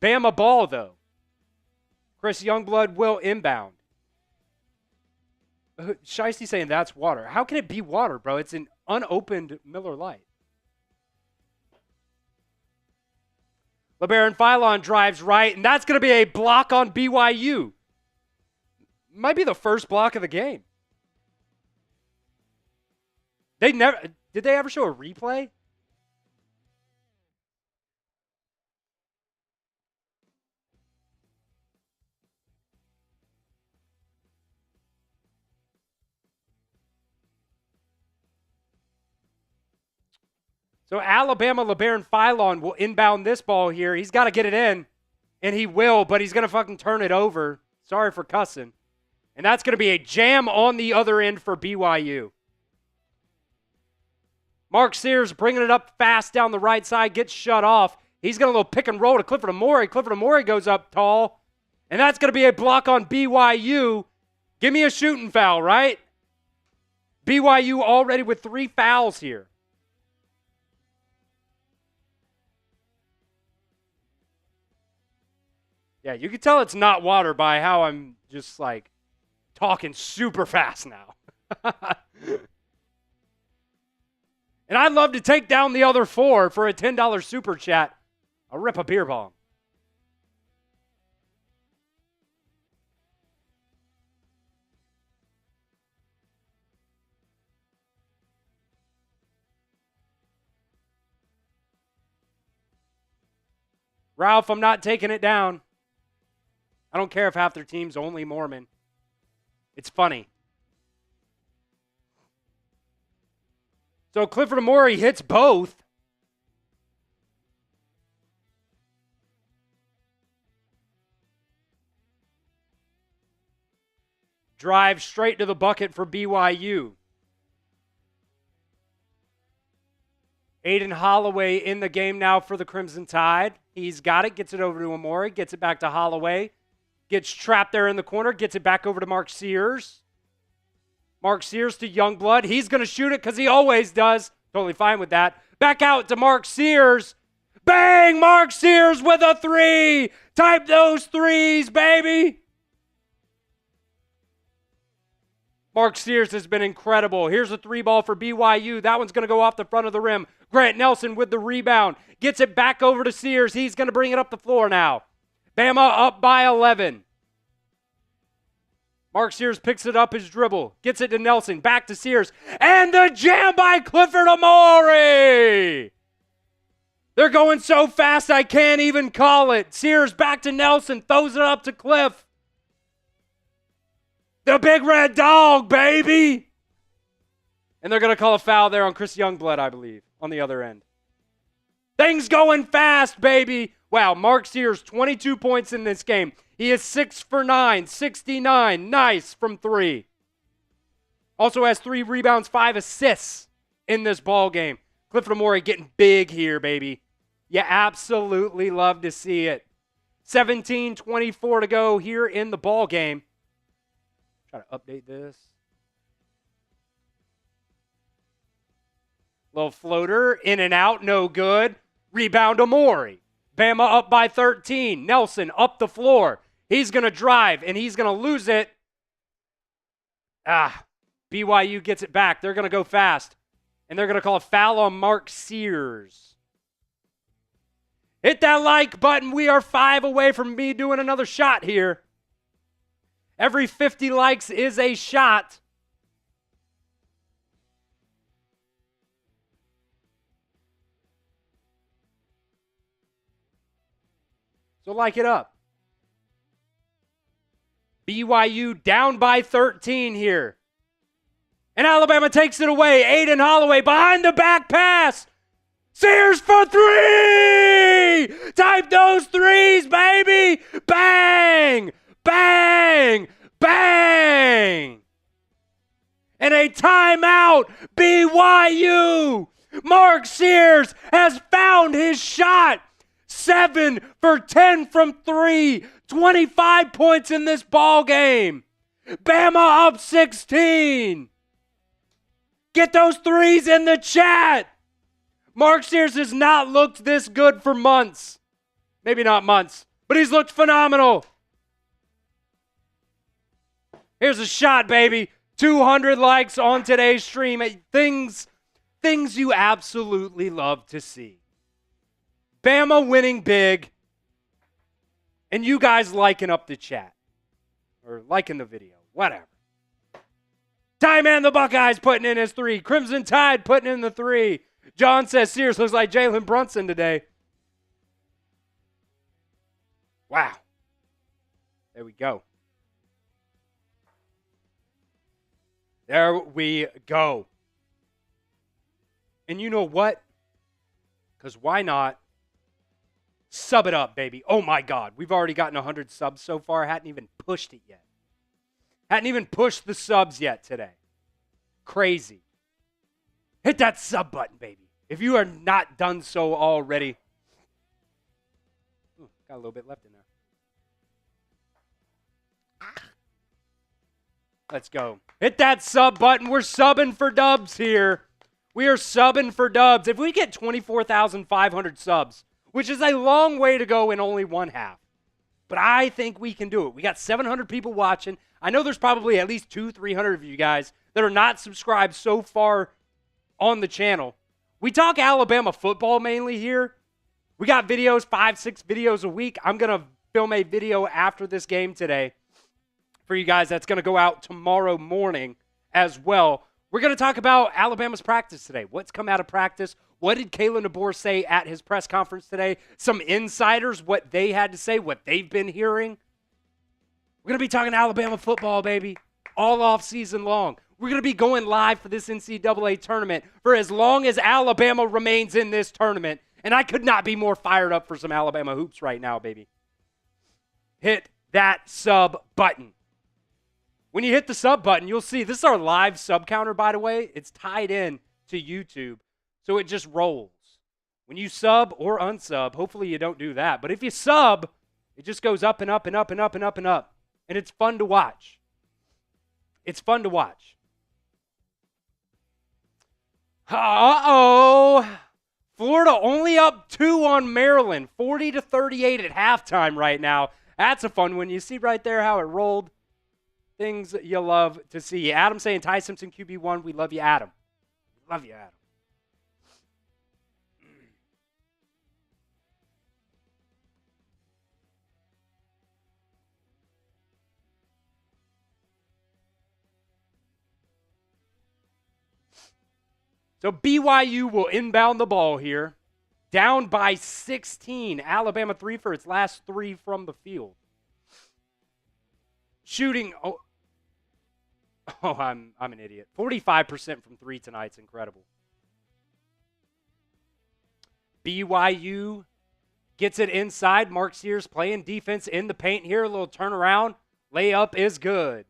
Bama ball, though. Chris Youngblood will inbound. Shiesty saying that's water. How can it be water, bro? It's an unopened Miller Lite. LeBaron Philon drives right, and that's going to be a block on BYU. Might be the first block of the game. Did they ever show a replay? So Alabama, LeBaron Philon will inbound this ball here. He's got to get it in, and he will, but he's going to fucking turn it over. Sorry for cussing. And that's going to be a jam on the other end for BYU. Mark Sears bringing it up fast down the right side, gets shut off. He's going to little pick and roll to Clifford Amore. Clifford Amore goes up tall, and that's going to be a block on BYU. Give me a shooting foul, right? BYU already with 3 fouls here. Yeah, you can tell it's not water by how I'm just like talking super fast now. And I'd love to take down the other 4 for a $10 super chat. I'll rip a beer bomb. Ralph, I'm not taking it down. I don't care if half their team's only Mormon. It's funny. So Clifford Amore hits both. Drive straight to the bucket for BYU. Aiden Holloway in the game now for the Crimson Tide. He's got it, gets it over to Amore, gets it back to Holloway. Gets trapped there in the corner, gets it back over to Mark Sears. Mark Sears to Youngblood. He's going to shoot it because he always does. Totally fine with that. Back out to Mark Sears. Bang! Mark Sears with a 3. Type those 3s, baby. Mark Sears has been incredible. Here's a 3 ball for BYU. That one's going to go off the front of the rim. Grant Nelson with the rebound. Gets it back over to Sears. He's going to bring it up the floor now. Bama up by 11. Mark Sears picks it up his dribble. Gets it to Nelson. Back to Sears. And the jam by Clifford Amore. They're going so fast I can't even call it. Sears back to Nelson. Throws it up to Cliff. The big red dog, baby. And they're going to call a foul there on Chris Youngblood, I believe, on the other end. Things going fast, baby. Wow, Mark Sears, 22 points in this game. He is 6 for 9, 69. Nice from 3. Also has 3 rebounds, 5 assists in this ball game. Clifford Amore getting big here, baby. You absolutely love to see it. 17:24 to go here in the ball game. Try to update this. Little floater, in and out, no good. Rebound Amore. Bama up by 13. Nelson up the floor. He's going to drive, and he's going to lose it. BYU gets it back. They're going to go fast, and they're going to call a foul on Mark Sears. Hit that like button. We are 5 away from me doing another shot here. Every 50 likes is a shot. So like it up. BYU down by 13 here. And Alabama takes it away. Aiden Holloway behind the back pass. Sears for 3! Type those 3s, baby! Bang! Bang! Bang! And a timeout, BYU! Mark Sears has found his shot. 7 for 10 from 3. 25 points in this ball game. Bama up 16. Get those threes in the chat. Mark Sears has not looked this good for months. Maybe not months, but he's looked phenomenal. Here's a shot, baby. 200 likes on today's stream. Things you absolutely love to see. Bama winning big, and you guys liking up the chat. Or liking the video, whatever. Ty Man the Buckeyes putting in his 3. Crimson Tide putting in the 3. John says Sears looks like Jalen Brunson today. Wow. There we go. There we go. And you know what? Because why not? Sub it up, baby. Oh, my God. We've already gotten 100 subs so far. Hadn't even pushed it yet. Hadn't even pushed the subs yet today. Crazy. Hit that sub button, baby. If you are not done so already. Ooh, got a little bit left in there. Let's go. Hit that sub button. We're subbing for dubs here. We are subbing for dubs. If we get 24,500 subs, which is a long way to go in only one half, but I think we can do it. We got 700 people watching. I know there's probably at least 200-300 of you guys that are not subscribed so far on the channel. We talk Alabama football mainly here. We got videos, 5-6 videos a week. I'm going to film a video after this game today for you guys that's going to go out tomorrow morning as well. We're going to talk about Alabama's practice today. What's come out of practice? What did Kalen DeBoer say at his press conference today? Some insiders, what they had to say, what they've been hearing. We're going to be talking Alabama football, baby, all off season long. We're going to be going live for this NCAA tournament for as long as Alabama remains in this tournament. And I could not be more fired up for some Alabama hoops right now, baby. Hit that sub button. When you hit the sub button, you'll see, this is our live sub counter, by the way. It's tied in to YouTube, so it just rolls. When you sub or unsub, hopefully you don't do that. But if you sub, it just goes up and up and up and up and up and up. And it's fun to watch. It's fun to watch. Uh-oh. Florida only up 2 on Maryland. 40-38 at halftime right now. That's a fun one. You see right there how it rolled. Things you love to see. Adam saying Ty Simpson QB1. We love you, Adam. Love you, Adam. So BYU will inbound the ball here. Down by 16. Alabama 3 for its last 3 from the field. Shooting, I'm an idiot. 45% from 3 tonight's incredible. BYU gets it inside. Mark Sears playing defense in the paint here. A little turnaround. Layup is good.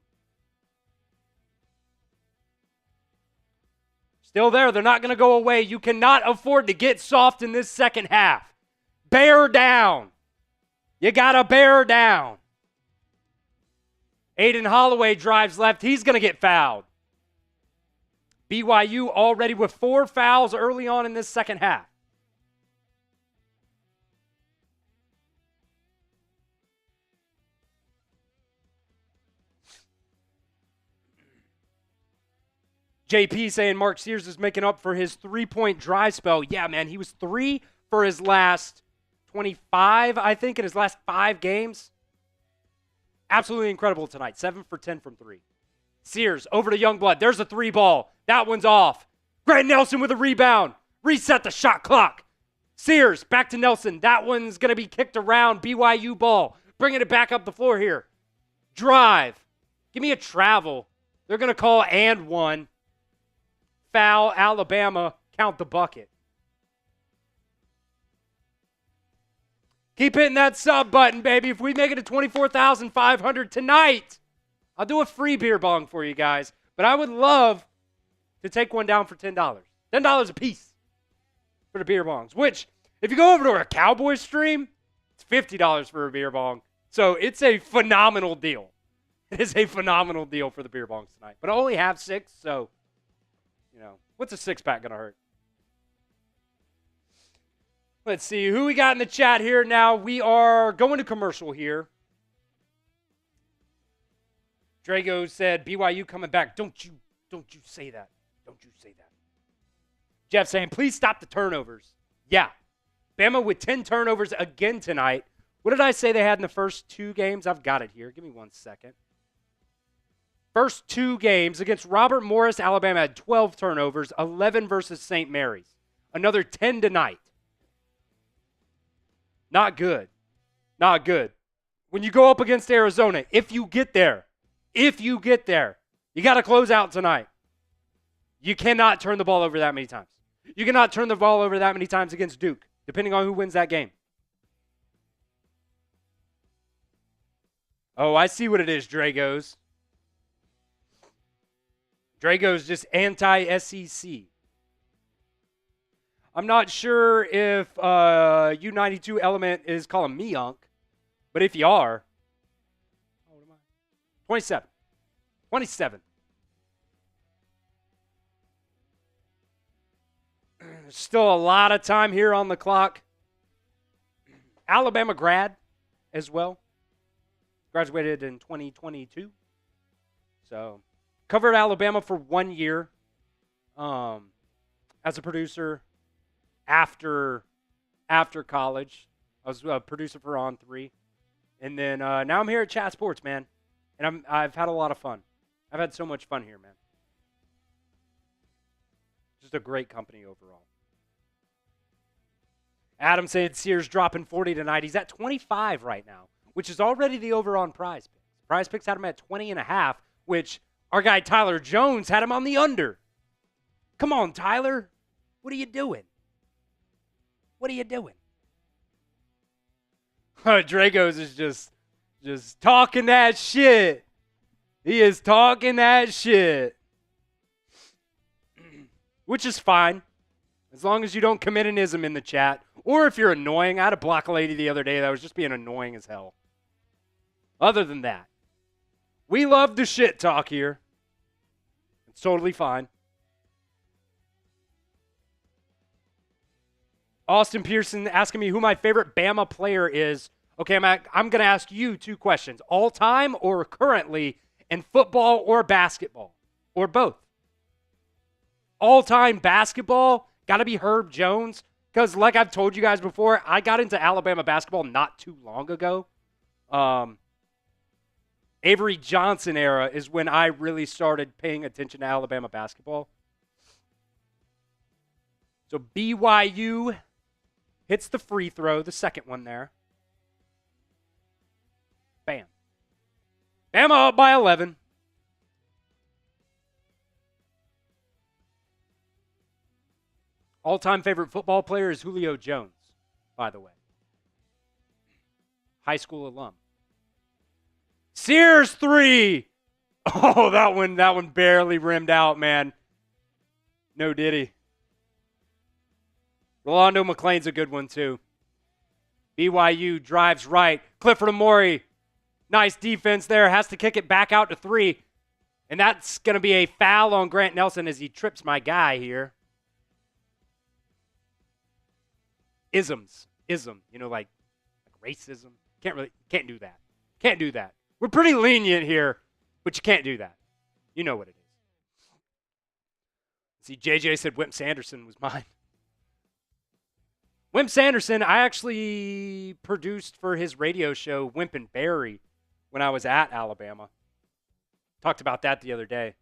Still there. They're not going to go away. You cannot afford to get soft in this second half. Bear down. You got to bear down. Aiden Holloway drives left. He's going to get fouled. BYU already with 4 fouls early on in this second half. JP saying Mark Sears is making up for his 3-point dry spell. Yeah, man, he was 3 for his last 25, I think, in his last 5 games. Absolutely incredible tonight. 7 for 10 from 3. Sears over to Youngblood. There's a 3 ball. That one's off. Grant Nelson with a rebound. Reset the shot clock. Sears back to Nelson. That one's going to be kicked around. BYU ball. Bringing it back up the floor here. Drive. Give me a travel. They're going to call and 1. Foul. Alabama. Count the bucket. Keep hitting that sub button, baby. If we make it to 24,500 tonight, I'll do a free beer bong for you guys. But I would love to take one down for $10. $10 a piece for the beer bongs, which If you go over to our Cowboys stream, it's $50 for a beer bong. So it's a phenomenal deal. It is a phenomenal deal for the beer bongs tonight. But I only have 6, so, what's a 6-pack going to hurt? Let's see who we got in the chat here now. We are going to commercial here. Drago said, BYU coming back. Don't you say that. Don't you say that. Jeff saying, please stop the turnovers. Yeah. Bama with 10 turnovers again tonight. What did I say they had in the first 2 games? I've got it here. Give me 1 second. First 2 games against Robert Morris, Alabama had 12 turnovers, 11 versus St. Mary's. Another 10 tonight. Not good. Not good. When you go up against Arizona, if you get there, you got to close out tonight. You cannot turn the ball over that many times. You cannot turn the ball over that many times against Duke, depending on who wins that game. Oh, I see what it is, Dragos. Drago's just anti-SEC. I'm not sure if U92 Element is calling me Unc, but if you are, how old am I? 27. 27. Still a lot of time here on the clock. Alabama grad as well. Graduated in 2022. So, covered Alabama for 1 year as a producer after college. I was a producer for On 3. And then now I'm here at Chat Sports, man. And I've had a lot of fun. I've had so much fun here, man. Just a great company overall. Adam said Sears dropping 40 tonight. He's at 25 right now, which is already the over on Prize Picks. Prize Picks had him at 20.5, which our guy Tyler Jones had him on the under. Come on, Tyler. What are you doing? What are you doing? Dragos is just talking that shit. He is talking that shit. Which is fine. As long as you don't commit an ism in the chat. Or if you're annoying. I had to block a lady the other day that was just being annoying as hell. Other than that, we love the shit talk here. It's totally fine. Austin Pearson asking me who my favorite Bama player is. Okay, I'm going to ask you 2 questions. All time or currently in football or basketball? Or both? All-time basketball, got to be Herb Jones. Because like I've told you guys before, I got into Alabama basketball not too long ago. Avery Johnson era is when I really started paying attention to Alabama basketball. So BYU hits the free throw, the second one there. Bam. Bama up by 11. All-time favorite football player is Julio Jones, by the way. High school alum. Sears 3. Oh, that one barely rimmed out, man. No diddy. Rolando McClain's a good one, too. BYU drives right. Clifford Amori, nice defense there. Has to kick it back out to 3. And that's going to be a foul on Grant Nelson as he trips my guy here. Isms. Like racism. Can't do that. Can't do that. We're pretty lenient here, but you can't do that. You know what it is. See, JJ said Wimp Sanderson was mine. Wimp Sanderson, I actually produced for his radio show, Wimp and Barry, when I was at Alabama. Talked about that the other day.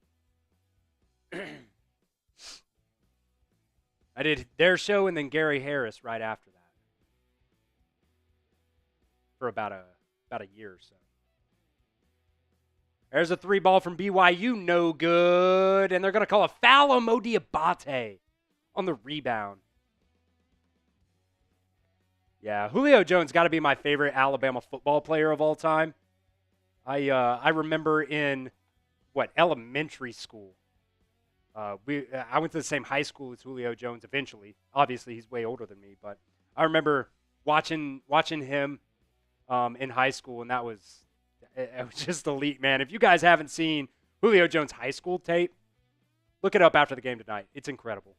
I did their show and then Gary Harris right after that. For about a year or so. There's a 3 ball from BYU, no good. And they're going to call a foul on Mo Diabate on the rebound. Yeah, Julio Jones got to be my favorite Alabama football player of all time. I remember in, elementary school. I went to the same high school as Julio Jones eventually. Obviously, he's way older than me, but I remember watching him in high school, and it was just elite, man. If you guys haven't seen Julio Jones high school tape, look it up after the game tonight. It's incredible.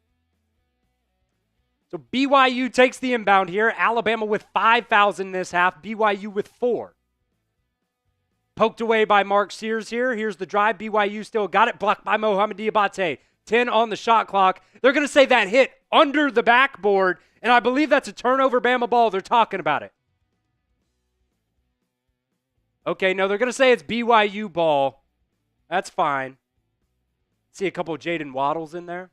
So BYU takes the inbound here. Alabama with 5 fouls in this half. BYU with 4. Poked away by Mark Sears here. Here's the drive. BYU still got it. Blocked by Mohamed Diabate. 10 on the shot clock. They're going to say that hit under the backboard, and I believe that's a turnover Bama ball. They're talking about it. Okay, no, they're going to say it's BYU ball. That's fine. See a couple of Jaden Waddles in there.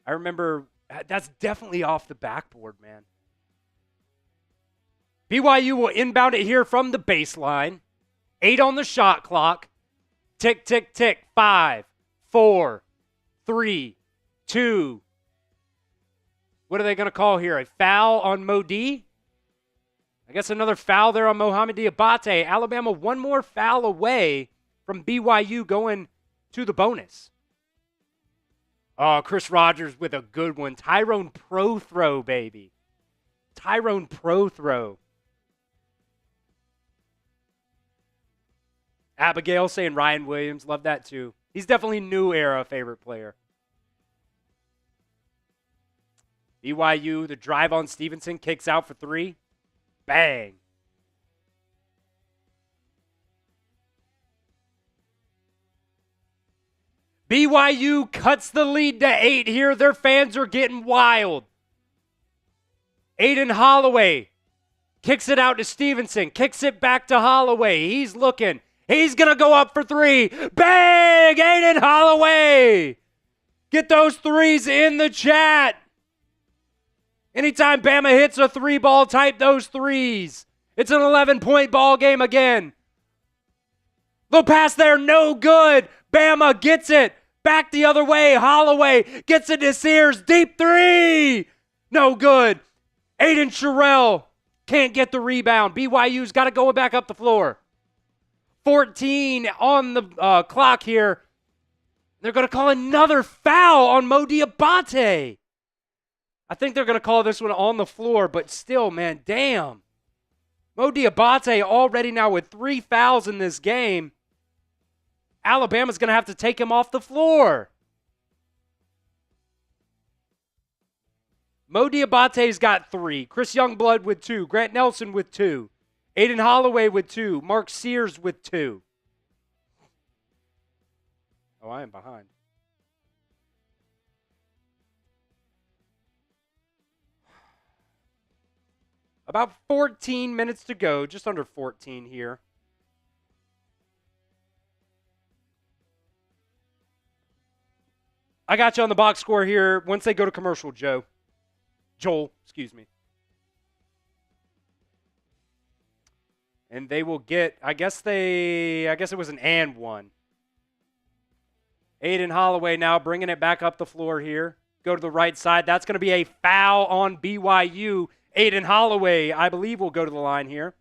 I remember that's definitely off the backboard, man. BYU will inbound it here from the baseline. 8 on the shot clock. Tick, tick, tick. 5, 4, 3, 2. What are they going to call here? A foul on Modi? I guess another foul there on Mohamed Diabate. Alabama one more foul away from BYU going to the bonus. Oh, Chris Rogers with a good one. Tyrone Pro throw, baby. Tyrone Pro throw. Abigail saying Ryan Williams. Love that too. He's definitely new era favorite player. BYU, the drive on Stevenson, kicks out for 3. Bang. BYU cuts the lead to 8 here. Their fans are getting wild. Aiden Holloway kicks it out to Stevenson. Kicks it back to Holloway. He's looking. He's going to go up for 3. Bang! Aiden Holloway! Get those threes in the chat. Anytime Bama hits a 3-ball, type those threes. It's an 11-point ball game again. Little pass there, no good. Bama gets it. Back the other way. Holloway gets it to Sears. Deep 3. No good. Aiden Sherrill can't get the rebound. BYU's got to go back up the floor. 14 on the clock here. They're going to call another foul on Mo Diabate. I think they're going to call this one on the floor, but still, man, damn. Mo Diabate already now with 3 fouls in this game. Alabama's going to have to take him off the floor. Mo Diabate's got 3. Chris Youngblood with 2. Grant Nelson with 2. Aiden Holloway with 2. Mark Sears with 2. Oh, I am behind. About 14 minutes to go. Just under 14 here. I got you on the box score here once they go to commercial, Joel, excuse me. And they will get, I guess it was an and one. Aiden Holloway now bringing it back up the floor here. Go to the right side. That's going to be a foul on BYU. Aiden Holloway, I believe, will go to the line here.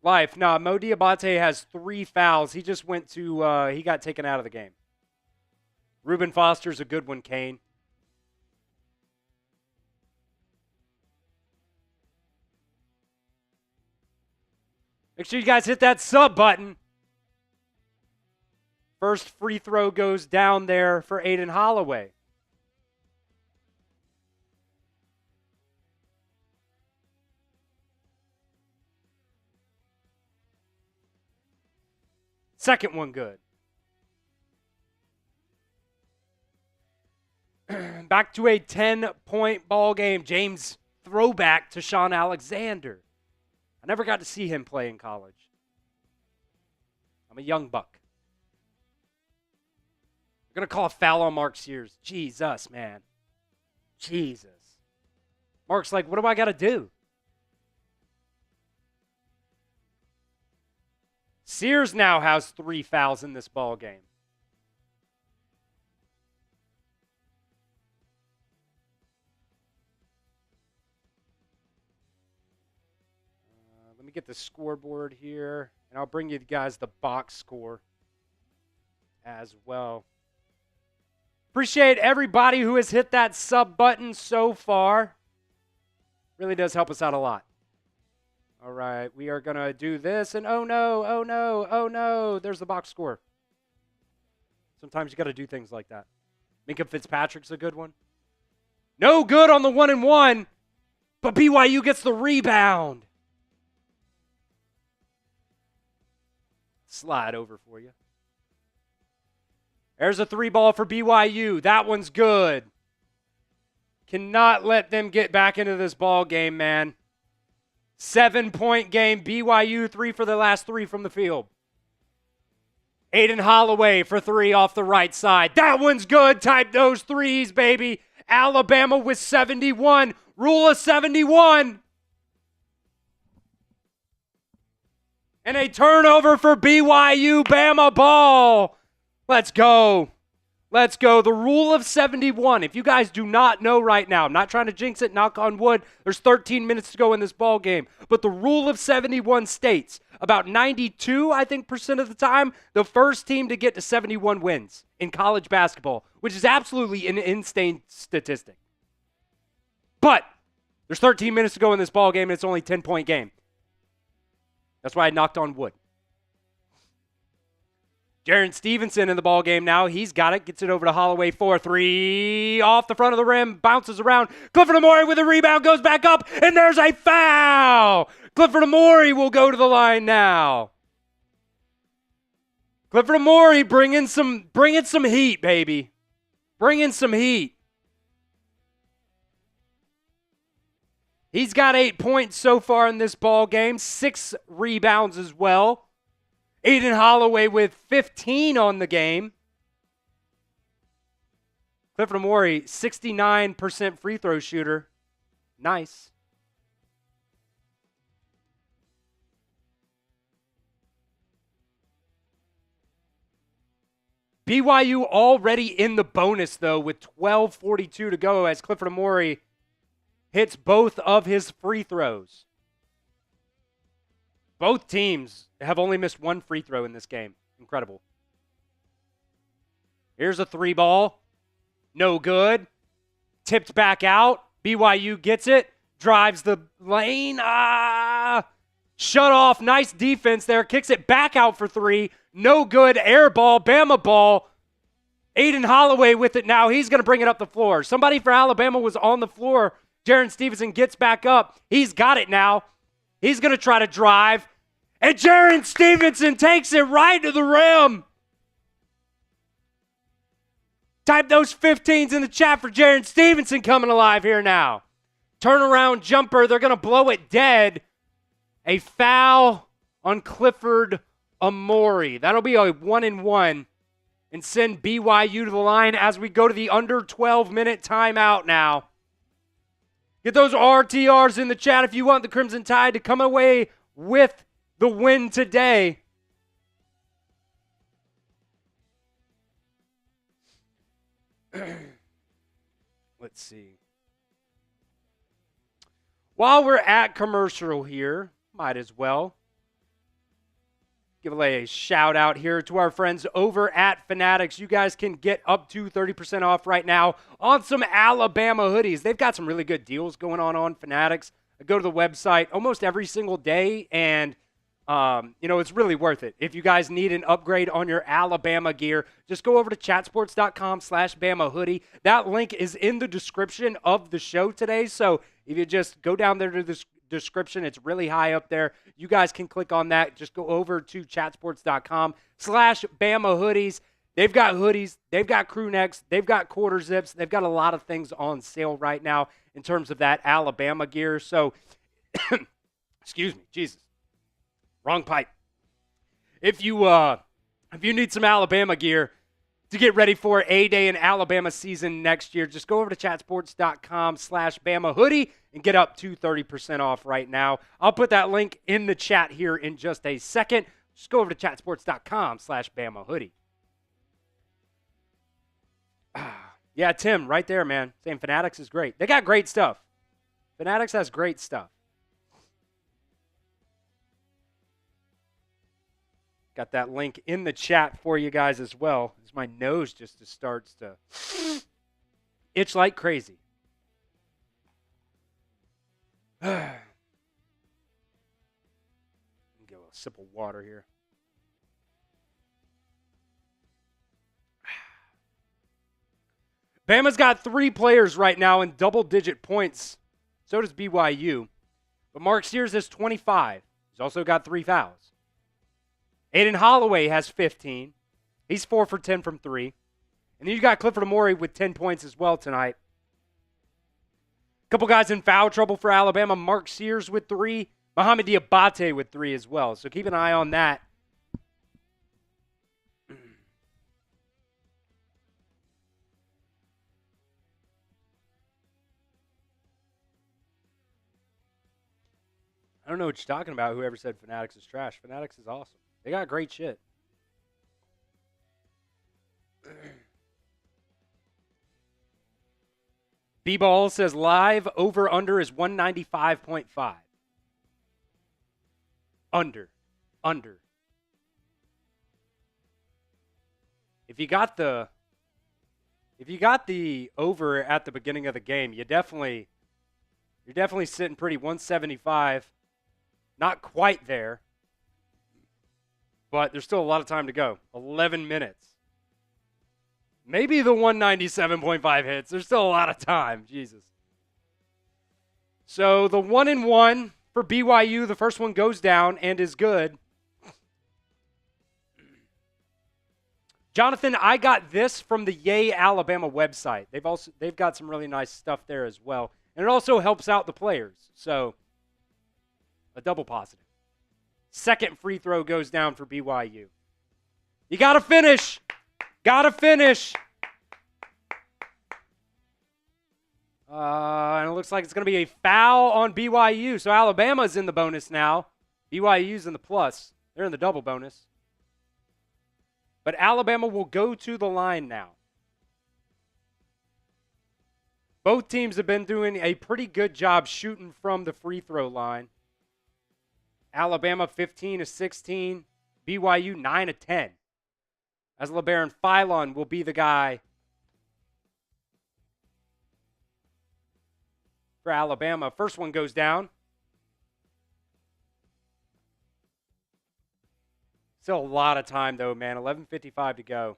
Life. Nah, Mo Diabate has 3 fouls. He just went to, he got taken out of the game. Reuben Foster's a good one, Kane. Make sure you guys hit that sub button. First free throw goes down there for Aiden Holloway. Second one good. Back to a 10-point ball game. James throwback to Sean Alexander. I never got to see him play in college. I'm a young buck. They're going to call a foul on Mark Sears. Jesus, man. Jesus. Mark's like, what do I got to do? Sears now has 3 fouls in this ball game. Let me get the scoreboard here, and I'll bring you guys the box score as well. Appreciate everybody who has hit that sub button so far. Really does help us out a lot. All right, we are going to do this, and oh no, there's the box score. Sometimes you got to do things like that. Minka Fitzpatrick's a good one. No good on the 1-and-1, but BYU gets the rebound. Slide over for you. There's a 3-ball for BYU. That one's good. Cannot let them get back into this ball game, man. 7-point game. BYU 3 for the last 3 from the field. Aiden Holloway for 3 off the right side. That one's good. Type those threes, baby. Alabama with 71. Rule of 71. And a turnover for BYU. Bama ball. Let's go. Let's go. The rule of 71. If you guys do not know right now, I'm not trying to jinx it, knock on wood. There's 13 minutes to go in this ball game. But the rule of 71 states about 92, I think, % of the time, the first team to get to 71 wins in college basketball, which is absolutely an insane statistic. But there's 13 minutes to go in this ball game, and it's only a 10-point game. That's why I knocked on wood. Jaron Stevenson in the ball game now. He's got it. Gets it over to Holloway for 3. Off the front of the rim. Bounces around. Clifford Amore with a rebound. Goes back up. And there's a foul. Clifford Amore will go to the line now. Clifford Amore bringing some heat, baby. Bringing some heat. He's got 8 points so far in this ball game. 6 rebounds as well. Aiden Holloway with 15 on the game. Clifford Amore, 69% free throw shooter. Nice. BYU already in the bonus, though, with 12:42 to go as Clifford Amore hits both of his free throws. Both teams have only missed 1 free throw in this game. Incredible. Here's a 3-ball. No good. Tipped back out. BYU gets it. Drives the lane. Shut off. Nice defense there. Kicks it back out for 3. No good. Air ball. Bama ball. Aiden Holloway with it now. He's going to bring it up the floor. Somebody for Alabama was on the floor. Jaron Stevenson gets back up. He's got it now. He's going to try to drive. And Jaron Stevenson takes it right to the rim. Type those 15s in the chat for Jaron Stevenson coming alive here now. Turnaround jumper. They're going to blow it dead. A foul on Clifford Amore. That'll be a 1-and-1 and send BYU to the line as we go to the under 12-minute timeout now. Get those RTRs in the chat if you want the Crimson Tide to come away with the win today. Let's see. While we're at commercial here, might as well give a shout out here to our friends over at Fanatics. You guys can get up to 30% off right now on some Alabama hoodies. They've got some really good deals going on Fanatics. I go to the website almost every single day, and it's really worth it. If you guys need an upgrade on your Alabama gear, just go over to chatsports.com/Bama hoodie. That link is in the description of the show today. So if you just go down there to the description, it's really high up there. You guys can click on that. Just go over to chatsports.com/Bama hoodies. They've got hoodies. They've got crew necks. They've got quarter zips. They've got a lot of things on sale right now in terms of that Alabama gear. So, excuse me, Jesus. Wrong pipe. If you need some Alabama gear to get ready for A-Day in Alabama season next year, just go over to chatsports.com/Bama hoodie and get up to 30% off right now. I'll put that link in the chat here in just a second. Just go over to chatsports.com/Bama hoodie. Yeah, Tim, right there, man. Saying Fanatics is great. They got great stuff. Fanatics has great stuff. Got that link in the chat for you guys as well, as my nose just starts to itch like crazy. Get a little sip of water here. Bama's got 3 players right now in double-digit points. So does BYU. But Mark Sears has 25. He's also got 3 fouls. Aiden Holloway has 15. He's 4 for 10 from 3. And then you got Clifford Amore with 10 points as well tonight. A couple guys in foul trouble for Alabama. Mark Sears with 3. Mohamed Diabate with 3 as well. So keep an eye on that. I don't know what you're talking about, whoever said Fanatics is trash. Fanatics is awesome. They got great shit. B-Ball says live over-under is 195.5. Under. If you got the over at the beginning of the game, you're definitely sitting pretty. 175. Not quite there, but there's still a lot of time to go. 11 minutes. Maybe the 197.5 hits. There's still a lot of time. Jesus. So the 1-1 for BYU, the first one goes down and is good. Jonathan, I got this from the Yay Alabama website. They've got some really nice stuff there as well. And it also helps out the players. So a double positive. Second free throw goes down for BYU. You got to finish. And it looks like it's going to be a foul on BYU. So Alabama's in the bonus now. BYU's in the plus. They're in the double bonus. But Alabama will go to the line now. Both teams have been doing a pretty good job shooting from the free throw line. Alabama 15 of 16, BYU 9 of 10. As LeBaron Philon will be the guy for Alabama. First one goes down. Still a lot of time though, man. 11:55 to go.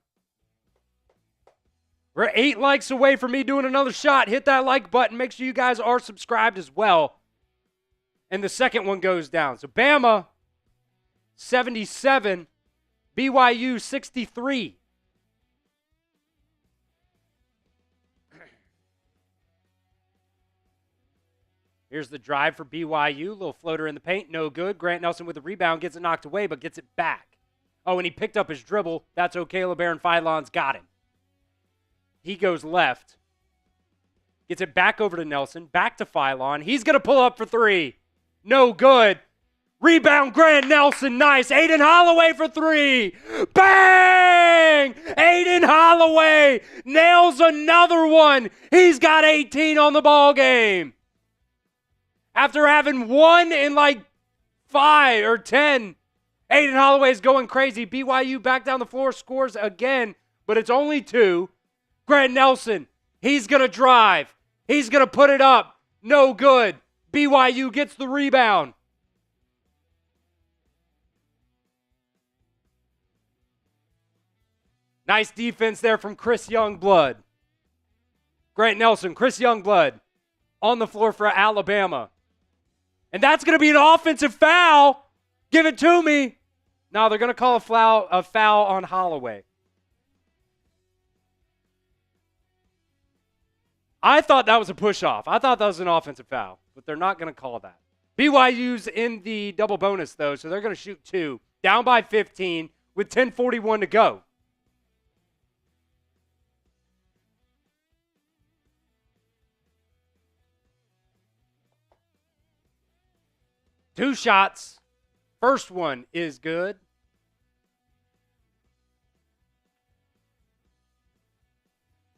We're 8 likes away from me doing another shot. Hit that like button. Make sure you guys are subscribed as well. And the second one goes down. So Bama, 77. BYU, 63. Here's the drive for BYU. Little floater in the paint. No good. Grant Nelson with the rebound. Gets it knocked away, but gets it back. Oh, and he picked up his dribble. That's okay. LeBaron Philon's got him. He goes left. Gets it back over to Nelson. Back to Philon. He's going to pull up for 3. No good. Rebound, Grant Nelson. Nice. Aiden Holloway for 3. Bang! Aiden Holloway nails another one. He's got 18 on the ball game. After having 1 in like 5 or 10, Aiden Holloway's going crazy. BYU back down the floor, scores again, but it's only 2. Grant Nelson, he's going to drive. He's going to put it up. No good. BYU gets the rebound. Nice defense there from Chris Youngblood. Grant Nelson, Chris Youngblood on the floor for Alabama. And that's going to be an offensive foul. Give it to me. No, they're going to call a foul on Holloway. I thought that was a push-off. I thought that was an offensive foul, but they're not going to call that. BYU's in the double bonus, though, so they're going to shoot 2. Down by 15 with 10:41 to go. Two shots. First one is good.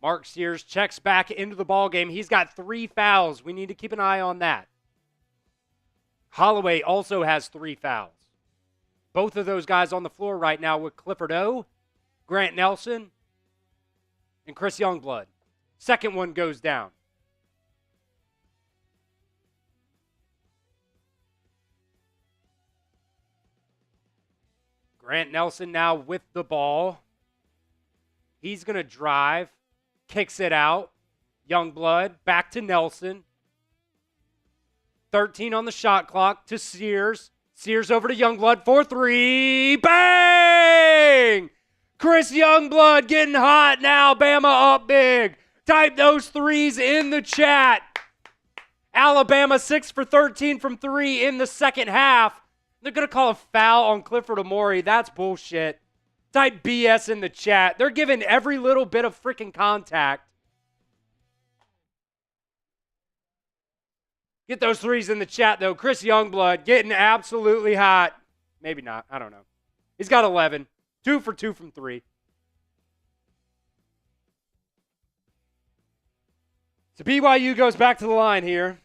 Mark Sears checks back into the ballgame. He's got 3 fouls. We need to keep an eye on that. Holloway also has 3 fouls. both of those guys on the floor right now with Clifford O, Grant Nelson, and Chris Youngblood. Second one goes down. Grant Nelson now with the ball. He's going to drive, kicks it out. Youngblood back to Nelson. 13 on the shot clock to Sears. Sears over to Youngblood for three. Bang! Chris Youngblood getting hot now. Bama up big. Type those threes in the chat. Alabama 6 for 13 from three in the second half. They're going to call a foul on Clifford Amori. That's bullshit. Type BS in the chat. They're giving every little bit of freaking contact. Get those threes in the chat, though. Chris Youngblood getting absolutely hot. Maybe not. I don't know. He's got 11. 2 for 2 from three. So BYU goes back to the line here.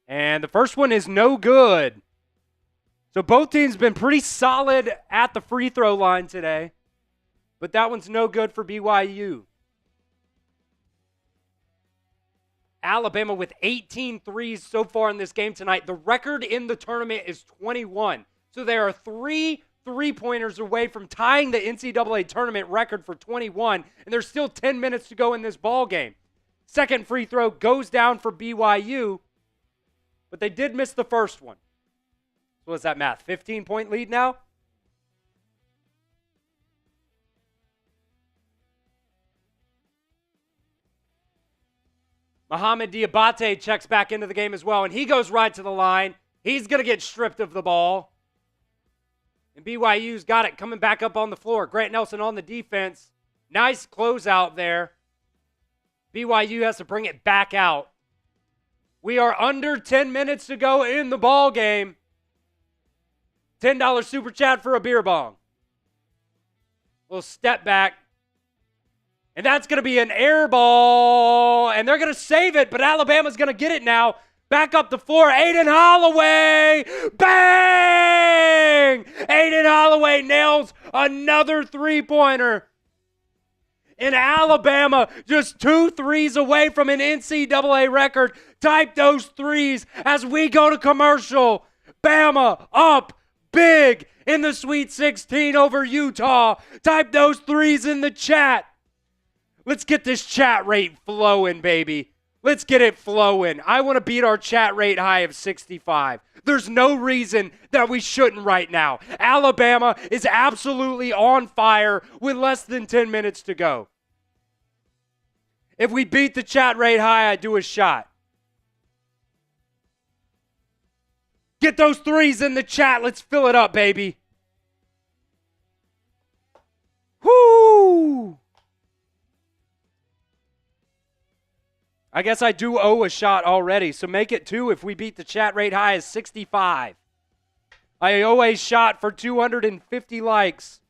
And the first one is no good. So both teams been pretty solid at the free throw line today. But that one's no good for BYU. Alabama with 18 threes so far in this game tonight. The record in the tournament is 21. So they are 3 3-pointers away from tying the NCAA tournament record for 21. And there's still 10 minutes to go in this ball game. Second free throw goes down for BYU. But they did miss the first one. So what's that math? 15-point lead now? Mohamed Diabate checks back into the game as well, and he goes right to the line. He's going to get stripped of the ball. And BYU's got it coming back up on the floor. Grant Nelson on the defense. Nice closeout there. BYU has to bring it back out. We are under 10 minutes to go in the ball game. $10 super chat for a beer bong. Little step back. And that's going to be an air ball. And they're going to save it, but Alabama's going to get it now. Back up the floor. Aiden Holloway. Bang! Aiden Holloway nails another three-pointer. And Alabama just 2 threes away from an NCAA record. Type those threes as we go to commercial. Bama up big in the Sweet 16 over Utah. Type those threes in the chat. Let's get this chat rate flowing, baby. Let's get it flowing. I want to beat our chat rate high of 65. There's no reason that we shouldn't right now. Alabama is absolutely on fire with less than 10 minutes to go. If we beat the chat rate high, I do a shot. Get those threes in the chat. Let's fill it up, baby. Whoo! I guess I do owe a shot already, so make it 2 if we beat the chat rate high as 65. I owe a shot for 250 likes.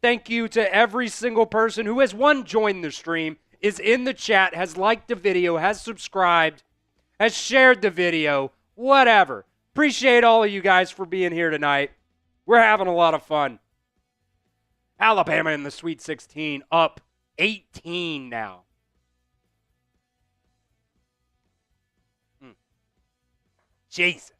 Thank you to every single person who has, one, joined the stream, is in the chat, has liked the video, has subscribed, has shared the video, whatever. Appreciate all of you guys for being here tonight. We're having a lot of fun. Alabama in the Sweet 16, up 18 now. Jesus.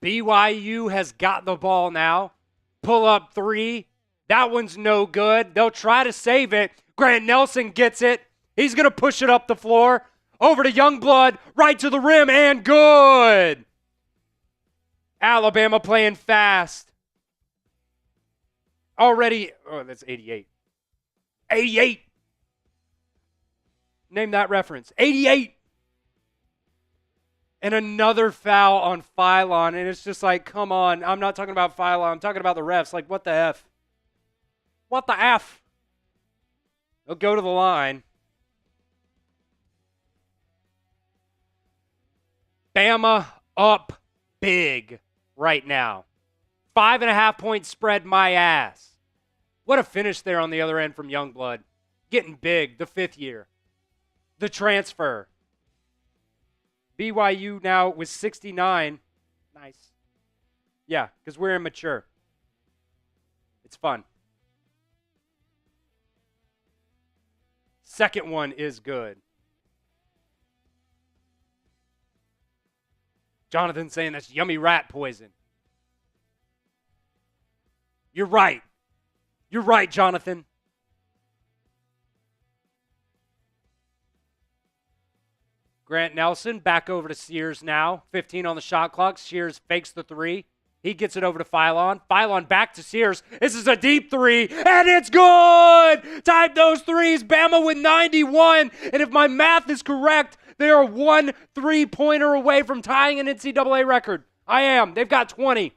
BYU has got the ball now. Pull up 3. That one's no good. They'll try to save it. Grant Nelson gets it. He's going to push it up the floor. Over to Youngblood. Right to the rim and good. Alabama playing fast. Already. Oh, that's 88. 88. Name that reference. 88. And another foul on Phylon. And it's just like, come on. I'm not talking about Phylon. I'm talking about the refs. Like, what the F? What the F? They'll go to the line. Bama up big right now. 5.5 point spread, my ass. What a finish there on the other end from Youngblood. Getting big, the 5th year. The transfer. BYU now with 69. Nice. Yeah, because we're immature. It's fun. Second one is good. Jonathan saying that's yummy rat poison. You're right. You're right, Jonathan. Grant Nelson back over to Sears now. 15 on the shot clock. Sears fakes the 3. He gets it over to Philon. Philon back to Sears. This is a deep 3, and it's good! Type those 3s. Bama with 91. And if my math is correct, they are 1 3-pointer away from tying an NCAA record. I am. They've got 20.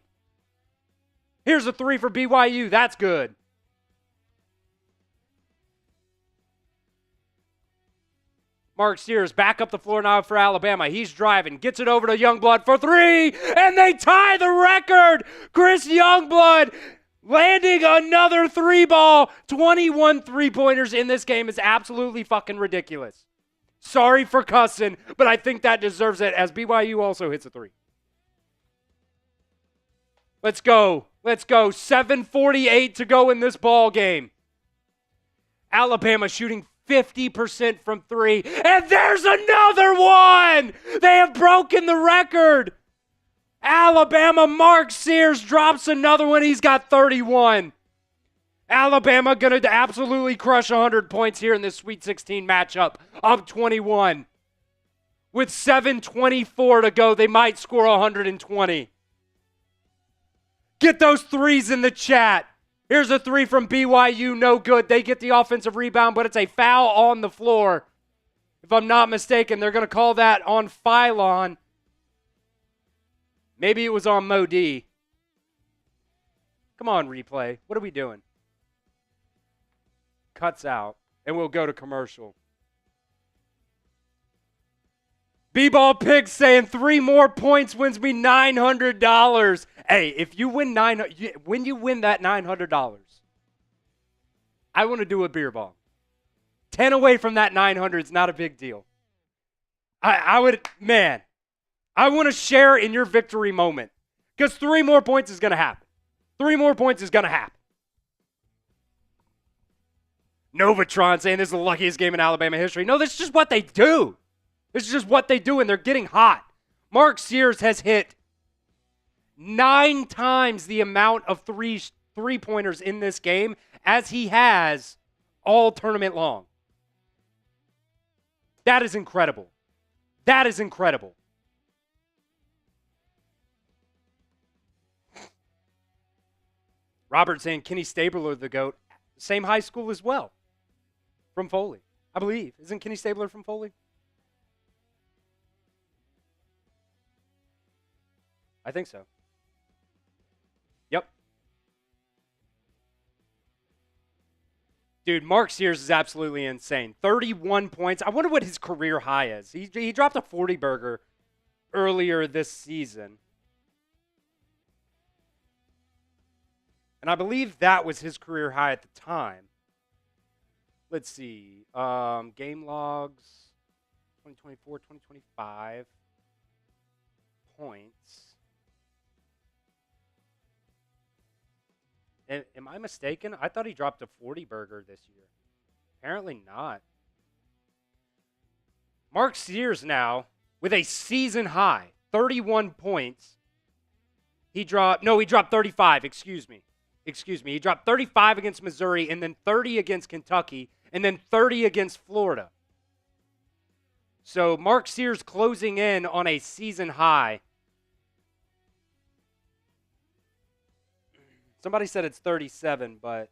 Here's a 3 for BYU. That's good. Mark Sears back up the floor now for Alabama. He's driving, gets it over to Youngblood for 3, and they tie the record. Chris Youngblood landing another 3-ball. 21 3-pointers in this game is absolutely fucking ridiculous. Sorry for cussing, but I think that deserves it as BYU also hits a 3. Let's go. Let's go. 7:48 to go in this ball game. Alabama shooting 50% from 3. And there's another one! They have broken the record. Alabama, Mark Sears drops another one. He's got 31. Alabama going to absolutely crush 100 points here in this Sweet 16 matchup. Up 21. With 7:24 to go, they might score 120. Get those 3s in the chat. Here's a 3 from BYU, no good. They get the offensive rebound, but it's a foul on the floor. If I'm not mistaken, they're going to call that on Philon. Maybe it was on Mo D. Come on, replay. What are we doing? Cuts out, and we'll go to commercial. B-Ball Pig saying 3 more points wins me $900. Hey, if you win when you win that $900, I want to do a beer bong. 10 away from that 900 is not a big deal. I want to share in your victory moment because 3 more points is going to happen. 3 more points is going to happen. Novatron saying this is the luckiest game in Alabama history. No, that's just what they do. This is just what they do, and they're getting hot. Mark Sears has hit 9 times the amount of three-pointers in this game as he has all tournament long. That is incredible. That is incredible. Robert saying Kenny Stabler, the GOAT. Same high school as well. From Foley, I believe. Isn't Kenny Stabler from Foley? I think so. Yep. Dude, Mark Sears is absolutely insane. 31 points. I wonder what his career high is. He dropped a 40-burger earlier this season. And I believe that was his career high at the time. Let's see. Game logs. 2024, 2025. Points. Am I mistaken? I thought he dropped a 40-burger this year. Apparently not. Mark Sears now with a season high, 31 points. He dropped 35, excuse me. He dropped 35 against Missouri and then 30 against Kentucky and then 30 against Florida. So Mark Sears closing in on a season high. Somebody said it's 37, but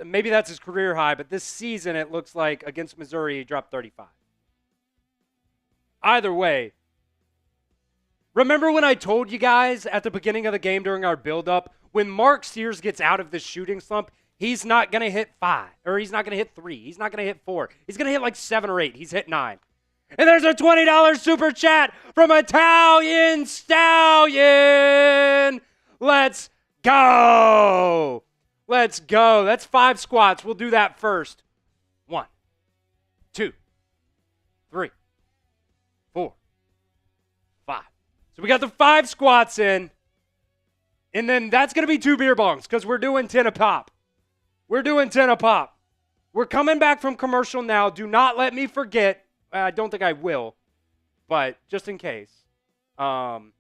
maybe that's his career high, but this season it looks like against Missouri he dropped 35. Either way, remember when I told you guys at the beginning of the game during our build-up, when Mark Sears gets out of this shooting slump, he's not going to hit 5, or he's not going to hit 3, he's not going to hit 4. He's going to hit like 7 or 8. He's hit 9. And there's a $20 super chat from Italian Stallion. Let's go. Let's go. That's 5 squats. We'll do that first. 1, 2, 3, 4, 5. So we got the 5 squats in. And then that's going to be 2 beer bongs because we're doing 10 a pop. We're doing 10 a pop. We're coming back from commercial now. Do not let me forget. I don't think I will, but just in case. Don't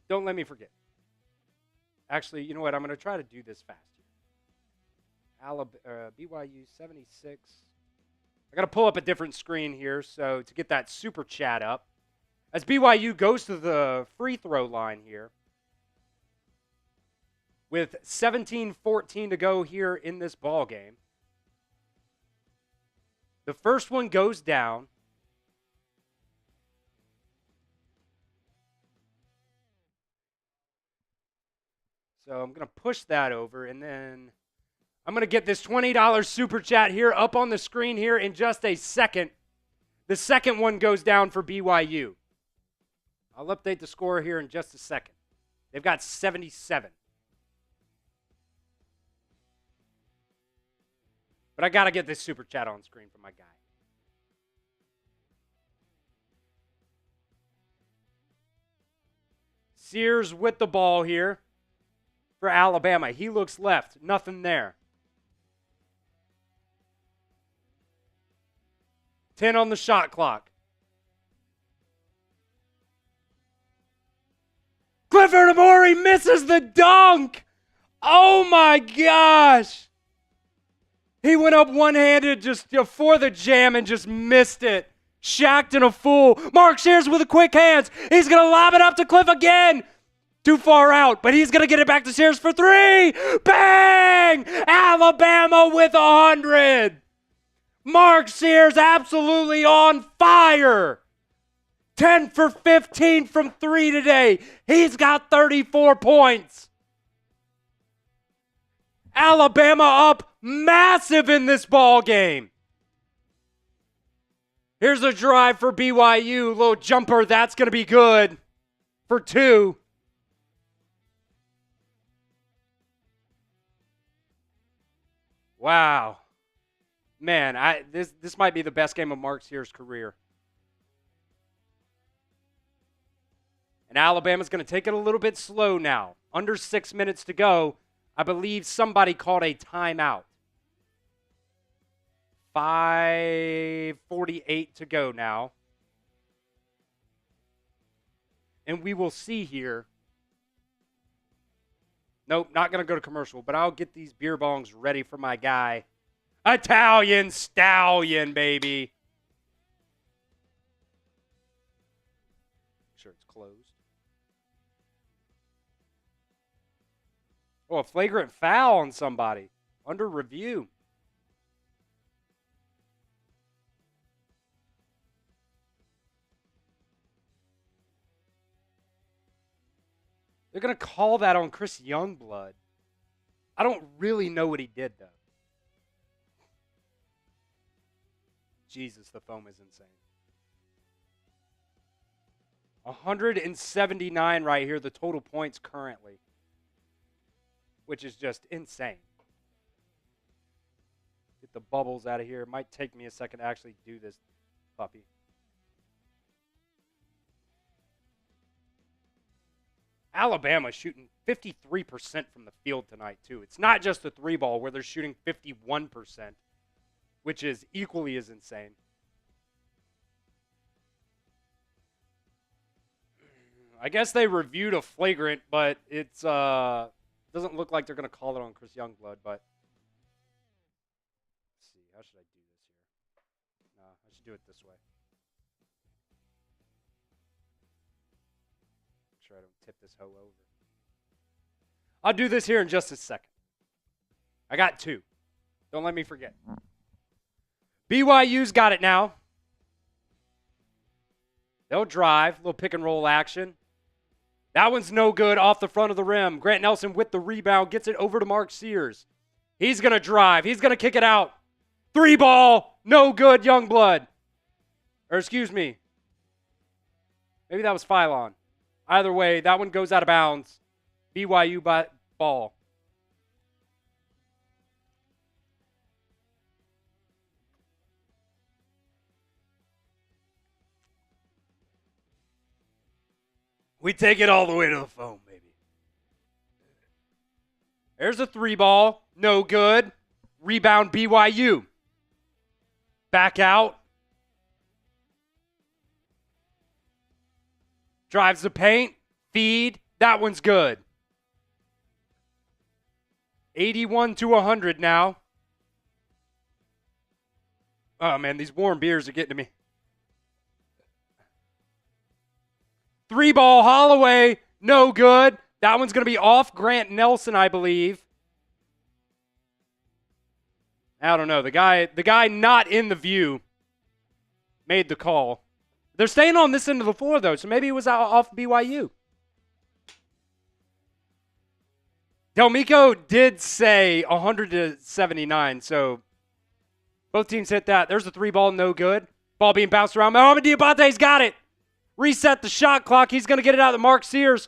let me forget. Actually, you know what? I'm going to try to do this fast here. BYU 76. I got to pull up a different screen here so to get that super chat up. As BYU goes to the free throw line here. With 17-14 to go here in this ball game. The first one goes down. So I'm going to push that over, and then I'm going to get this $20 super chat here up on the screen here in just a second. The second one goes down for BYU. I'll update the score here in just a second. They've got 77. But I got to get this super chat on screen for my guy. Sears with the ball here for Alabama. He looks left. Nothing there. 10 on the shot clock. Clifford Amore misses the dunk. Oh my gosh. He went up one-handed just for the jam and just missed it. Shacked in a fool. Mark Shears with the quick hands. He's going to lob it up to Cliff again. Too far out, but he's going to get it back to Shears for 3. Bang! Alabama with 100. Mark Shears absolutely on fire. 10 for 15 from 3 today. He's got 34 points. Alabama up massive in this ball game. Here's a drive for BYU. Little jumper. That's going to be good for 2. Wow. Man, this might be the best game of Mark Sears' career. And Alabama's going to take it a little bit slow now. Under 6 minutes to go. I believe somebody called a timeout. 5:48 to go now. And we will see here. Nope, not going to go to commercial, but I'll get these beer bongs ready for my guy. Italian Stallion, baby. Make sure it's closed. Oh, a flagrant foul on somebody. Under review. They're going to call that on Chris Youngblood. I don't really know what he did, though. Jesus, the foam is insane. 179 right here, the total points currently. Which is just insane. Get the bubbles out of here. It might take me a second to actually do this, puppy. Alabama shooting 53% from the field tonight, too. It's not just the 3-ball where they're shooting 51%, which is equally as insane. I guess they reviewed a flagrant, but it's doesn't look like they're going to call it on Chris Youngblood, but let's see. How should I do this here? No, I should do it this way. Make sure I don't tip this hoe over. I'll do this here in just a second. I got 2. Don't let me forget. BYU's got it now. They'll drive. Little pick and roll action. That one's no good off the front of the rim. Grant Nelson with the rebound gets it over to Mark Sears. He's going to drive. He's going to kick it out. 3-ball. No good, Youngblood. Or excuse me. Maybe that was Phylon. Either way, that one goes out of bounds. BYU ball. We take it all the way to the phone, baby. There's a 3-ball. No good. Rebound BYU. Back out. Drives the paint. Feed. That one's good. 81-100 now. Oh, man, these warm beers are getting to me. 3-ball Holloway. No good. That one's going to be off Grant Nelson, I believe. I don't know. The guy not in the view made the call. They're staying on this end of the floor, though, so maybe it was off BYU. Delmico did say 100-79, so both teams hit that. There's a 3-ball, no good. Ball being bounced around. Mohamed Diabate's got it. Reset the shot clock. He's going to get it out to Mark Sears.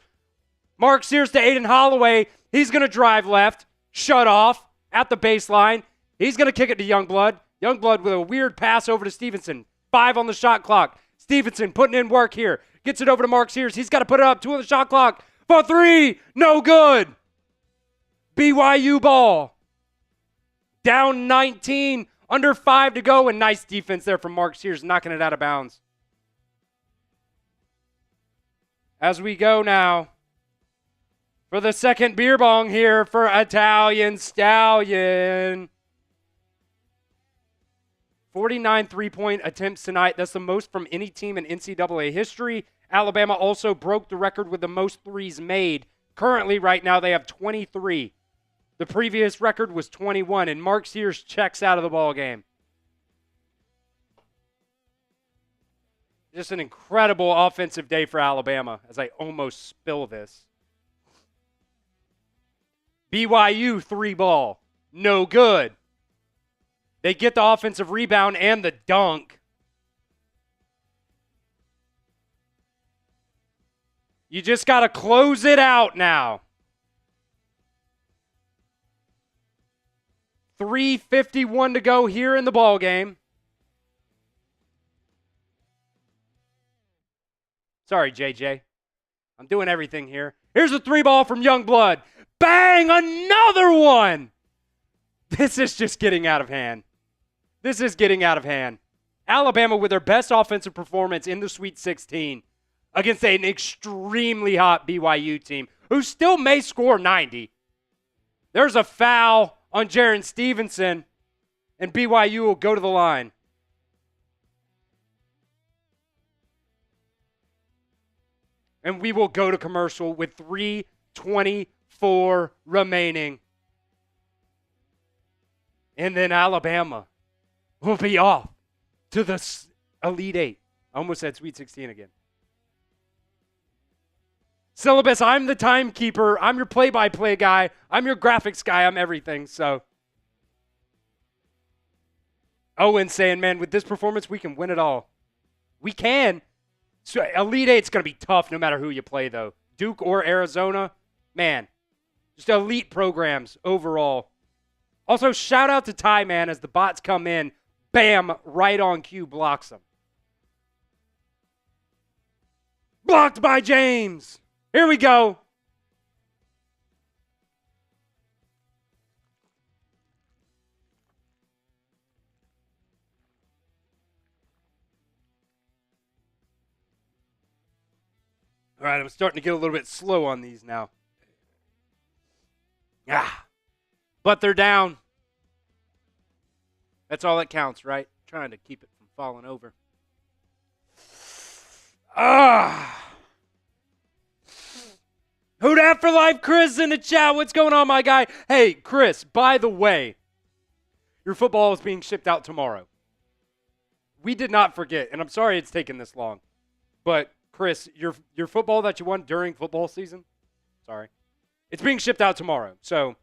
Mark Sears to Aiden Holloway. He's going to drive left. Shut off at the baseline. He's going to kick it to Youngblood. Youngblood with a weird pass over to Stevenson. 5 on the shot clock. Stevenson putting in work here. Gets it over to Mark Sears. He's got to put it up. 2 on the shot clock. For 3. No good. BYU ball. Down 19. Under 5 to go. And nice defense there from Mark Sears, knocking it out of bounds. As we go now for the second beer bong here for Italian Stallion. 49 3-point attempts tonight. That's the most from any team in NCAA history. Alabama also broke the record with the most threes made. Currently, right now, they have 23. The previous record was 21, and Mark Sears checks out of the ball game. Just an incredible offensive day for Alabama as I almost spill this. BYU 3-ball. No good. They get the offensive rebound and the dunk. You just got to close it out now. 3:51 to go here in the ball game. Sorry, JJ. I'm doing everything here. Here's a 3-ball from Youngblood. Bang! Another one! This is just getting out of hand. This is getting out of hand. Alabama with their best offensive performance in the Sweet 16 against an extremely hot BYU team who still may score 90. There's a foul on Jaron Stevenson, and BYU will go to the line. And we will go to commercial with 3:24 remaining. And then Alabama will be off to the Elite Eight. I almost said Sweet 16 again. Syllabus, I'm the timekeeper. I'm your play-by-play guy. I'm your graphics guy. I'm everything. So, Owen saying, man, with this performance, we can win it all. We can. So Elite Eight's going to be tough no matter who you play, though. Duke or Arizona, man, just elite programs overall. Also, shout out to Ty, man, as the bots come in. Bam, right on cue, blocks them. Blocked by James. Here we go. All right, I'm starting to get a little bit slow on these now. But they're down. That's all that counts, right? Trying to keep it from falling over. Who dat for life? Chris in the chat. What's going on, my guy? Hey, Chris, by the way, your football is being shipped out tomorrow. We did not forget, and I'm sorry it's taken this long, but Chris, your football that you won during football season, it's being shipped out tomorrow. So,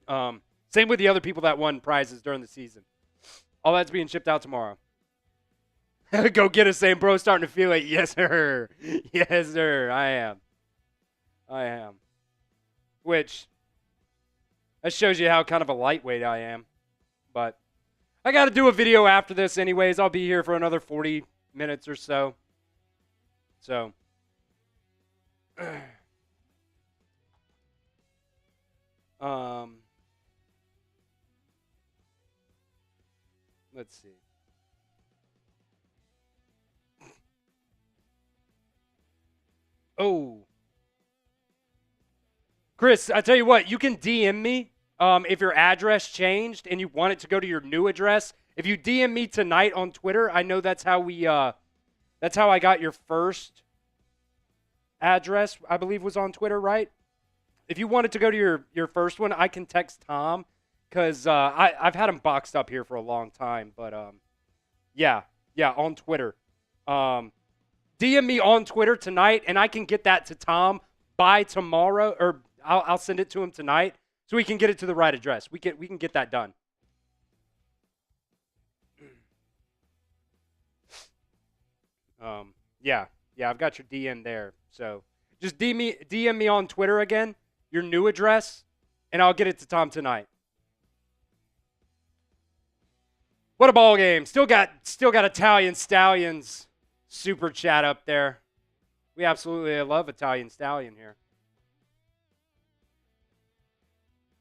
same with the other people that won prizes during the season. All that's being shipped out tomorrow. Go get us, saying, bro, starting to feel it. Yes, sir. Yes, sir. I am. Which, that shows you how kind of a lightweight I am. But I got to do a video after this anyways. I'll be here for another 40 minutes or so. So, Let's see. Oh. Chris, I tell you what, you can DM me if your address changed and you want it to go to your new address. If you DM me tonight on Twitter, I know that's how I got your first address, I believe was on Twitter, right? If you want it to go to your first one, I can text Tom because I've had him boxed up here for a long time. But, yeah, on Twitter. DM me on Twitter tonight, and I can get that to Tom by tomorrow, or I'll send it to him tonight so we can get it to the right address. We can get that done. Yeah, I've got your DM there. So just DM me on Twitter again, your new address, and I'll get it to Tom tonight. What a ball game. Still got Italian Stallions super chat up there. We absolutely love Italian Stallion here.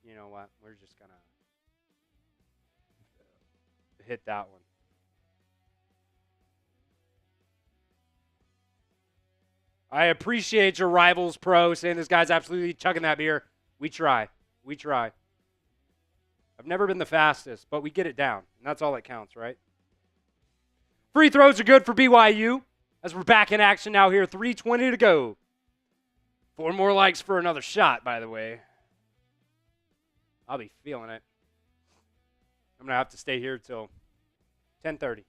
You know what? We're just going to hit that one. I appreciate your Rivals Pro saying this guy's absolutely chugging that beer. We try. I've never been the fastest, but we get it down, and that's all that counts, right? Free throws are good for BYU as we're back in action now here. 3:20 to go. 4 more likes for another shot, by the way. I'll be feeling it. I'm going to have to stay here till 10:30.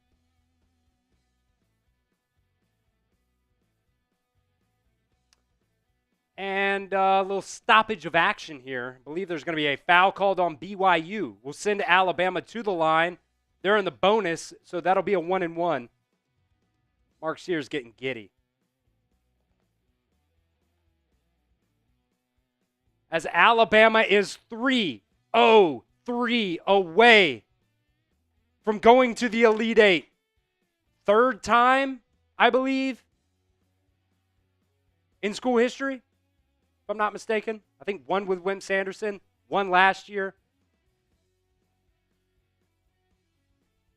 And a little stoppage of action here. I believe there's going to be a foul called on BYU. We'll send Alabama to the line. They're in the bonus, so that'll be a 1-and-1. Mark Sears getting giddy. As Alabama is 3-0-3 away from going to the Elite Eight. Third time, I believe, in school history, if I'm not mistaken. I think one with Wimp Sanderson, one last year.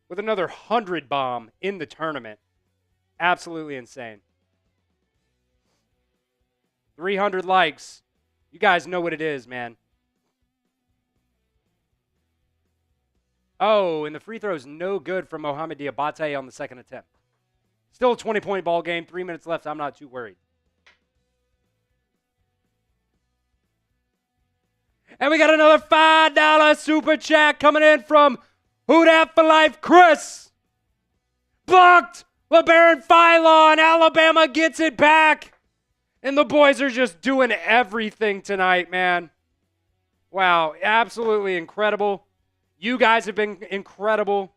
With another 100 bomb in the tournament. Absolutely insane. 300 likes. You guys know what it is, man. Oh, and the free throw is no good from Mohamed Diabate on the second attempt. Still a 20-point ball game. 3 minutes left. I'm not too worried. And we got another $5 super chat coming in from Who Dat for Life, Chris. Blocked. LeBaron Philon. Alabama gets it back. And the boys are just doing everything tonight, man. Wow, absolutely incredible. You guys have been incredible.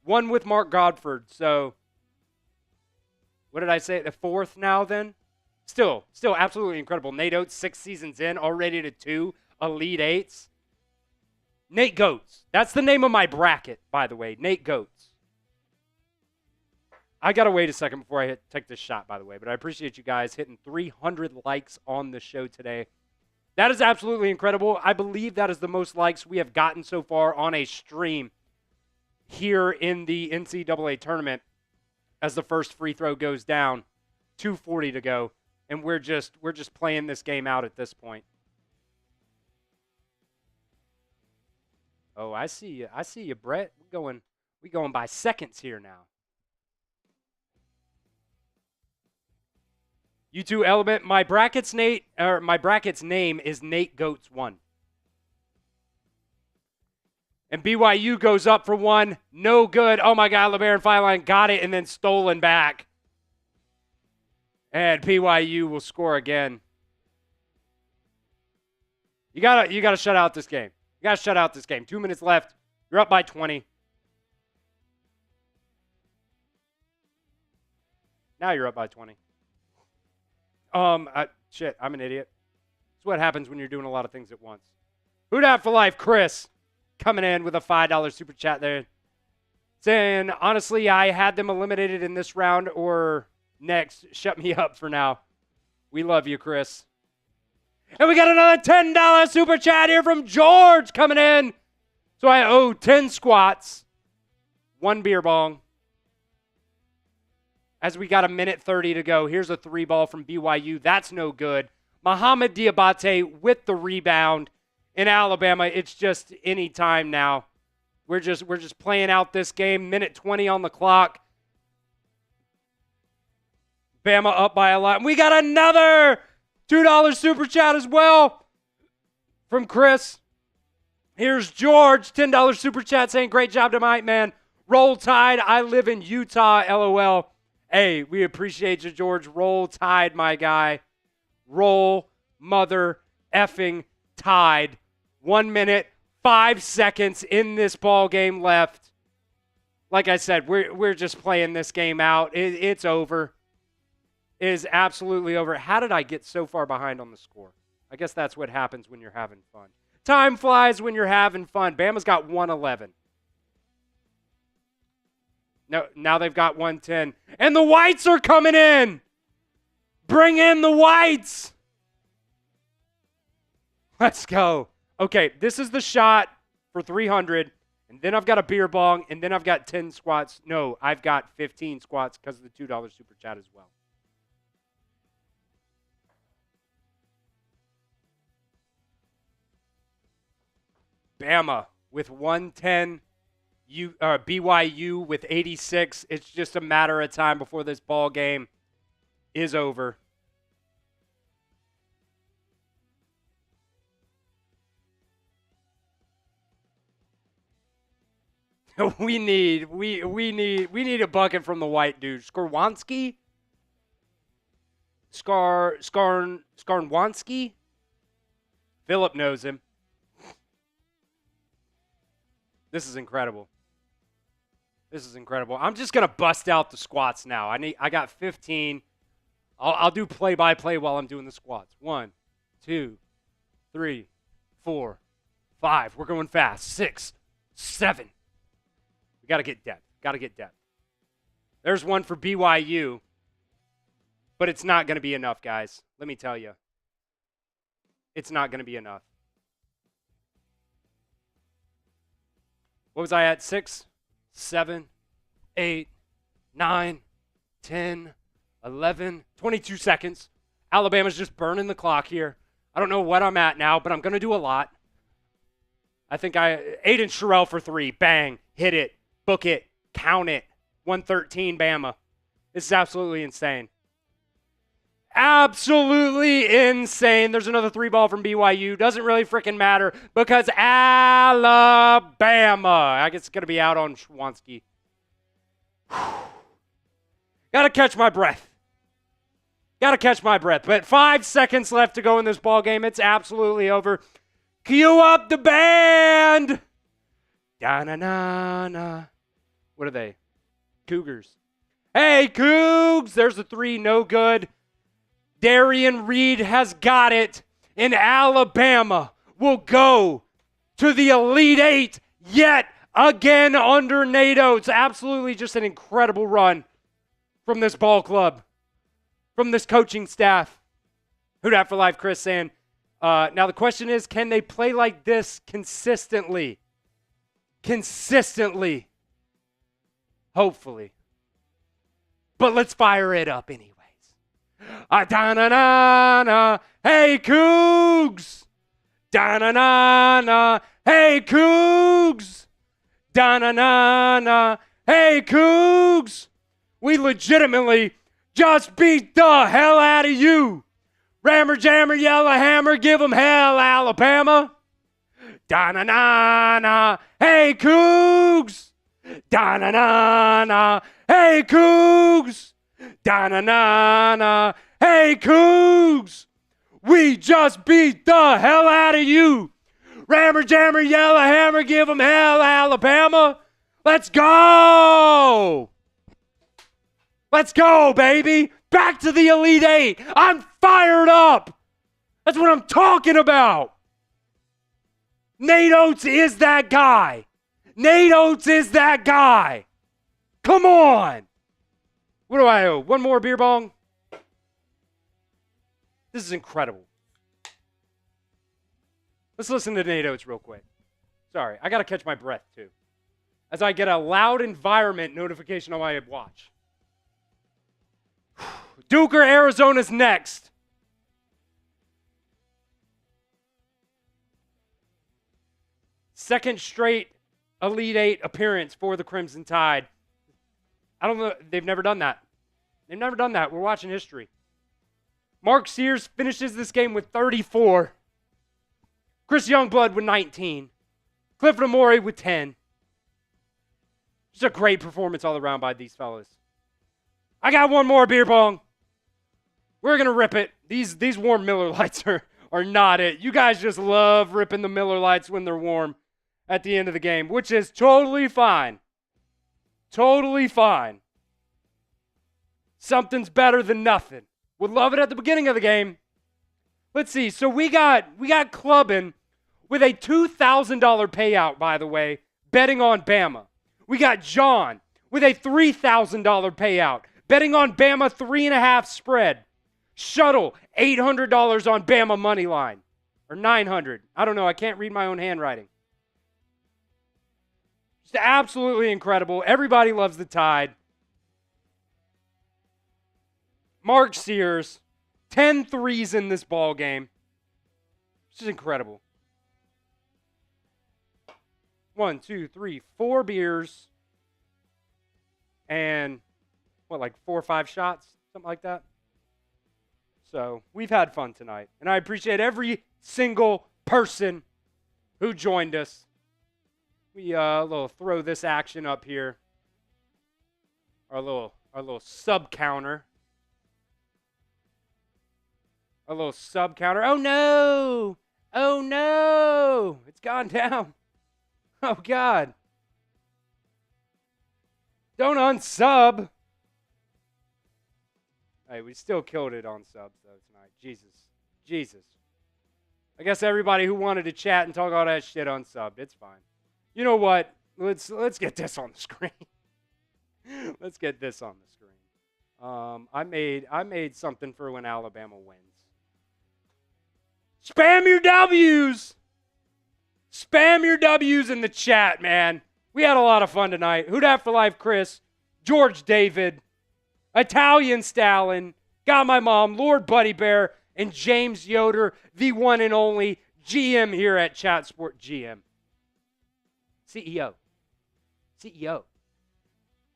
One with Mark Godford. So, what did I say? The fourth now then? Still absolutely incredible. Nate Oates, 6 seasons in, already to 2 Elite Eights. Nate Goats. That's the name of my bracket, by the way. Nate Goats. I got to wait a second before I take this shot, by the way. But I appreciate you guys hitting 300 likes on the show today. That is absolutely incredible. I believe that is the most likes we have gotten so far on a stream here in the NCAA tournament as the first free throw goes down. 2:40 to go. And we're just playing this game out at this point. Oh, I see you. I see you, Brett. We going by seconds here now. U2 Element. My bracket's name is Nate Goats 1. And BYU goes up for one. No good. Oh my God, LeBaron Philon got it and then stolen back. And BYU will score again. You gotta shut out this game. You gotta shut out this game. 2 minutes left. You're up by 20. Now you're up by 20. I'm an idiot. It's what happens when you're doing a lot of things at once. Who Dat for Life, Chris, coming in with a $5 super chat there. Saying, honestly, I had them eliminated in this round or next. Shut me up for now. We love you, Chris. And we got another $10 super chat here from George coming in. So I owe 10 squats, 1 beer bong. As we got a minute 30 to go, here's a 3-ball from BYU. That's no good. Mohamed Diabate with the rebound. In Alabama, it's just any time now. We're just playing out this game. Minute 20 on the clock. Bama up by a lot. And we got another $2 super chat as well from Chris. Here's George, $10 super chat saying, great job tonight, man. Roll Tide. I live in Utah, LOL. Hey, we appreciate you, George. Roll Tide, my guy. Roll mother effing Tide. 1 minute, 5 seconds in this ball game left. Like I said, we're just playing this game out. It's over. It is absolutely over. How did I get so far behind on the score? I guess that's what happens when you're having fun. Time flies when you're having fun. Bama's got 111. No, now they've got 110. And the Whites are coming in. Bring in the Whites. Let's go. Okay, this is the shot for 300. And then I've got a beer bong. And then I've got 10 squats. No, I've got 15 squats because of the $2 super chat as well. Bama with 110. BYU with 86. It's just a matter of time before this ball game is over. we need a bucket from the white dude. Skorwanski? Skarnwanski? Philip knows him. This is incredible. This is incredible. I'm just going to bust out the squats now. I got 15. I'll do play-by-play while I'm doing the squats. 1, 2, 3, 4, 5. We're going fast. 6, 7. We got to get depth. Got to get depth. There's one for BYU, but it's not going to be enough, guys. Let me tell you. It's not going to be enough. What was I at? 6, 7, 8, 9, 10, 11, 22 seconds. Alabama's just burning the clock here. I don't know what I'm at now, but I'm going to do a lot. I think Aiden Sherrill for 3. Bang. Hit it. Book it. Count it. 113 Bama. This is absolutely insane. Absolutely insane. There's another 3-ball from BYU. Doesn't really freaking matter because Alabama. I guess it's going to be out on Schwanski. Got to catch my breath. But 5 seconds left to go in this ball game. It's absolutely over. Cue up the band. Da-na-na-na. What are they? Cougars. Hey, Cougs. There's the 3. No good. Darian Reed has got it, and Alabama will go to the Elite 8 yet again under NATO. It's absolutely just an incredible run from this ball club, from this coaching staff. Who Dat for Life, Chris saying, now the question is, can they play like this consistently? Hopefully. But let's fire it up anyway. Da-na-na-na. Hey, Cougs! Da-na-na-na. Hey, Cougs! Da-na-na-na. Hey, Cougs! We legitimately just beat the hell out of you. Rammer, jammer, yellow hammer, give them hell, Alabama. Da-na-na-na. Hey, Cougs! Da-na-na-na. Hey, Cougs! Da-na-na-na. Hey, Cougs! We just beat the hell out of you. Rammer, jammer, yellow hammer, give them hell, Alabama. Let's go! Let's go, baby. Back to the Elite 8. I'm fired up. That's what I'm talking about. Nate Oates is that guy. Come on. What do I owe? One more beer bong? This is incredible. Let's listen to Nate Oates real quick. Sorry, I got to catch my breath too, as I get a loud environment notification on my watch. Duke or Arizona's next. Second straight Elite Eight appearance for the Crimson Tide. I don't know. They've never done that. They've never done that. We're watching history. Mark Sears finishes this game with 34. Chris Youngblood with 19. Clifford Amore with 10. Just a great performance all around by these fellas. I got one more beer bong. We're going to rip it. These warm Miller Lights are not it. You guys just love ripping the Miller Lights when they're warm at the end of the game, which is totally fine. Totally fine. Something's better than nothing. Would love it at the beginning of the game. Let's see. So we got clubbing with a $2,000 payout, by the way, betting on Bama. We got John with a $3,000 payout, betting on Bama 3.5 spread. Shuttle, $800 on Bama money line. Or $900. I don't know. I can't read my own handwriting. Just absolutely incredible. Everybody loves the Tide. Mark Sears, 10 threes in this ball game. This is incredible. 1, 2, 3, 4 beers. And, like 4 or 5 shots? Something like that. So, we've had fun tonight. And I appreciate every single person who joined us. We little throw this action up here. Our little sub counter. A little sub counter. Oh no! Oh no! It's gone down. Oh God. Don't unsub. Hey, we still killed it on subs though tonight. Jesus. I guess everybody who wanted to chat and talk all that shit unsubbed. It's fine. You know what? Let's get this on the screen. Let's get this on the screen. I made something for when Alabama wins. Spam your W's! Spam your W's in the chat, man. We had a lot of fun tonight. Who Dat for Life, Chris, George David, Italian Stalin, Got My Mom, Lord Buddy Bear, and James Yoder, the one and only GM here at Chat Sport. GM. CEO.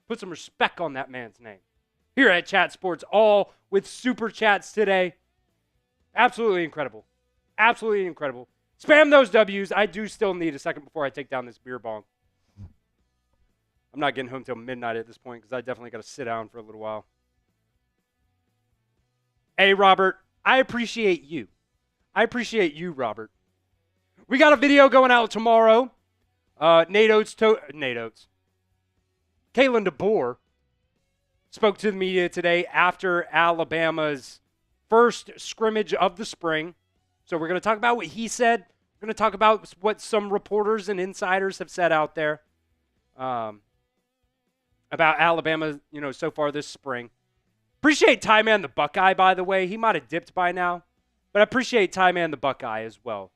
Put some respect on that man's name. Here at Chat Sports, all with super chats today. Absolutely incredible. Absolutely incredible. Spam those W's. I do still need a second before I take down this beer bong. I'm not getting home till midnight at this point because I definitely got to sit down for a little while. Hey, Robert, I appreciate you. I appreciate you, Robert. We got a video going out tomorrow. Nate Oates. Kalen DeBoer spoke to the media today after Alabama's first scrimmage of the spring. So we're going to talk about what he said. We're going to talk about what some reporters and insiders have said out there about Alabama, so far this spring. Appreciate Ty Man the Buckeye, by the way. He might have dipped by now, but I appreciate Ty Man the Buckeye as well.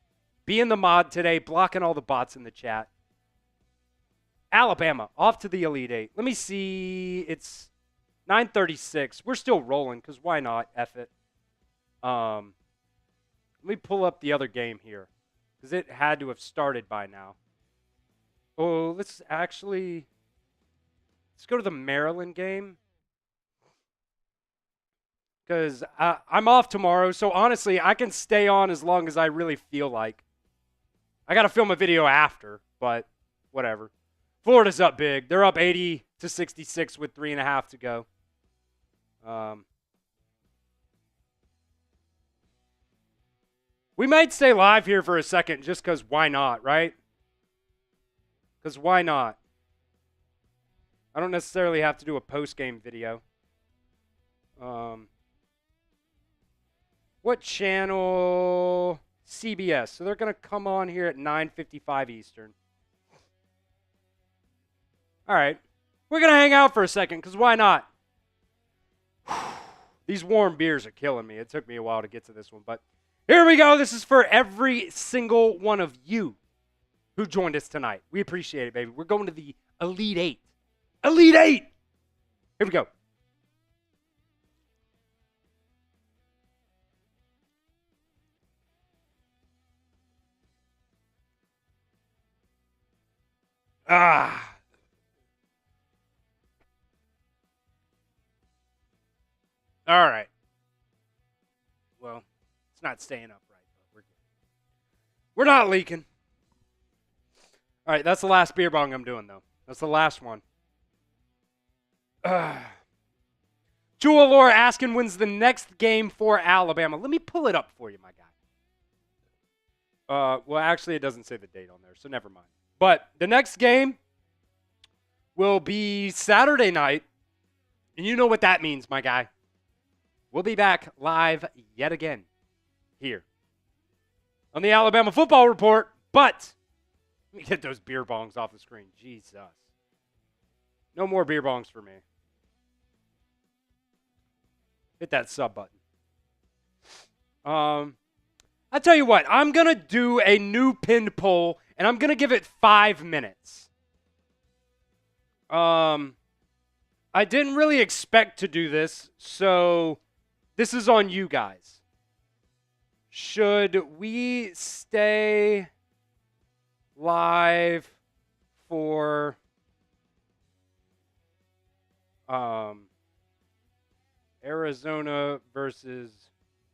Being the mod today, blocking all the bots in the chat. Alabama, off to the Elite Eight. Let me see. It's 9:36. We're still rolling because why not? F it. Let me pull up the other game here because it had to have started by now. Oh, let's go to the Maryland game because I'm off tomorrow. So honestly, I can stay on as long as I really feel like. I got to film a video after, but whatever. Florida's up big. They're up 80-66 with 3.5 to go. We might stay live here for a second just because why not, right? Because why not? I don't necessarily have to do a post-game video. What channel? CBS. So they're going to come on here at 9:55 Eastern. All right. We're going to hang out for a second because why not? These warm beers are killing me. It took me a while to get to this one, but here we go. This is for every single one of you who joined us tonight. We appreciate it, baby. We're going to the Elite Eight. Elite Eight! Here we go. All right. Well, it's not staying upright, but we're good. We're not leaking. All right, that's the last beer bong I'm doing, though. That's the last one. Jewel Laura asking when's the next game for Alabama. Let me pull it up for you, my guy. Well, actually, it doesn't say the date on there, so never mind. But the next game will be Saturday night, and you know what that means, my guy. We'll be back live yet again here on the Alabama Football Report, but let me get those beer bongs off the screen. Jesus. No more beer bongs for me. Hit that sub button. I tell you what, I'm going to do a new pinned poll, and I'm going to give it 5 minutes. I didn't really expect to do this, so this is on you guys. Should we stay live for Arizona versus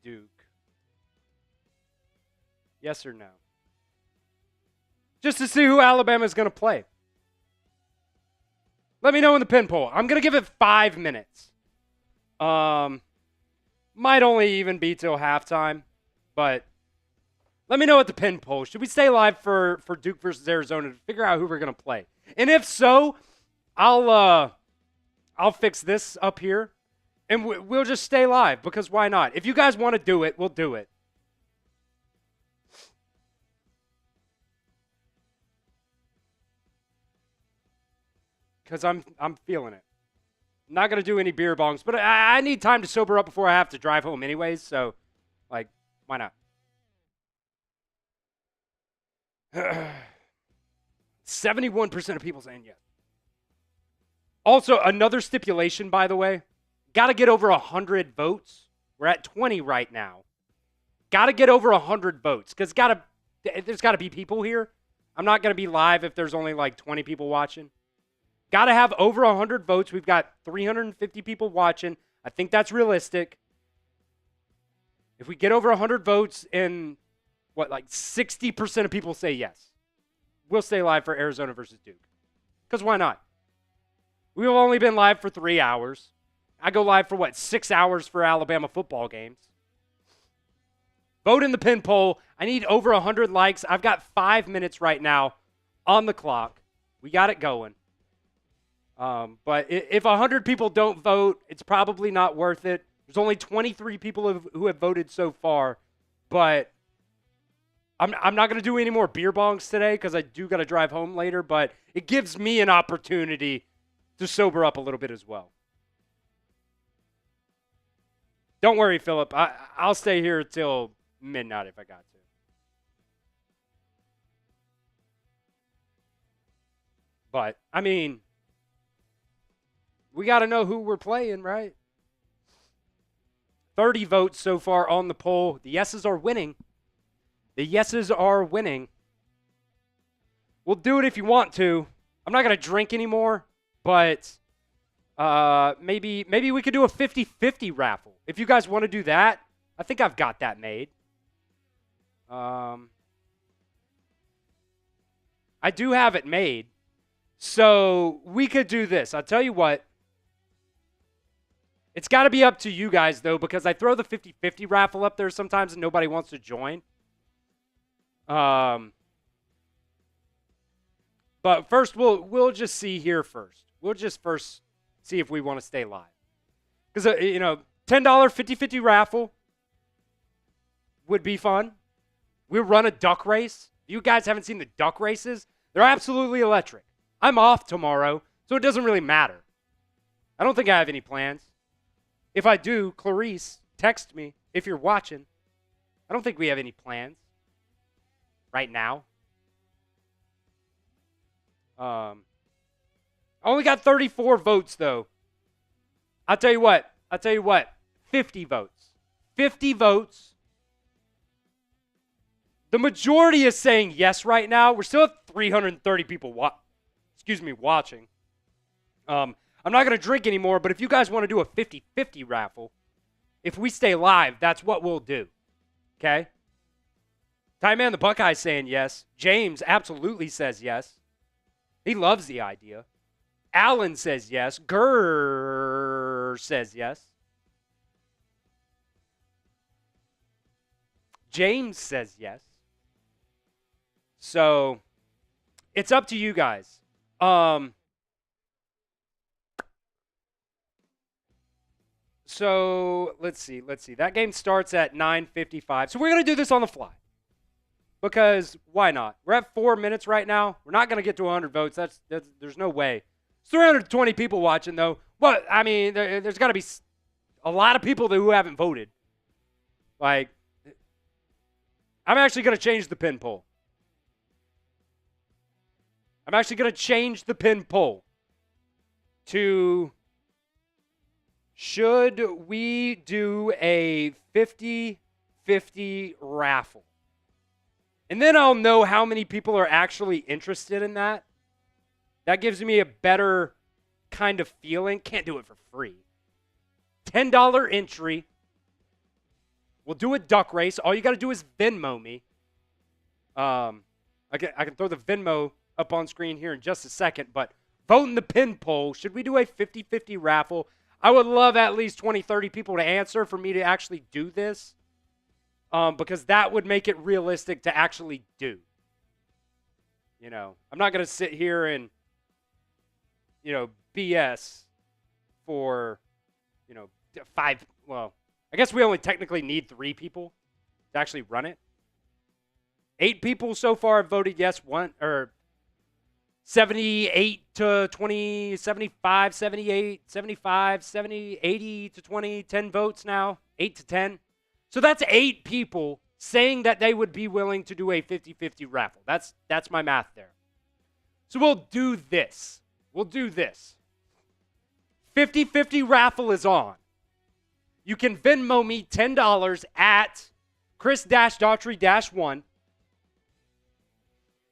Duke? Yes or no? Just to see who Alabama is going to play. Let me know in the pin poll. I'm going to give it 5 minutes. Might only even be till halftime, but let me know at the pin poll. Should we stay live for Duke versus Arizona to figure out who we're going to play? And if so, I'll fix this up here, and we'll just stay live, because why not? If you guys want to do it, we'll do it. Because I'm feeling it. I'm not going to do any beer bongs, but I need time to sober up before I have to drive home anyways, so, like, why not? 71% of people saying yes. Also, another stipulation, by the way, got to get over 100 votes. We're at 20 right now. Got to get over 100 votes, because there's got to be people here. I'm not going to be live if there's only like 20 people watching. Got to have over 100 votes. We've got 350 people watching. I think that's realistic. If we get over 100 votes and, 60% of people say yes, we'll stay live for Arizona versus Duke. Because why not? We've only been live for 3 hours. I go live for, 6 hours for Alabama football games. Vote in the pin poll. I need over 100 likes. I've got 5 minutes right now on the clock. We got it going. But if 100 people don't vote, it's probably not worth it. There's only 23 people who have voted so far. But I'm not going to do any more beer bongs today because I do got to drive home later. But it gives me an opportunity to sober up a little bit as well. Don't worry, Philip. I'll stay here till midnight if I got to. But, I mean, we got to know who we're playing, right? 30 votes so far on the poll. The yeses are winning. The yeses are winning. We'll do it if you want to. I'm not going to drink anymore, but maybe we could do a 50-50 raffle. If you guys want to do that, I think I've got that made. I do have it made. So we could do this. I'll tell you what. It's got to be up to you guys, though, because I throw the 50-50 raffle up there sometimes and nobody wants to join. But first, we'll just see here first. We'll just first see if we want to stay live. Because, $10 50-50 raffle would be fun. We'll run a duck race. If you guys haven't seen the duck races, they're absolutely electric. I'm off tomorrow, so it doesn't really matter. I don't think I have any plans. If I do, Clarice, text me if you're watching. I don't think we have any plans right now. I only got 34 votes, though. I'll tell you what. 50 votes. 50 votes. The majority is saying yes right now. We're still at 330 people watching. I'm not going to drink anymore, but if you guys want to do a 50-50 raffle, if we stay live, that's what we'll do. Okay? Ty Man the Buckeye saying yes. James absolutely says yes. He loves the idea. Alan says yes. Gurr says yes. James says yes. So, it's up to you guys. So, let's see. That game starts at 9:55. So, we're going to do this on the fly. Because why not? We're at 4 minutes right now. We're not going to get to 100 votes. There's no way. It's 320 people watching, though. Well, I mean, there's got to be a lot of people who haven't voted. Like, I'm actually going to change the pin poll. To should we do a 50-50 raffle? And then I'll know how many people are actually interested in that. That gives me a better kind of feeling. Can't do it for free. $10 entry. We'll do a duck race. All you got to do is Venmo me. I can throw the Venmo up on screen here in just a second, but vote in the pin poll. Should we do a 50-50 raffle? I would love at least 20, 30 people to answer for me to actually do this, because that would make it realistic to actually do. You know, I'm not going to sit here and, BS for, 5. Well, I guess we only technically need 3 people to actually run it. 8 people so far have voted yes. 78 to 20, 75, 78, 75, 70, 80 to 20, 10 votes now, 8 to 10. So that's 8 people saying that they would be willing to do a 50-50 raffle. That's my math there. So we'll do this. 50-50 raffle is on. You can Venmo me $10 at Chris-Daughtery-1.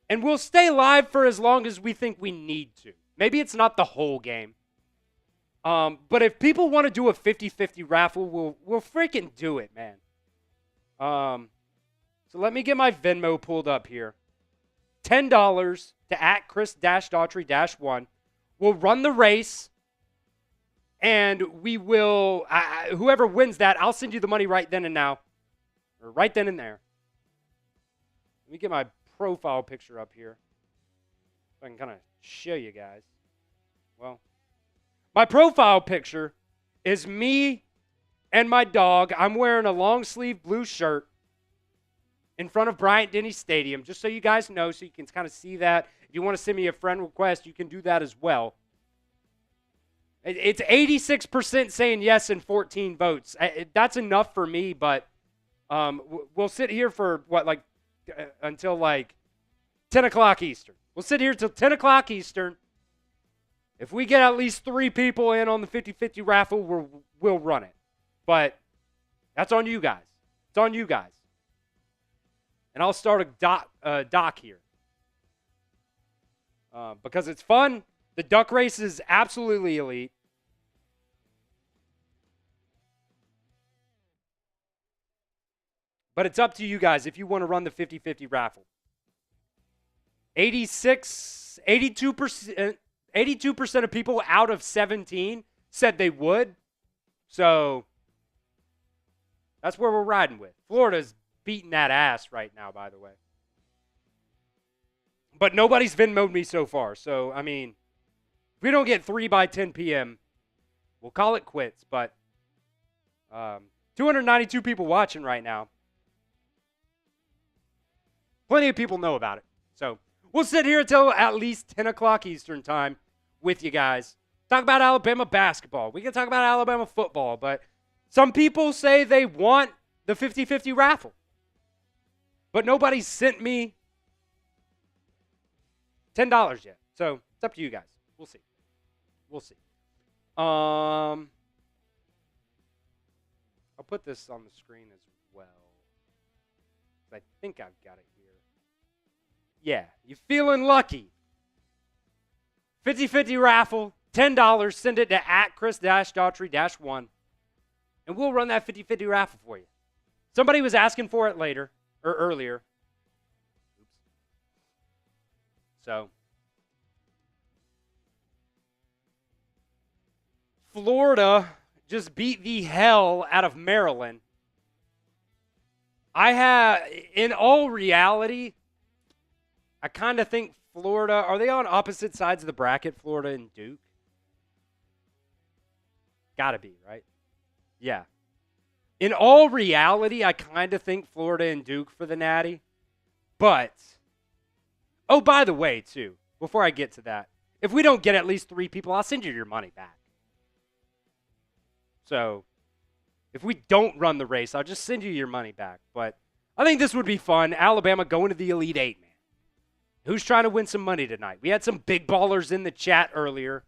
And we'll stay live for as long as we think we need to. Maybe it's not the whole game. But if people want to do a 50-50 raffle, we'll freaking do it, man. So let me get my Venmo pulled up here. $10 to at Chris-Daughtery-1. We'll run the race. And we will, whoever wins that, I'll send you the money right then and now. Or right then and there. Let me get my profile picture up here so I can kind of show you guys. Well, my profile picture is me and my dog. I'm wearing a long sleeve blue shirt in front of Bryant-Denny Stadium, just so you guys know, so you can kind of see that. If you want to send me a friend request, you can do that as well. It's 86% saying yes and 14 votes. That's enough for me, but we'll sit here for until 10 o'clock Eastern. We'll sit here till 10 o'clock Eastern. If we get at least 3 people in on the 50-50 raffle, we'll run it. But that's on you guys. It's on you guys. And I'll start a doc here. Because it's fun. The duck race is absolutely elite. But it's up to you guys if you want to run the 50-50 raffle. 82% of people out of 17 said they would. So that's where we're riding with. Florida's beating that ass right now, by the way. But nobody's Venmo'd me so far. So, I mean, if we don't get 3 by 10 p.m., we'll call it quits. But 292 people watching right now. Plenty of people know about it. So we'll sit here until at least 10 o'clock Eastern time with you guys. Talk about Alabama basketball. We can talk about Alabama football, but some people say they want the 50-50 raffle. But nobody sent me $10 yet. So it's up to you guys. We'll see. We'll see. I'll put this on the screen as well. I think I've got it here. Yeah, you feeling lucky. 50-50 raffle, $10. Send it to @Chris-Daughtery-1. And we'll run that 50-50 raffle for you. Somebody was asking for it earlier. Oops. So, Florida just beat the hell out of Maryland. In all reality, I kind of think Florida, are they on opposite sides of the bracket, Florida and Duke? Gotta be, right? Yeah. In all reality, I kind of think Florida and Duke for the Natty. But, oh, by the way, too, before I get to that, if we don't get at least 3 people, I'll send you your money back. So, if we don't run the race, I'll just send you your money back. But I think this would be fun. Alabama going to the Elite Eight, man. Who's trying to win some money tonight? We had some big ballers in the chat earlier.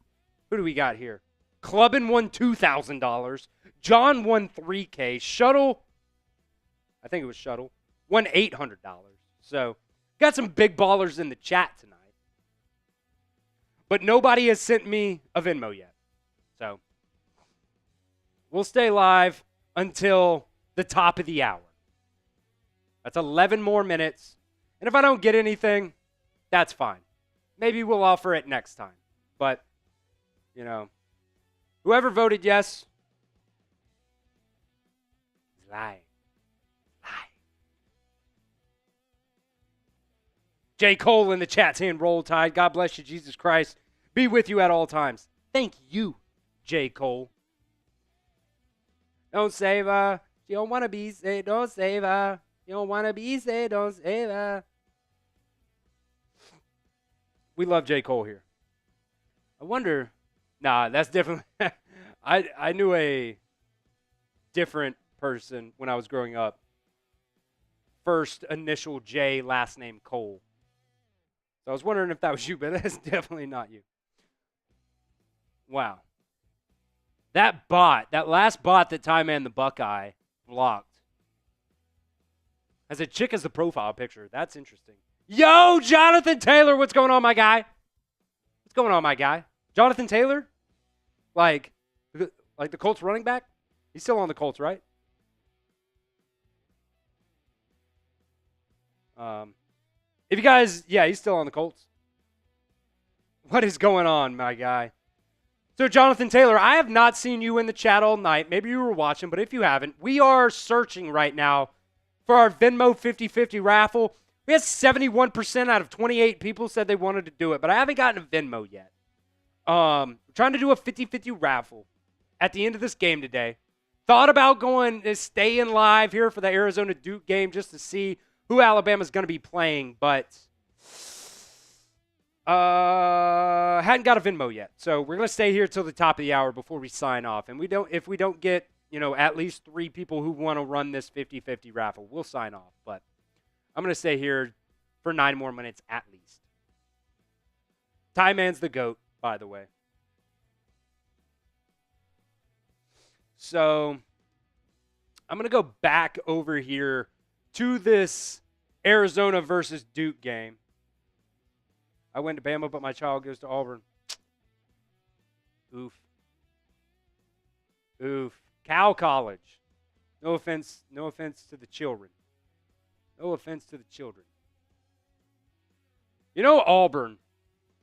Who do we got here? Clubbin won $2,000. John won $3K. Shuttle, I think it was Shuttle, won $800. So, got some big ballers in the chat tonight. But nobody has sent me a Venmo yet. So, we'll stay live until the top of the hour. That's 11 more minutes. And if I don't get anything, that's fine. Maybe we'll offer it next time. But, you know, whoever voted yes is lying. J. Cole in the chat saying roll tide. God bless you, Jesus Christ. Be with you at all times. Thank you, J. Cole. Don't save her. You don't want to be saved. Don't save her. You don't want to be saved. Don't save her. We love J. Cole here. I wonder. Nah, that's different. I knew a different person when I was growing up. First initial J, last name Cole. So I was wondering if that was you, but that's definitely not you. Wow. That last bot that Ty Man the Buckeye blocked, has a chick as the profile picture. That's interesting. Yo, Jonathan Taylor, what's going on, my guy? What's going on, my guy? Jonathan Taylor? Like the Colts running back? He's still on the Colts, right? If you guys, yeah, he's still on the Colts. What is going on, my guy? So, Jonathan Taylor, I have not seen you in the chat all night. Maybe you were watching, but if you haven't, we are searching right now for our Venmo 50-50 raffle. We had 71% out of 28 people said they wanted to do it, but I haven't gotten a Venmo yet. Trying to do a 50-50 raffle at the end of this game today. Thought about staying live here for the Arizona Duke game just to see who Alabama's going to be playing, but hadn't got a Venmo yet. So we're going to stay here till the top of the hour before we sign off. And if we don't get, at least 3 people who want to run this 50-50 raffle, we'll sign off. But I'm going to stay here for 9 more minutes at least. Ty Man's the GOAT, by the way. So I'm going to go back over here to this Arizona versus Duke game. I went to Bama, but my child goes to Auburn. Oof. Cal College. No offense to the children. No offense to the children. Auburn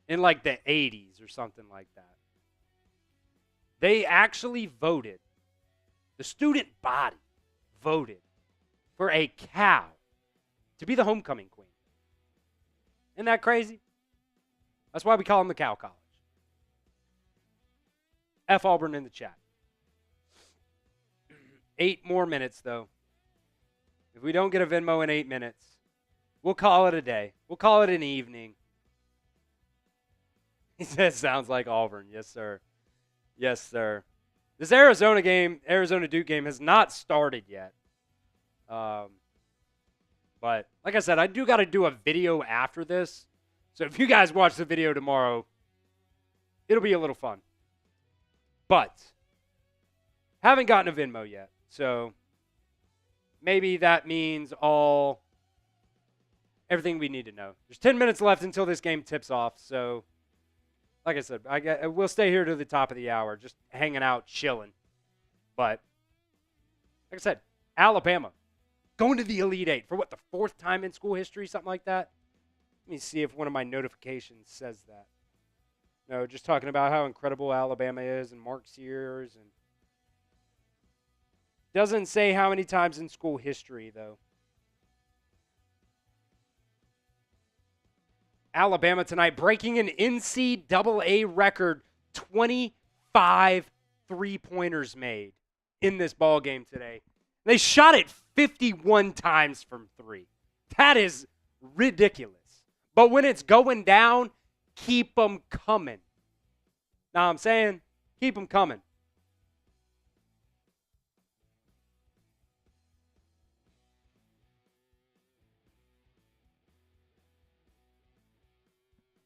in like the 80s or something like that. They actually voted. The student body voted for a cow to be the homecoming queen. Isn't that crazy? That's why we call them the Cow College. F Auburn in the chat. 8 more minutes, though. If we don't get a Venmo in 8 minutes, we'll call it a day. We'll call it an evening. He says, sounds like Auburn. Yes, sir. Yes, sir. This Arizona Duke game has not started yet. But like I said, I do got to do a video after this. So if you guys watch the video tomorrow, it'll be a little fun. But haven't gotten a Venmo yet. So maybe that means everything we need to know. There's 10 minutes left until this game tips off. So like I said, we'll stay here to the top of the hour, just hanging out, chilling. But like I said, Alabama going to the Elite Eight for what, the fourth time in school history, something like that? Let me see if one of my notifications says that. No, just talking about how incredible Alabama is and Mark Sears. And doesn't say how many times in school history, though. Alabama tonight breaking an NCAA record, 25 three-pointers made in this ball game today. They shot it 51 times from three. That is ridiculous. But when it's going down, keep them coming. Now I'm saying, keep them coming.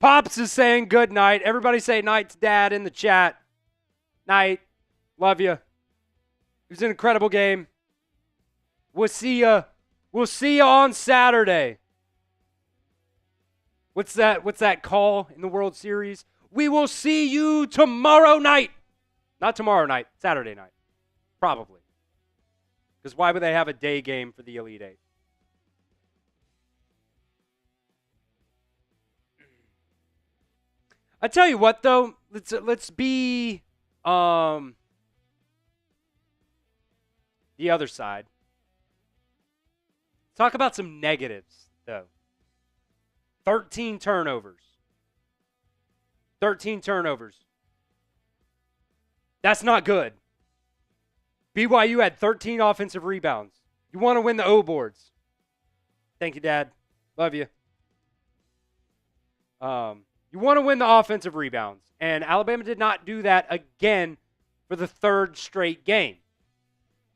Pops is saying good night. Everybody say night to Dad in the chat. Night. Love you. It was an incredible game. We'll see ya. We'll see you on Saturday. What's that call in the World Series? We will see you tomorrow night. Not tomorrow night, Saturday night. Probably. Because why would they have a day game for the Elite Eight? I tell you what, though, let's be the other side. Talk about some negatives, though. 13 turnovers. 13 turnovers. That's not good. BYU had 13 offensive rebounds. You want to win the O boards. Thank you, Dad. Love you. You want to win the offensive rebounds. And Alabama did not do that again for the third straight game.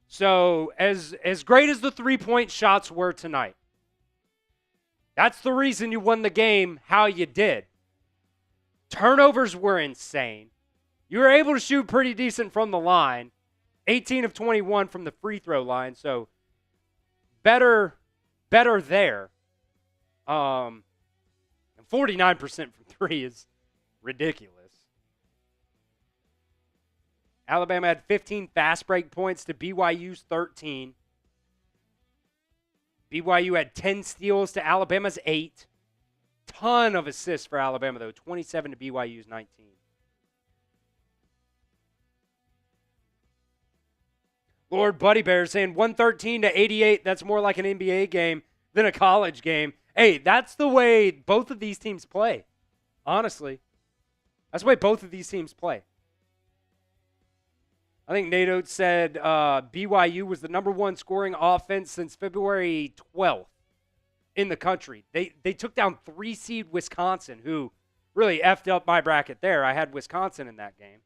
So as great as the three-point shots were tonight, that's the reason you won the game how you did. Turnovers were insane. You were able to shoot pretty decent from the line. 18 of 21 from the free throw line. So better there. And 49% from three is ridiculous. Alabama had 15 fast break points to BYU's 13. BYU had 10 steals to Alabama's 8. Ton of assists for Alabama, though. 27 to BYU's 19. Lord Buddy Bear saying 113 to 88. That's more like an NBA game than a college game. Hey, that's the way both of these teams play. Honestly. That's the way both of these teams play. I think Nate Oates said BYU was the number one scoring offense since February 12th in the country. They took down 3-seed Wisconsin, who really effed up my bracket there. I had Wisconsin in that game.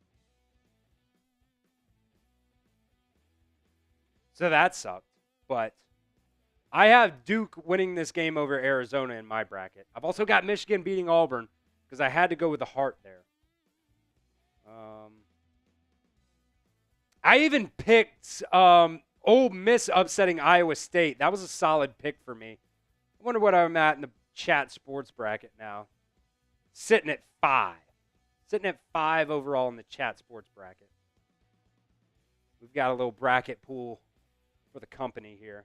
So that sucked. But I have Duke winning this game over Arizona in my bracket. I've also got Michigan beating Auburn because I had to go with the heart there. I even picked Ole Miss upsetting Iowa State. That was a solid pick for me. I wonder what I'm at in the chat sports bracket now. Sitting at 5. Sitting at 5 overall in the chat sports bracket. We've got a little bracket pool for the company here.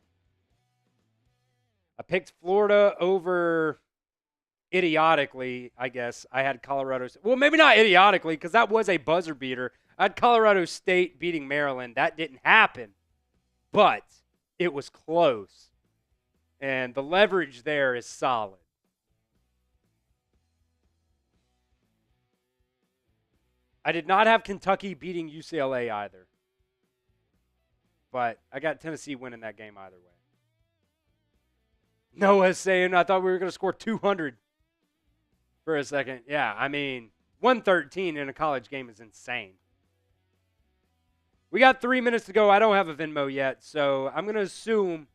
I picked Florida over, idiotically, I guess. I had Colorado. Well, maybe not idiotically, because that was a buzzer beater. I had Colorado State beating Maryland. That didn't happen, but it was close. And the leverage there is solid. I did not have Kentucky beating UCLA either. But I got Tennessee winning that game either way. Noah's saying, I thought we were going to score 200 for a second. Yeah, I mean, 113 in a college game is insane. We got 3 minutes to go. I don't have a Venmo yet, so I'm going to assume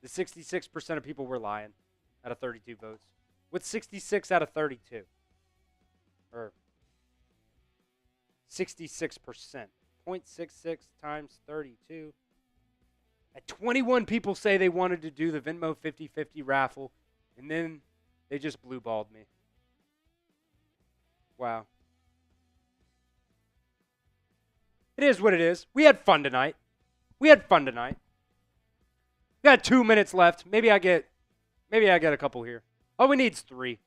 the 66% of people were lying out of 32 votes. What's 66 out of 32? Or 66%. 0.66 times 32. At 21 people say they wanted to do the Venmo 50-50 raffle, and then they just blue-balled me. Wow. It is what it is. We had fun tonight. We got 2 minutes left. Maybe I get a couple here. All we need is 3.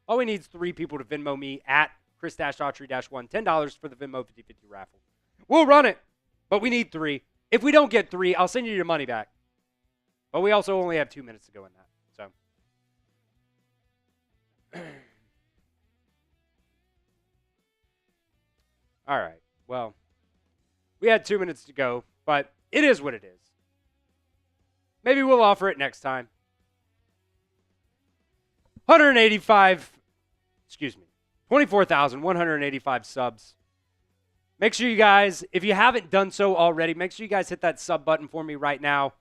All we need is 3 people to Venmo me at Chris Daughtery-1, $10 for the Venmo 50-50 raffle. We'll run it, but we need 3. If we don't get 3, I'll send you your money back. But we also only have 2 minutes to go in that. So, all right. Well, we had 2 minutes to go, but it is what it is. Maybe we'll offer it next time. 24,185 subs. Make sure you guys, if you haven't done so already, make sure you guys hit that sub button for me right now.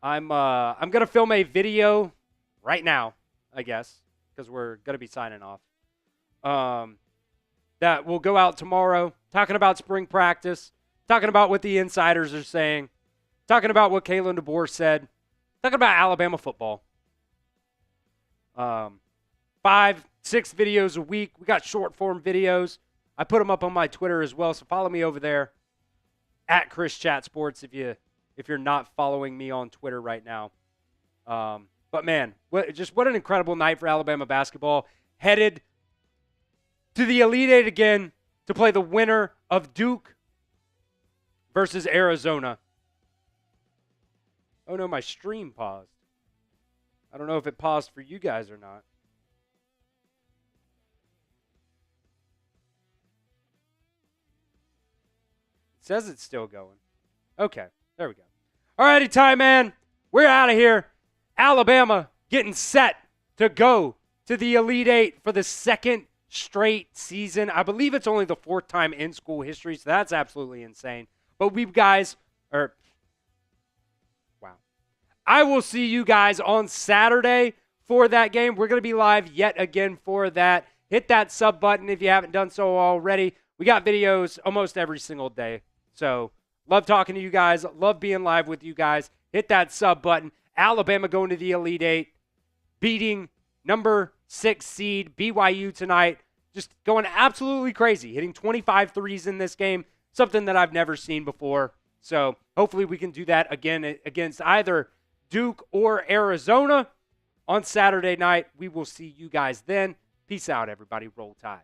I'm going to film a video right now, I guess, because we're going to be signing off. That will go out tomorrow, talking about spring practice, talking about what the insiders are saying, talking about what Kalen DeBoer said, talking about Alabama football. 5-6 videos a week. We got short form videos. I put them up on my Twitter as well, so follow me over there at Chris Chat Sports if you're not following me on Twitter right now. But man, what an incredible night for Alabama basketball. Headed to the Elite Eight again to play the winner of Duke versus Arizona. Oh no, my stream paused. I don't know if it paused for you guys or not. It says it's still going. Okay, there we go. Alrighty, Ty Man, we're out of here. Alabama getting set to go to the Elite Eight for the second straight season. I believe it's only the 4th time in school history, so that's absolutely insane. But I will see you guys on Saturday for that game. We're going to be live yet again for that. Hit that sub button if you haven't done so already. We got videos almost every single day. So, love talking to you guys. Love being live with you guys. Hit that sub button. Alabama going to the Elite Eight, beating number 6 seed BYU tonight. Just going absolutely crazy, hitting 25 threes in this game, something that I've never seen before. So, hopefully we can do that again against either Duke or Arizona on Saturday night. We will see you guys then. Peace out, everybody. Roll Tide.